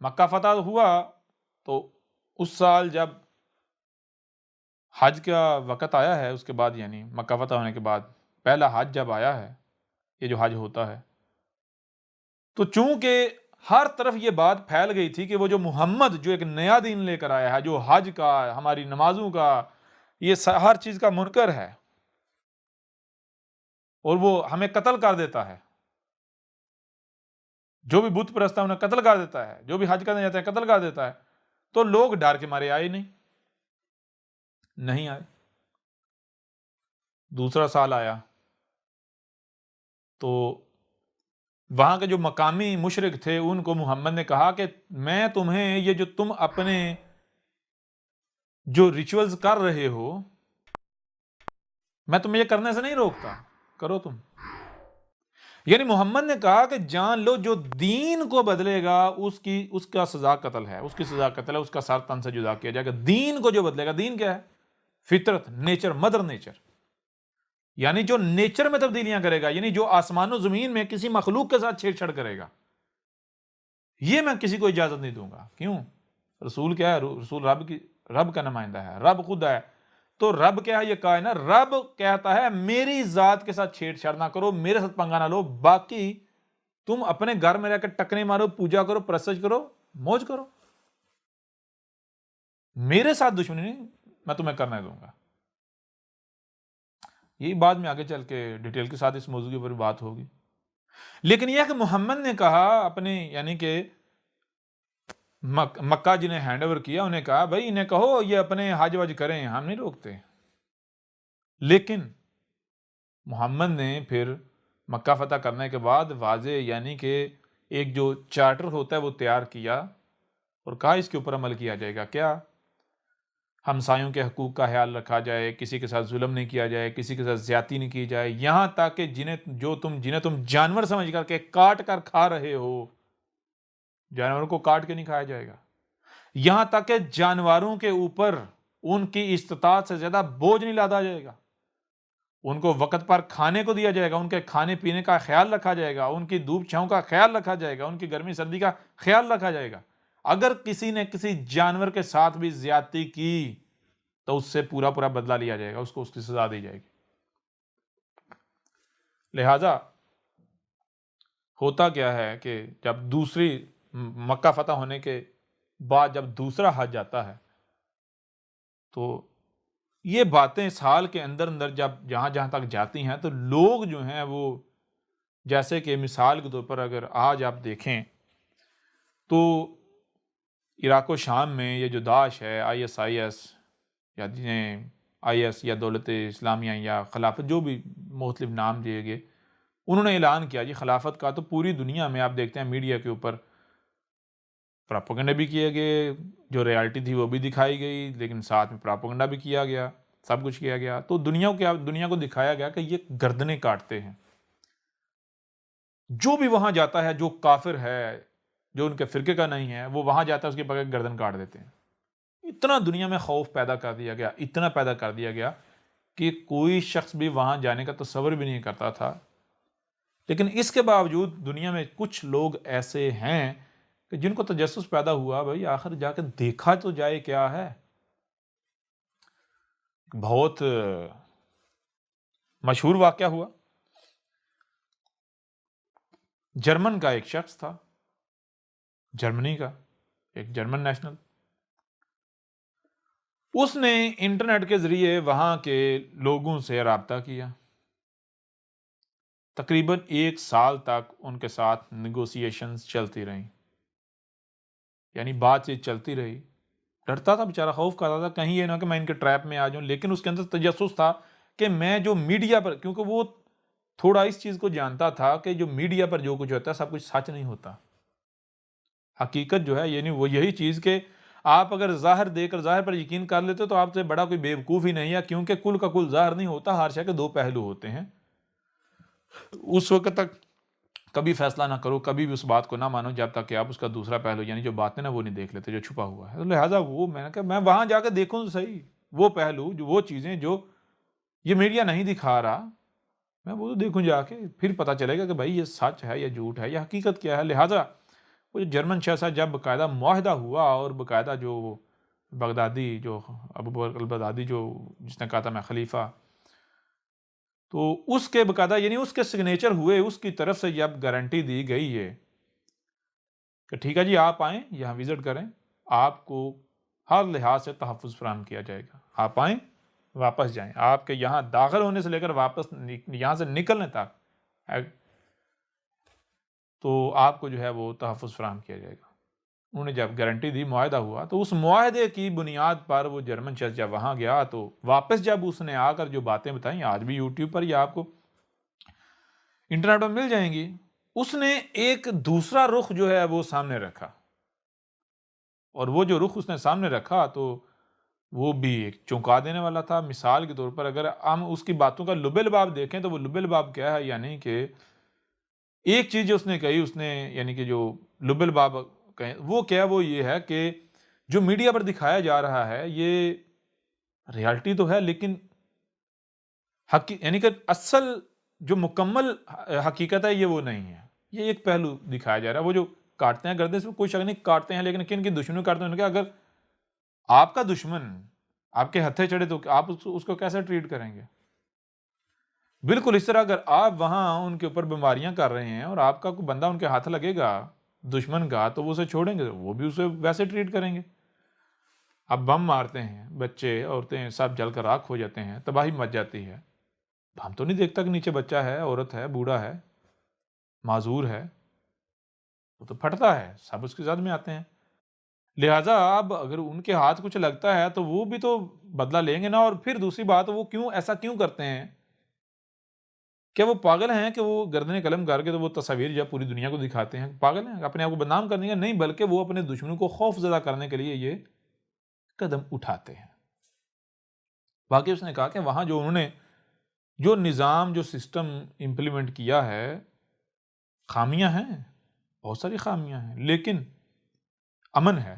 مکہ فتح ہوا تو اس سال جب حج کا وقت آیا ہے، اس کے بعد یعنی مکہ فتح ہونے کے بعد پہلا حج جب آیا ہے، یہ جو حج ہوتا ہے، تو چونکہ ہر طرف یہ بات پھیل گئی تھی کہ وہ جو محمد جو ایک نیا دین لے کر آیا ہے، جو حج کا، ہماری نمازوں کا، یہ ہر چیز کا منکر ہے اور وہ ہمیں قتل کر دیتا ہے. جو بھی بت پرست ہے انہیں قتل کر دیتا ہے، جو بھی حج کرنے جاتا ہے قتل کر دیتا ہے. تو لوگ ڈر کے مارے آئے نہیں آئے. دوسرا سال آیا تو وہاں کے جو مقامی مشرک تھے ان کو محمد نے کہا کہ میں تمہیں یہ جو تم اپنے جو ریچولز کر رہے ہو، میں تمہیں یہ کرنے سے نہیں روکتا، کرو تم. یعنی محمد نے کہا کہ جان لو جو دین کو بدلے گا اس کا سزا قتل ہے، اس کی سزا قتل ہے، اس کا سر تن سے جدا کیا جائے گا. دین کو جو بدلے گا، دین کیا ہے؟ فطرت، نیچر، مدر نیچر. یعنی جو نیچر میں تبدیلیاں کرے گا، یعنی جو آسمان و زمین میں کسی مخلوق کے ساتھ چھیڑ چھاڑ کرے گا، یہ میں کسی کو اجازت نہیں دوں گا. کیوں؟ رسول کیا ہے؟ رسول رب کا نمائندہ ہے، رب خود ہے. تو رب کیا ہے؟ یہ کائنات رب کہتا ہے میری ذات کے ساتھ چھیڑ چھاڑ نہ کرو، میرے ساتھ پنگا نہ لو، باقی تم اپنے گھر میں رہ کے ٹکنے مارو، پوجا کرو، پرستش کرو، موج کرو، میرے ساتھ دشمنی نہیں میں تمہیں کرنے دوں گا. یہی بعد میں آگے چل کے ڈیٹیل کے ساتھ اس موضوع کے اوپر بات ہوگی. لیکن یہ کہ محمد نے کہا اپنے یعنی کہ مکہ جنہیں ہینڈ اوور کیا انہیں کہا بھائی انہیں کہو یہ اپنے حج وج کریں، ہم نہیں روکتے. لیکن محمد نے پھر مکہ فتح کرنے کے بعد واضح یعنی کہ ایک جو چارٹر ہوتا ہے وہ تیار کیا اور کہا اس کے اوپر عمل کیا جائے گا. کیا؟ ہمسایوں کے حقوق کا خیال رکھا جائے، کسی کے ساتھ ظلم نہیں کیا جائے، کسی کے ساتھ زیادتی نہیں کی جائے، یہاں تک کہ جنہیں تم جانور سمجھ کر کے کاٹ کر کھا رہے ہو، جانوروں کو کاٹ کے نہیں کھایا جائے گا. یہاں تک کہ جانوروں کے اوپر ان کی استطاعت سے زیادہ بوجھ نہیں لادا جائے گا، ان کو وقت پر کھانے کو دیا جائے گا، ان کے کھانے پینے کا خیال رکھا جائے گا، ان کی دھوپ چھاؤں کا خیال رکھا جائے گا، ان کی گرمی سردی کا خیال رکھا جائے گا. اگر کسی نے کسی جانور کے ساتھ بھی زیادتی کی تو اس سے پورا بدلہ لیا جائے گا، اس کو اس کی سزا دی جائے گی. لہذا ہوتا کیا ہے کہ جب دوسری مکہ فتح ہونے کے بعد جب دوسرا حج آتا ہے تو یہ باتیں سال کے اندر جب جہاں تک جاتی ہیں تو لوگ جو ہیں وہ جیسے کہ مثال کے طور پر اگر آج آپ دیکھیں تو عراق و شام میں یہ جو داعش ہے، ISIS یا جنہیں IS یا دولت اسلامیہ یا خلافت جو بھی مختلف نام دیے گئے، انہوں نے اعلان کیا جی خلافت کا. تو پوری دنیا میں آپ دیکھتے ہیں میڈیا کے اوپر پراپوگنڈا بھی کیے گئے، جو ریالٹی تھی وہ بھی دکھائی گئی، لیکن ساتھ میں پراپوگنڈا بھی کیا گیا، سب کچھ کیا گیا. تو دنیا کو دکھایا گیا کہ یہ گردنیں کاٹتے ہیں. جو بھی وہاں جاتا ہے جو کافر ہے، جو ان کے فرقے کا نہیں ہے، وہ وہاں جاتا ہے اس کے بغیر گردن کاٹ دیتے ہیں. اتنا دنیا میں خوف پیدا کر دیا گیا، اتنا پیدا کر دیا گیا کہ کوئی شخص بھی وہاں جانے کا تصور بھی نہیں کرتا تھا. لیکن اس کے باوجود دنیا میں کچھ لوگ ایسے ہیں کہ جن کو تجسس پیدا ہوا بھائی آخر جا کے دیکھا تو جائے کیا ہے. بہت مشہور واقعہ ہوا. جرمن کا ایک شخص تھا، جرمنی کا ایک جرمن نیشنل، اس نے انٹرنیٹ کے ذریعے وہاں کے لوگوں سے رابطہ کیا. تقریباً 1 سال تک ان کے ساتھ نیگوسیشنز چلتی رہیں، یعنی بات چیت چلتی رہی. ڈرتا تھا بیچارہ، خوف کھاتا تھا کہیں یہ نہ کہ میں ان کے ٹریپ میں آ جاؤں، لیکن اس کے اندر تجسس تھا کہ میں جو میڈیا پر، کیونکہ وہ تھوڑا اس چیز کو جانتا تھا کہ جو میڈیا پر جو کچھ ہوتا ہے سب کچھ سچ نہیں ہوتا، حقیقت جو ہے یعنی وہ یہی چیز کہ آپ اگر ظاہر دے کر ظاہر پر یقین کر لیتے تو آپ سے بڑا کوئی بیوقوف ہی نہیں ہے، کیونکہ کل کا کل ظاہر نہیں ہوتا، ہر شے کے دو پہلو ہوتے ہیں۔ اس وقت تک کبھی فیصلہ نہ کرو، کبھی بھی اس بات کو نہ مانو جب تک کہ آپ اس کا دوسرا پہلو یعنی جو باتیں نا وہ نہیں دیکھ لیتے جو چھپا ہوا ہے۔ لہٰذا وہ میں نے کہا میں وہاں جا کے دیکھوں تو صحیح وہ پہلو، جو وہ چیزیں جو یہ میڈیا نہیں دکھا رہا، میں وہ تو دیکھوں جا کے، پھر پتہ چلے گا کہ بھائی یہ سچ ہے یا جھوٹ ہے یا حقیقت کیا ہے۔ لہٰذا وہ جو جرمن شہزادہ جب باقاعدہ معاہدہ ہوا اور باقاعدہ جو بغدادی جو ابو بکر البغدادی جو جس نے کہا تھا میں خلیفہ، تو اس کے باقاعدہ یعنی اس کے سگنیچر ہوئے، اس کی طرف سے جب گارنٹی دی گئی ہے کہ ٹھیک ہے جی آپ آئیں یہاں وزٹ کریں، آپ کو ہر لحاظ سے تحفظ فراہم کیا جائے گا، آپ آئیں واپس جائیں، آپ کے یہاں داخل ہونے سے لے کر واپس یہاں سے نکلنے تک تو آپ کو جو ہے وہ تحفظ فراہم کیا جائے گا۔ انہوں نے جب گارنٹی دی، معاہدہ ہوا، تو اس معاہدے کی بنیاد پر وہ جرمن شخص جب وہاں گیا تو واپس جب اس نے آ کر جو باتیں بتائیں، آج بھی یوٹیوب پر یا آپ کو انٹرنیٹ پر مل جائیں گی، اس نے ایک دوسرا رخ جو ہے وہ سامنے رکھا، اور وہ جو رخ اس نے سامنے رکھا تو وہ بھی ایک چونکا دینے والا تھا۔ مثال کے طور پر اگر ہم اس کی باتوں کا لب لباب دیکھیں تو وہ لب لباب کیا ہے، یعنی کہ ایک چیز جو اس نے کہی، اس نے یعنی کہ جو لب لباب کہیں وہ کیا، وہ یہ ہے کہ جو میڈیا پر دکھایا جا رہا ہے یہ ریالٹی تو ہے، لیکن یعنی کہ اصل جو مکمل حقیقت ہے یہ وہ نہیں ہے، یہ ایک پہلو دکھایا جا رہا ہے۔ وہ جو کاٹتے ہیں گردے سے کوئی شک نہیں کاٹتے ہیں، لیکن کن کی دشمنی کاٹتے ہیں، کہ اگر آپ کا دشمن آپ کے ہتھے چڑھے تو آپ اس کو کیسے ٹریٹ کریں گے؟ بالکل اس طرح اگر آپ وہاں ان کے اوپر بیماریاں کر رہے ہیں اور آپ کا کوئی بندہ ان کے ہاتھ لگے گا دشمن کا تو وہ اسے چھوڑیں گے، وہ بھی اسے ویسے ٹریٹ کریں گے۔ اب بم مارتے ہیں، بچے عورتیں سب جل کر راکھ ہو جاتے ہیں، تباہی مچ جاتی ہے، ہم تو نہیں دیکھتا کہ نیچے بچہ ہے، عورت ہے، بوڑھا ہے، معذور ہے، وہ تو پھٹتا ہے، سب اس کی زد میں آتے ہیں۔ لہٰذا اب اگر ان کے ہاتھ کچھ لگتا ہے تو وہ بھی تو بدلہ لیں گے نا۔ اور پھر دوسری بات، وہ ایسا کیوں کرتے ہیں؟ کیا وہ پاگل ہیں کہ وہ گردن قلم کر کے تو وہ تصاویر جب پوری دنیا کو دکھاتے ہیں؟ پاگل ہیں اپنے آپ کو بدنام کرنے کا؟ نہیں، بلکہ وہ اپنے دشمنوں کو خوف زدہ کرنے کے لیے یہ قدم اٹھاتے ہیں۔ باقی اس نے کہا کہ وہاں جو انہوں نے جو نظام جو سسٹم امپلیمنٹ کیا ہے، خامیاں ہیں، بہت ساری خامیاں ہیں، لیکن امن ہے،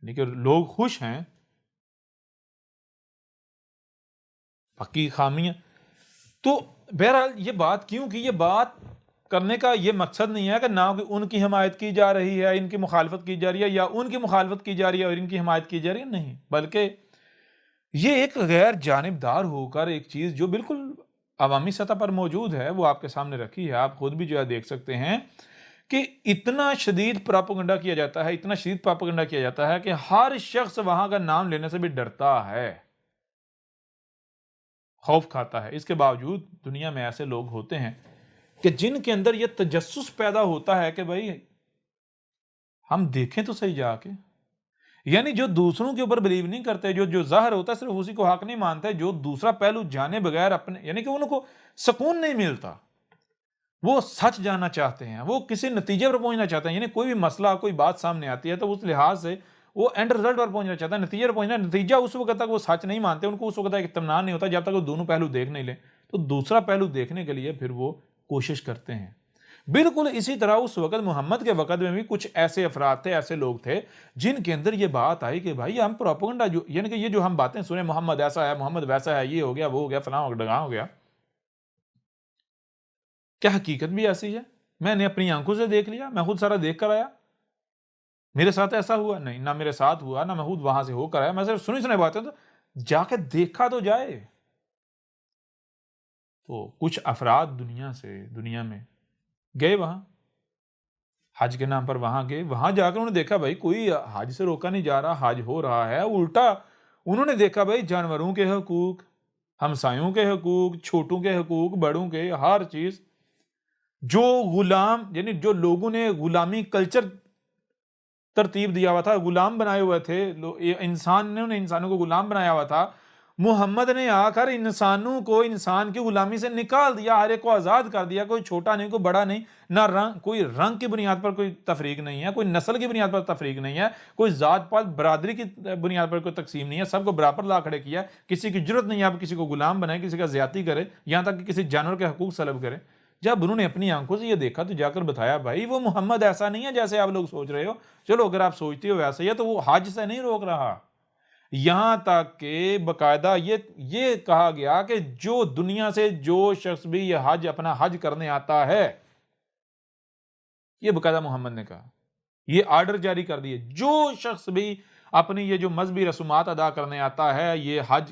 یعنی کہ لوگ خوش ہیں۔ باقی خامیاں تو بہرحال یہ بات کیوں کی، یہ بات کرنے کا یہ مقصد نہیں ہے کہ نہ ان کی حمایت کی جا رہی ہے، ان کی مخالفت کی جا رہی ہے، یا ان کی مخالفت کی جا رہی ہے اور ان کی حمایت کی جا رہی ہے، نہیں، بلکہ یہ ایک غیر جانبدار ہو کر ایک چیز جو بالکل عوامی سطح پر موجود ہے وہ آپ کے سامنے رکھی ہے۔ آپ خود بھی جو ہے دیکھ سکتے ہیں کہ اتنا شدید پراپیگنڈا کیا جاتا ہے، اتنا شدید پراپیگنڈا کیا جاتا ہے کہ ہر شخص وہاں کا نام لینے سے بھی ڈرتا ہے، خوف کھاتا ہے۔ اس کے باوجود دنیا میں ایسے لوگ ہوتے ہیں کہ جن کے اندر یہ تجسس پیدا ہوتا ہے کہ بھائی ہم دیکھیں تو صحیح جا کے، یعنی جو دوسروں کے اوپر بلیو نہیں کرتے، جو ظاہر ہوتا ہے صرف اسی کو حق نہیں مانتے، جو دوسرا پہلو جانے بغیر اپنے یعنی کہ ان کو سکون نہیں ملتا، وہ سچ جاننا چاہتے ہیں، وہ کسی نتیجے پر پہنچنا چاہتے ہیں، یعنی کوئی بھی مسئلہ کوئی بات سامنے آتی ہے تو اس لحاظ سے وہ اینڈ رزلٹ پر پہنچنا چاہتا ہے، نتیجے پر پہنچنا، نتیجہ اس وقت تک وہ سچ نہیں مانتے، ان کو اس وقت تک اطمینان نہیں ہوتا جب تک وہ دونوں پہلو دیکھ نہیں لیں، تو دوسرا پہلو دیکھنے کے لیے پھر وہ کوشش کرتے ہیں۔ بالکل اسی طرح اس وقت محمد کے وقت میں بھی کچھ ایسے افراد تھے، ایسے لوگ تھے جن کے اندر یہ بات آئی کہ بھائی ہم پروپیگنڈا جو یعنی کہ یہ جو ہم باتیں سنیں، محمد ایسا ہے، محمد ویسا ہے، یہ ہو گیا، وہ ہو گیا، فلاں ہو گیا، ڈھگاں ہو گیا، کیا حقیقت بھی ایسی ہے؟ میں نے اپنی آنکھوں سے دیکھ لیا، میں خود سارا دیکھ کر آیا، میرے ساتھ ایسا ہوا نہیں، نہ میرے ساتھ ہوا، نہ میں خود وہاں سے ہو کر آیا، میں صرف سنی باتیں، تو جا کے دیکھا تو جائے۔ تو کچھ افراد دنیا میں گئے وہاں حج کے نام پر، وہاں گئے، وہاں جا کر انہوں نے دیکھا بھائی کوئی حج سے روکا نہیں جا رہا، حج ہو رہا ہے، الٹا انہوں نے دیکھا بھائی جانوروں کے حقوق، ہمسایوں کے حقوق، چھوٹوں کے حقوق، بڑوں کے، ہر چیز جو غلام یعنی جو لوگوں نے غلامی کلچر ترتیب دیا ہوا تھا، غلام بنائے ہوئے تھے، انسانوں نے انسانوں کو غلام بنایا ہوا تھا. محمد نے آ کر انسانوں کو انسان کی غلامی سے نکال دیا، ہر ایک کو آزاد کر دیا. کوئی چھوٹا نہیں، کوئی بڑا نہیں، نہ کوئی رنگ کی بنیاد پر کوئی تفریق نہیں ہے، کوئی نسل کی بنیاد پر تفریق نہیں ہے، کوئی ذات پات برادری کی بنیاد پر کوئی تقسیم نہیں ہے. سب کو برابر لا کھڑے کیا. کسی کی جرت نہیں ہے آپ کسی کو غلام بنائے، کسی کا زیادتی کرے، یہاں تک کہ کسی جانور کے حقوق سلب کرے. جب انہوں نے اپنی آنکھوں سے یہ دیکھا تو جا کر بتایا بھائی وہ محمد ایسا نہیں ہے جیسے آپ لوگ سوچ رہے ہو. چلو اگر آپ سوچتے ہو ویسے ہی ہے تو وہ حج سے نہیں روک رہا. یہاں تک کہ باقاعدہ یہ کہا گیا کہ جو دنیا سے جو شخص بھی یہ اپنا حج کرنے آتا ہے، یہ باقاعدہ محمد نے کہا، یہ آرڈر جاری کر دیے، جو شخص بھی اپنی یہ جو مذہبی رسومات ادا کرنے آتا ہے، یہ حج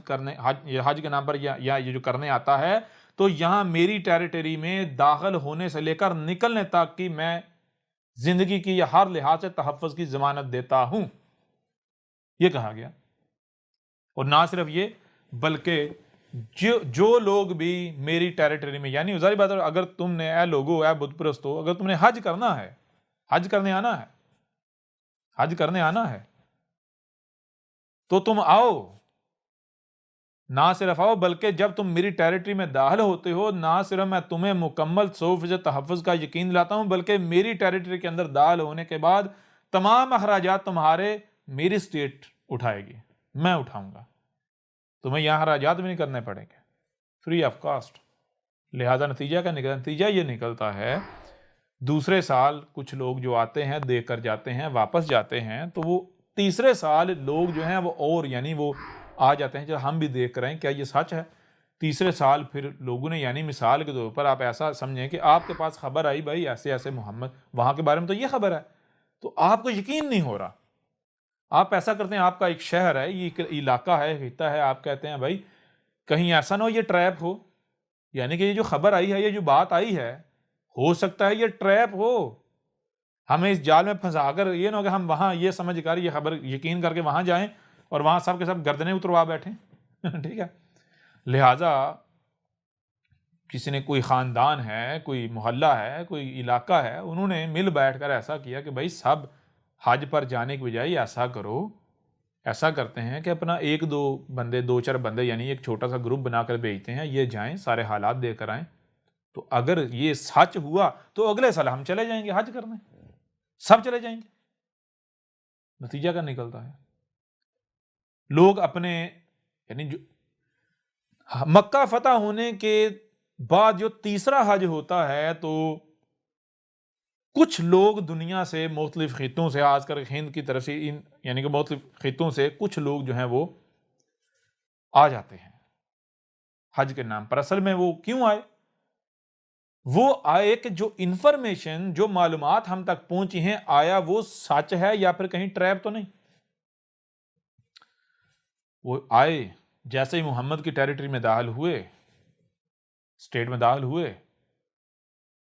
کے نام پر یا یہ جو کرنے آتا ہے، تو یہاں میری ٹیریٹری میں داخل ہونے سے لے کر نکلنے تک کی میں زندگی کی یا ہر لحاظ سے تحفظ کی ضمانت دیتا ہوں. یہ کہا گیا. اور نہ صرف یہ بلکہ جو لوگ بھی میری ٹیریٹری میں، یعنی ظاہر بات ہے اگر تم نے اے لوگو اے بت پرستو، اگر تم نے حج کرنا ہے، حج کرنے آنا ہے تو تم آؤ. نہ صرف آؤ بلکہ جب تم میری ٹیریٹری میں داخل ہوتے ہو، نہ صرف میں تمہیں مکمل 100% تحفظ کا یقین دلاتا ہوں، بلکہ میری ٹیریٹری کے اندر داخل ہونے کے بعد تمام اخراجات تمہارے میری اسٹیٹ اٹھائے گی، میں اٹھاؤں گا. تمہیں یہاں اخراجات بھی نہیں کرنے پڑیں گے، فری آف کاسٹ. لہذا نتیجہ یہ نکلتا ہے دوسرے سال کچھ لوگ جو آتے ہیں دیکھ کر جاتے ہیں واپس جاتے ہیں، تو وہ تیسرے سال لوگ جو ہیں وہ اور یعنی وہ آ جاتے ہیں. جب ہم بھی دیکھ کر آئیں کیا یہ سچ ہے. تیسرے سال پھر لوگوں نے، یعنی مثال کے طور پر آپ ایسا سمجھیں کہ آپ کے پاس خبر آئی بھائی ایسے ایسے محمد وہاں کے بارے میں تو یہ خبر ہے، تو آپ کو یقین نہیں ہو رہا. آپ ایسا کرتے ہیں، آپ کا ایک شہر ہے، یہ علاقہ ہے، خطہ ہے، آپ کہتے ہیں بھائی کہیں ایسا نہ ہو یہ ٹریپ ہو، یعنی کہ یہ جو خبر آئی ہے، یہ جو بات آئی ہے، ہو سکتا ہے یہ ٹریپ ہو، ہمیں اس جال میں پھنسا کر یہ نہ ہو کہ ہم وہاں یہ سمجھ کر یہ خبر یقین کر کے وہاں جائیں اور وہاں سب کے سب گردنیں اتروا بیٹھیں. ٹھیک ہے. لہٰذا کسی نے، کوئی خاندان ہے، کوئی محلہ ہے، کوئی علاقہ ہے، انہوں نے مل بیٹھ کر ایسا کیا کہ بھائی سب حج پر جانے کی بجائے ایسا کرو، ایسا کرتے ہیں کہ اپنا ایک دو بندے، دو چار بندے، یعنی ایک چھوٹا سا گروپ بنا کر بھیجتے ہیں، یہ جائیں سارے حالات دے کر آئیں، تو اگر یہ سچ ہوا تو اگلے سال ہم چلے جائیں گے حج کرنے، سب چلے جائیں گے. نتیجہ کیا نکلتا ہے؟ لوگ اپنے، یعنی جو مکہ فتح ہونے کے بعد جو تیسرا حج ہوتا ہے، تو کچھ لوگ دنیا سے مختلف خطوں سے، آج کر ہند کی طرف سے یعنی کہ مختلف خطوں سے کچھ لوگ جو ہیں وہ آ جاتے ہیں حج کے نام پر. اصل میں وہ کیوں آئے؟ وہ آئے کہ جو انفارمیشن، جو معلومات ہم تک پہنچی ہیں، آیا وہ سچ ہے یا پھر کہیں ٹریپ تو نہیں. وہ آئے، جیسے ہی محمد کی ٹیریٹری میں داخل ہوئے، اسٹیٹ میں داخل ہوئے،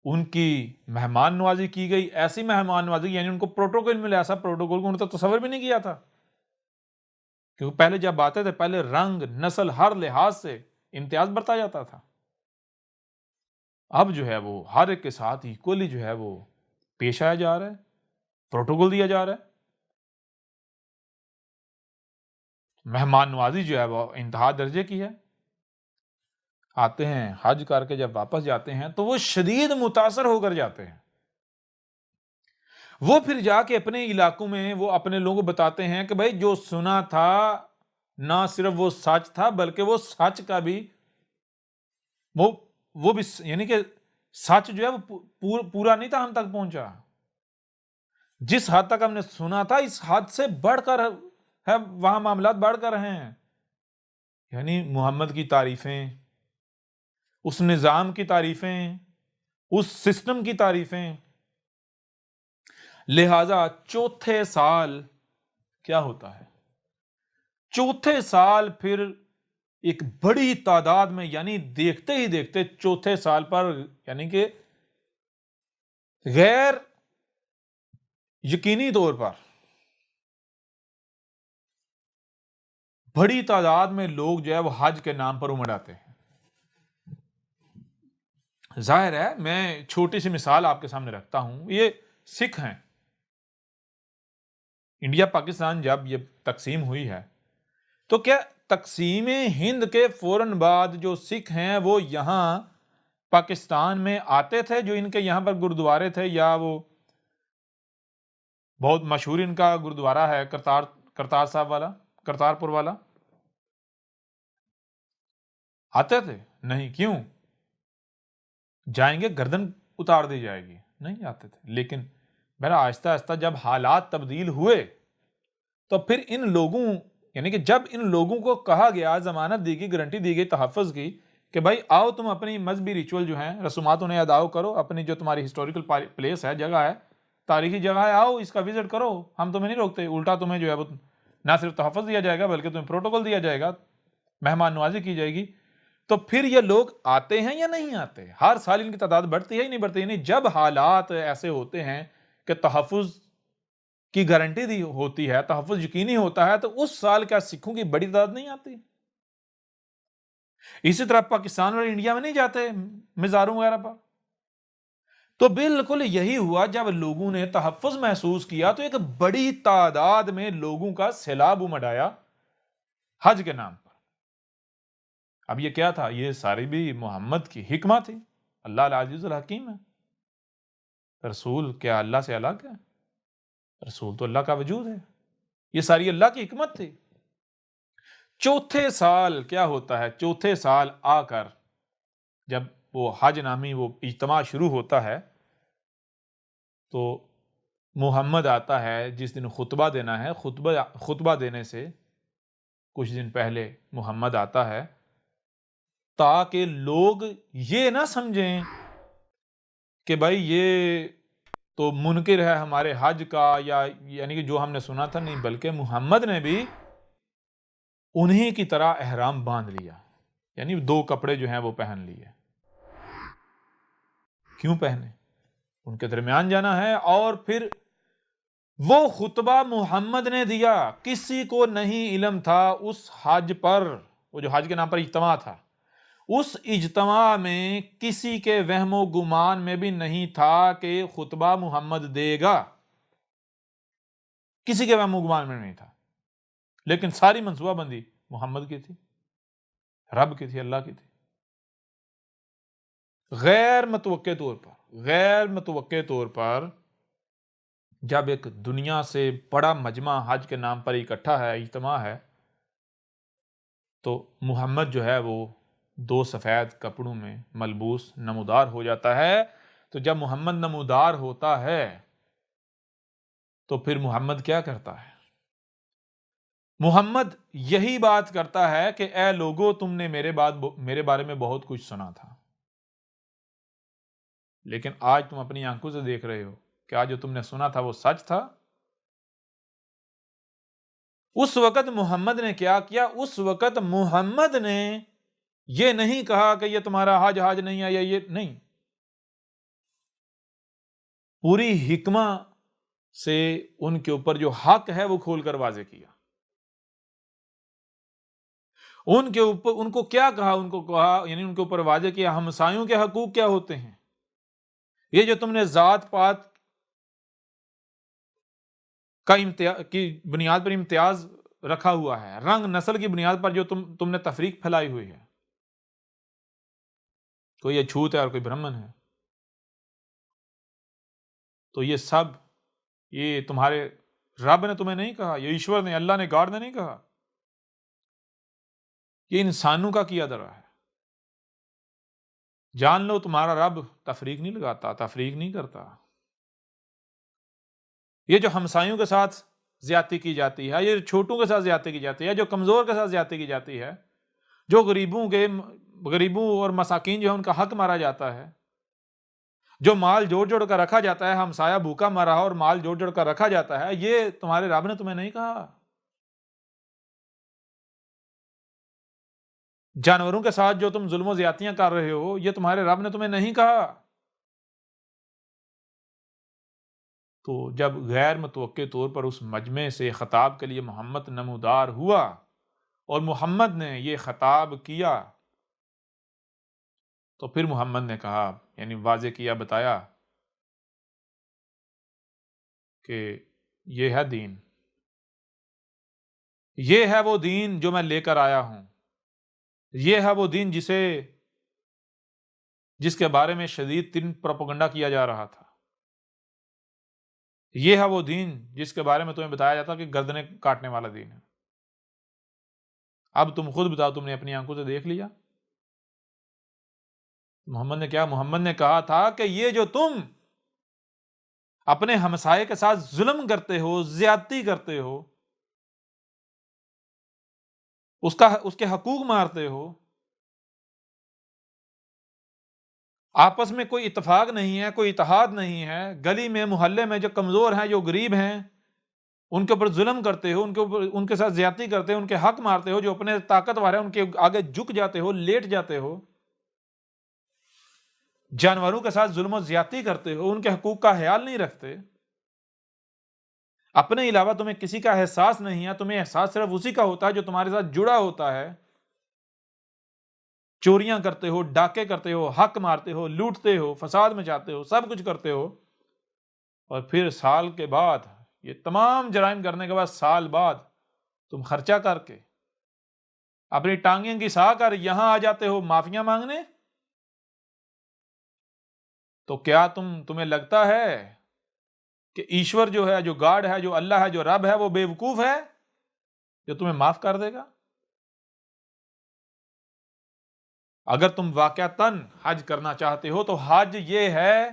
ان کی مہمان نوازی کی گئی. ایسی مہمان نوازی یعنی ان کو پروٹوکول ملا، ایسا پروٹوکول کو انہوں نے تصور بھی نہیں کیا تھا. کیونکہ پہلے جب آتے تھے پہلے رنگ نسل ہر لحاظ سے امتیاز برتا جاتا تھا. اب جو ہے وہ ہر ایک کے ساتھ ایکولی جو ہے وہ پیش آیا جا رہا ہے، پروٹوکول دیا جا رہا ہے. مہمان نوازی جو ہے وہ انتہا درجے کی ہے. آتے ہیں حج کر کے جب واپس جاتے ہیں تو وہ شدید متاثر ہو کر جاتے ہیں. وہ پھر جا کے اپنے علاقوں میں وہ اپنے لوگوں کو بتاتے ہیں کہ بھائی جو سنا تھا نہ صرف وہ سچ تھا بلکہ وہ سچ کا بھی وہ بھی یعنی کہ سچ جو ہے وہ پورا نہیں تھا ہم تک پہنچا. جس حد تک ہم نے سنا تھا اس حد سے بڑھ کر ہے، وہاں معاملات بڑھ کر رہے ہیں. یعنی محمد کی تعریفیں، اس نظام کی تعریفیں، اس سسٹم کی تعریفیں. لہذا چوتھے سال کیا ہوتا ہے؟ چوتھے سال پھر ایک بڑی تعداد میں، یعنی دیکھتے ہی دیکھتے چوتھے سال پر، یعنی کہ غیر یقینی طور پر بڑی تعداد میں لوگ جو ہے وہ حج کے نام پر امڑ آتے ہیں. ظاہر ہے میں چھوٹی سی مثال آپ کے سامنے رکھتا ہوں. یہ سکھ ہیں، انڈیا پاکستان جب یہ تقسیم ہوئی ہے تو کیا تقسیم ہند کے فوراً بعد جو سکھ ہیں وہ یہاں پاکستان میں آتے تھے، جو ان کے یہاں پر گردوارے تھے، یا وہ بہت مشہور ان کا گردوارہ ہے کرتار صاحب والا، کرتارپور والا، آتے تھے؟ نہیں۔ کیوں؟ جائیں گے گردن اتار دی جائے گی، نہیں آتے تھے۔ لیکن میرا آہستہ آہستہ جب حالات تبدیل ہوئے تو پھر ان لوگوں، یعنی کہ جب ان لوگوں کو کہا گیا، ضمانت دی گئی، گارنٹی دی گئی تحفظ کی کہ بھائی آؤ تم اپنی مذہبی ریچول جو ہیں، رسومات انہیں ادا کرو، اپنی جو تمہاری ہسٹوریکل پلیس ہے، جگہ ہے، تاریخی جگہ ہے، آؤ اس کا وزٹ کرو، ہم تمہیں نہیں روکتے۔ الٹا تمہیں جو ہے وہ نہ صرف تحفظ دیا جائے گا بلکہ تمہیں پروٹوکول دیا جائے گا، مہمان نوازی کی جائے گی۔ تو پھر یہ لوگ آتے ہیں یا نہیں آتے؟ ہر سال ان کی تعداد بڑھتی ہے ہی نہیں بڑھتی؟ یعنی جب حالات ایسے ہوتے ہیں کہ تحفظ کی گارنٹی دی ہوتی ہے، تحفظ یقینی ہوتا ہے، تو اس سال کیا سکھوں کی بڑی تعداد نہیں آتی؟ اسی طرح پاکستان اور انڈیا میں نہیں جاتے مزاروں وغیرہ پر؟ تو بالکل یہی ہوا، جب لوگوں نے تحفظ محسوس کیا تو ایک بڑی تعداد میں لوگوں کا سیلاب امڈ آیا حج کے نام پر۔ اب یہ کیا تھا؟ یہ ساری بھی محمد کی حکمت تھی۔ اللہ العزیز الحکیم ہے۔ رسول کیا اللہ سے الگ ہے؟ رسول تو اللہ کا وجود ہے۔ یہ ساری اللہ کی حکمت تھی۔ چوتھے سال کیا ہوتا ہے؟ چوتھے سال آ کر جب وہ حج نامی وہ اجتماع شروع ہوتا ہے تو محمد آتا ہے، جس دن خطبہ دینا ہے، خطبہ دینے سے کچھ دن پہلے محمد آتا ہے تاکہ لوگ یہ نہ سمجھیں کہ بھائی یہ تو منکر ہے ہمارے حج کا، یا یعنی کہ جو ہم نے سنا تھا، نہیں، بلکہ محمد نے بھی انہی کی طرح احرام باندھ لیا، یعنی 2 کپڑے جو ہیں وہ پہن لیے۔ کیوں پہنے؟ ان کے درمیان جانا ہے، اور پھر وہ خطبہ محمد نے دیا، کسی کو نہیں علم تھا اس حج پر، وہ جو حج کے نام پر اجتماع تھا، اس اجتماع میں کسی کے وہم و گمان میں بھی نہیں تھا کہ خطبہ محمد دے گا، کسی کے وہم و گمان میں نہیں تھا، لیکن ساری منصوبہ بندی محمد کی تھی، رب کی تھی، اللہ کی تھی۔ غیر متوقع طور پر جب ایک دنیا سے بڑا مجمع حج کے نام پر اکٹھا ہے، اجتماع ہے، تو محمد جو ہے وہ 2 سفید کپڑوں میں ملبوس نمودار ہو جاتا ہے۔ تو جب محمد نمودار ہوتا ہے تو پھر محمد کیا کرتا ہے؟ محمد یہی بات کرتا ہے کہ اے لوگو، تم نے میرے بارے میں بہت کچھ سنا تھا، لیکن آج تم اپنی آنکھوں سے دیکھ رہے ہو کہ آج جو تم نے سنا تھا وہ سچ تھا۔ اس وقت محمد نے کیا کیا؟ اس وقت محمد نے یہ نہیں کہا کہ یہ تمہارا حج نہیں ہے، یا یہ نہیں، پوری حکمہ سے ان کے اوپر جو حق ہے وہ کھول کر واضح کیا۔ ان کو کیا کہا؟ ان کو کہا، یعنی ان کے اوپر واضح کیا ہمسایوں کے حقوق کیا ہوتے ہیں، یہ جو تم نے ذات پات کی بنیاد پر امتیاز رکھا ہوا ہے، رنگ نسل کی بنیاد پر جو تم نے تفریق پھیلائی ہوئی ہے، کوئی یہ چھوت ہے اور کوئی برہمن ہے، تو یہ سب یہ تمہارے رب نے تمہیں نہیں کہا، یہ ایشور نے، اللہ نے، گاڈ نے نہیں کہا، یہ انسانوں کا کیا درا ہے۔ جان لو تمہارا رب تفریق نہیں لگاتا، تفریق نہیں کرتا۔ یہ جو ہمسایوں کے ساتھ زیادتی کی جاتی ہے، یہ چھوٹوں کے ساتھ زیادتی کی جاتی ہے، جو کمزور کے ساتھ زیادتی کی جاتی ہے، جو غریبوں اور مساکین جو ہے ان کا حق مارا جاتا ہے، جو مال جوڑ جوڑ کر رکھا جاتا ہے، ہمسایہ بھوکا مرا اور مال جوڑ جوڑ کر رکھا جاتا ہے، یہ تمہارے رب نے تمہیں نہیں کہا۔ جانوروں کے ساتھ جو تم ظلم و زیادتیاں کر رہے ہو، یہ تمہارے رب نے تمہیں نہیں کہا۔ تو جب غیر متوقع طور پر اس مجمع سے خطاب کے لیے محمد نمودار ہوا اور محمد نے یہ خطاب کیا، تو پھر محمد نے کہا، یعنی واضح کیا، بتایا کہ یہ ہے دین، یہ ہے وہ دین جو میں لے کر آیا ہوں، یہ ہے وہ دین جس کے بارے میں شدید ترین پروپیگنڈا کیا جا رہا تھا، یہ ہے وہ دین جس کے بارے میں تمہیں بتایا جاتا کہ گردنیں کاٹنے والا دین ہے۔ اب تم خود بتاؤ، تم نے اپنی آنکھوں سے دیکھ لیا؟ محمد نے کیا؟ محمد نے کہا تھا کہ یہ جو تم اپنے ہمسائے کے ساتھ ظلم کرتے ہو، زیادتی کرتے ہو، اس کے حقوق مارتے ہو، آپس میں کوئی اتفاق نہیں ہے، کوئی اتحاد نہیں ہے، گلی میں محلے میں جو کمزور ہیں، جو غریب ہیں، ان کے اوپر ظلم کرتے ہو، ان کے ساتھ زیادتی کرتے ہو، ان کے حق مارتے ہو، جو اپنے طاقتور ہیں ان کے آگے جھک جاتے ہو، لیٹ جاتے ہو، جانوروں کے ساتھ ظلم و زیادتی کرتے ہو، ان کے حقوق کا خیال نہیں رکھتے، اپنے علاوہ تمہیں کسی کا احساس نہیں ہے، تمہیں احساس صرف اسی کا ہوتا ہے جو تمہارے ساتھ جڑا ہوتا ہے، چوریاں کرتے ہو، ڈاکے کرتے ہو، حق مارتے ہو، لوٹتے ہو، فساد مچاتے ہو، سب کچھ کرتے ہو، اور پھر سال کے بعد یہ تمام جرائم کرنے کے بعد سال بعد تم خرچہ کر کے اپنی ٹانگیں گھسا کر یہاں آ جاتے ہو معافیاں مانگنے؟ تو کیا تمہیں لگتا ہے کہ ایشور جو ہے، جو گاڈ ہے، جو اللہ ہے، جو رب ہے، وہ بے وقوف ہے جو تمہیں معاف کر دے گا؟ اگر تم واقعتاً حج کرنا چاہتے ہو تو حج یہ ہے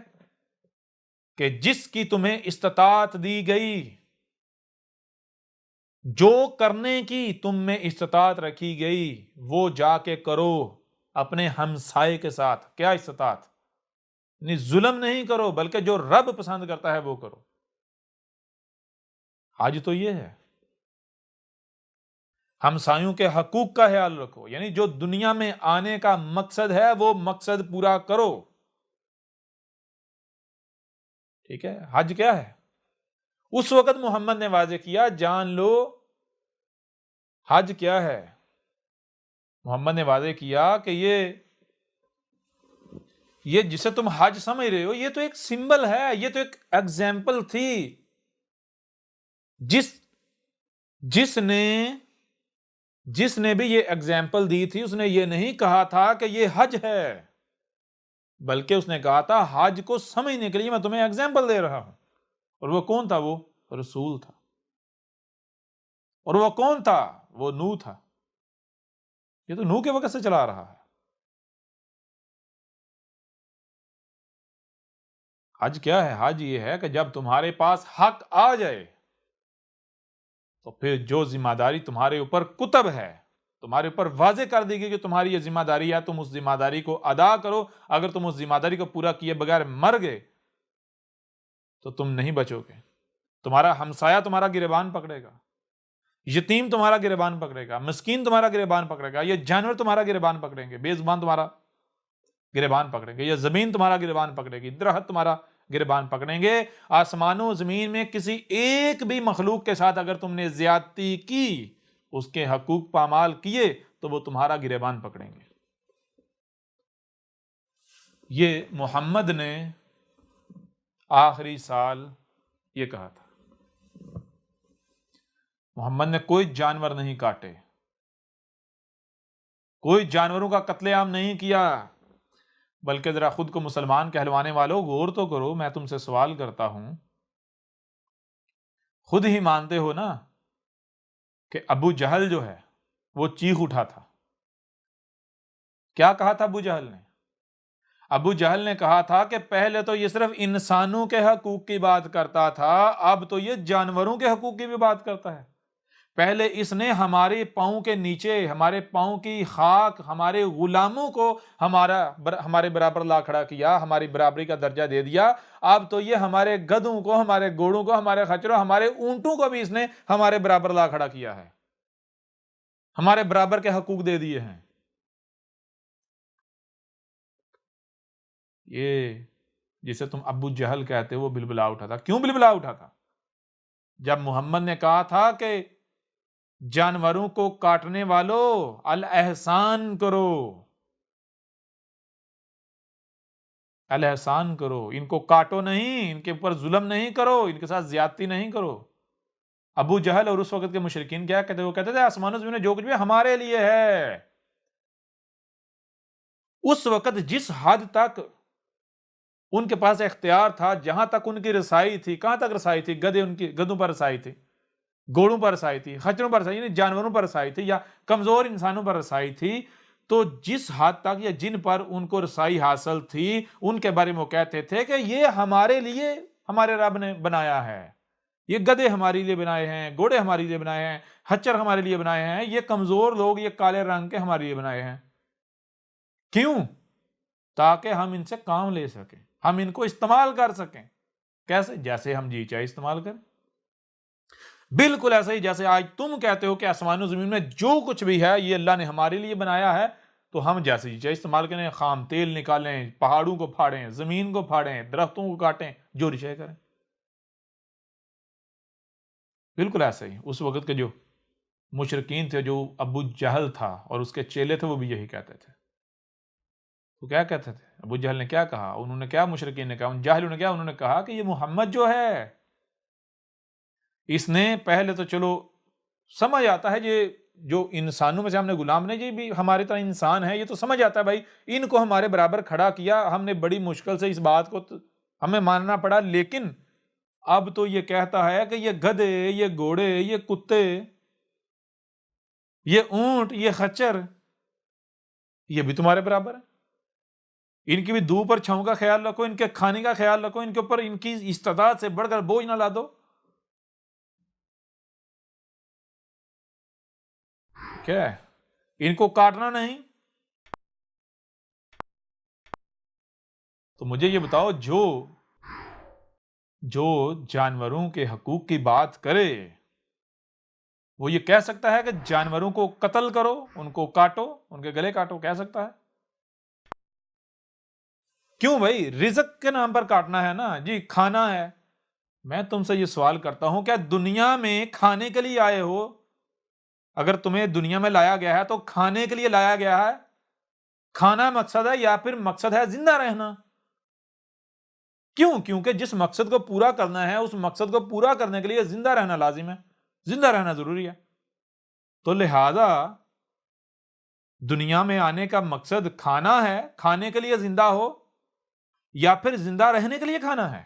کہ جس کی تمہیں استطاعت دی گئی، جو کرنے کی تم میں استطاعت رکھی گئی، وہ جا کے کرو اپنے ہمسائے کے ساتھ۔ کیا استطاعت؟ یعنی ظلم نہیں کرو، بلکہ جو رب پسند کرتا ہے وہ کرو۔ حج تو یہ ہے، ہمسایوں کے حقوق کا خیال رکھو، یعنی جو دنیا میں آنے کا مقصد ہے وہ مقصد پورا کرو۔ ٹھیک ہے؟ حج کیا ہے؟ اس وقت محمد نے واضح کیا، جان لو حج کیا ہے۔ محمد نے واضح کیا کہ یہ جسے تم حج سمجھ رہے ہو، یہ تو ایک سمبل ہے، یہ تو ایک ایگزامپل تھی۔ جس نے بھی یہ ایگزامپل دی تھی، اس نے یہ نہیں کہا تھا کہ یہ حج ہے، بلکہ اس نے کہا تھا حج کو سمجھنے کے لیے میں تمہیں ایگزامپل دے رہا ہوں۔ اور وہ کون تھا؟ وہ رسول تھا۔ اور وہ کون تھا؟ وہ نوح تھا۔ یہ تو نوح کے وقت سے چلا رہا ہے۔ حج کیا ہے؟ حج یہ ہے کہ جب تمہارے پاس حق آ جائے تو پھر جو ذمہ داری تمہارے اوپر کتب ہے، تمہارے اوپر واضح کر دی گئی کہ تمہاری یہ ذمہ داری ہے، تم اس ذمہ داری کو ادا کرو۔ اگر تم اس ذمہ داری کو پورا کیے بغیر مر گئے تو تم نہیں بچو گے۔ تمہارا ہمسایہ تمہارا گریبان پکڑے گا، یتیم تمہارا گریبان پکڑے گا، مسکین تمہارا گریبان پکڑے گا، یہ جانور تمہارا گریبان پکڑیں گے، بے زبان تمہارا گریبان پکڑیں گے، یہ زمین تمہارا گریبان پکڑے گی، درخت تمہارا گریبان پکڑیں گے۔ آسمانوں و زمین میں کسی ایک بھی مخلوق کے ساتھ اگر تم نے زیادتی کی، اس کے حقوق پامال کیے، تو وہ تمہارا گریبان پکڑیں گے۔ یہ محمد نے آخری سال یہ کہا تھا۔ محمد نے کوئی جانور نہیں کاٹے، کوئی جانوروں کا قتل عام نہیں کیا، بلکہ ذرا خود کو مسلمان کہلوانے والوں غور تو کرو۔ میں تم سے سوال کرتا ہوں، خود ہی مانتے ہو نا کہ ابو جہل جو ہے وہ چیخ اٹھا تھا۔ کیا کہا تھا ابو جہل نے؟ ابو جہل نے کہا تھا کہ پہلے تو یہ صرف انسانوں کے حقوق کی بات کرتا تھا، اب تو یہ جانوروں کے حقوق کی بھی بات کرتا ہے۔ پہلے اس نے ہمارے پاؤں کے نیچے، ہمارے پاؤں کی خاک، ہمارے غلاموں کو ہمارے برابر لا کھڑا کیا، ہماری برابری کا درجہ دے دیا۔ اب تو یہ ہمارے گدھوں کو، ہمارے گھوڑوں کو، ہمارے خچروں، ہمارے اونٹوں کو بھی اس نے ہمارے برابر لا کھڑا کیا ہے، ہمارے برابر کے حقوق دے دیے ہیں۔ یہ جسے تم ابو جہل کہتے ہو وہ بلبلا اٹھا تھا۔ کیوں بلبلا اٹھا تھا؟ جب محمد نے کہا تھا کہ جانوروں کو کاٹنے والوں الاحسان کرو، الاحسان کرو، ان کو کاٹو نہیں، ان کے اوپر ظلم نہیں کرو، ان کے ساتھ زیادتی نہیں کرو، ابو جہل اور اس وقت کے مشرکین کیا کہتے؟ وہ کہتے تھے آسمان و زمین میں جو کچھ بھی ہمارے لیے ہے۔ اس وقت جس حد تک ان کے پاس اختیار تھا، جہاں تک ان کی رسائی تھی، کہاں تک رسائی تھی؟ گدھوں پر رسائی تھی، گھوڑوں پر رسائی تھی، خچروں پر رسائی، یعنی جانوروں پر رسائی تھی، یا کمزور انسانوں پر رسائی تھی۔ تو جس حد تک یا جن پر ان کو رسائی حاصل تھی، ان کے بارے میں وہ کہتے تھے کہ یہ ہمارے لیے ہمارے رب نے بنایا ہے، یہ گدھے ہمارے لیے بنائے ہیں، گھوڑے ہمارے لیے بنائے ہیں، خچر ہمارے لیے بنائے ہیں، یہ کمزور لوگ یہ کالے رنگ کے ہمارے لیے بنائے ہیں۔ کیوں؟ تاکہ ہم ان سے کام لے سکیں، ہم ان کو استعمال کر سکیں۔ کیسے؟ جیسے ہم جی چاہے استعمال کریں۔ بالکل ایسا ہی جیسے آج تم کہتے ہو کہ آسمان و زمین میں جو کچھ بھی ہے یہ اللہ نے ہمارے لیے بنایا ہے، تو ہم جیسے جی چاہے استعمال کریں، خام تیل نکالیں، پہاڑوں کو پھاڑیں، زمین کو پھاڑیں، درختوں کو کاٹیں، جو رشے کریں۔ بالکل ایسا ہی اس وقت کے جو مشرکین تھے، جو ابو جہل تھا اور اس کے چیلے تھے، وہ بھی یہی کہتے تھے۔ تو کیا کہتے تھے؟ ابو جہل نے کیا کہا؟ انہوں نے کیا مشرکین نے کہا؟ ان جاہلوں نے کیا؟ انہوں نے کہا کہ یہ محمد جو ہے، اس نے پہلے تو چلو سمجھ آتا ہے یہ جو انسانوں میں سے ہم نے غلام نے، یہ بھی ہمارے طرح انسان ہے، یہ تو سمجھ آتا ہے بھائی، ان کو ہمارے برابر کھڑا کیا ہم نے، بڑی مشکل سے اس بات کو ہمیں ماننا پڑا، لیکن اب تو یہ کہتا ہے کہ یہ گدھے، یہ گھوڑے، یہ کتے، یہ اونٹ، یہ خچر، یہ بھی تمہارے برابر ہے۔ ان کی بھی دو پر چھاؤں کا خیال رکھو، ان کے کھانے کا خیال رکھو، ان کے اوپر ان کی استطاعت سے بڑھ کر بوجھ نہ لا دو۔ کیا ہے؟ ان کو کاٹنا نہیں۔ تو مجھے یہ بتاؤ، جو جانوروں کے حقوق کی بات کرے، وہ یہ کہہ سکتا ہے کہ جانوروں کو قتل کرو، ان کو کاٹو، ان کے گلے کاٹو؟ کہہ سکتا ہے؟ کیوں بھائی؟ رزق کے نام پر کاٹنا ہے نا جی، کھانا ہے۔ میں تم سے یہ سوال کرتا ہوں، کیا دنیا میں کھانے کے لیے آئے ہو؟ اگر تمہیں دنیا میں لایا گیا ہے تو کھانے کے لیے لایا گیا ہے؟ کھانا مقصد ہے یا پھر مقصد ہے زندہ رہنا؟ کیوں؟ کیونکہ جس مقصد کو پورا کرنا ہے، اس مقصد کو پورا کرنے کے لیے زندہ رہنا لازم ہے، زندہ رہنا ضروری ہے۔ تو لہذا دنیا میں آنے کا مقصد کھانا ہے، کھانے کے لیے زندہ ہو، یا پھر زندہ رہنے کے لیے کھانا ہے؟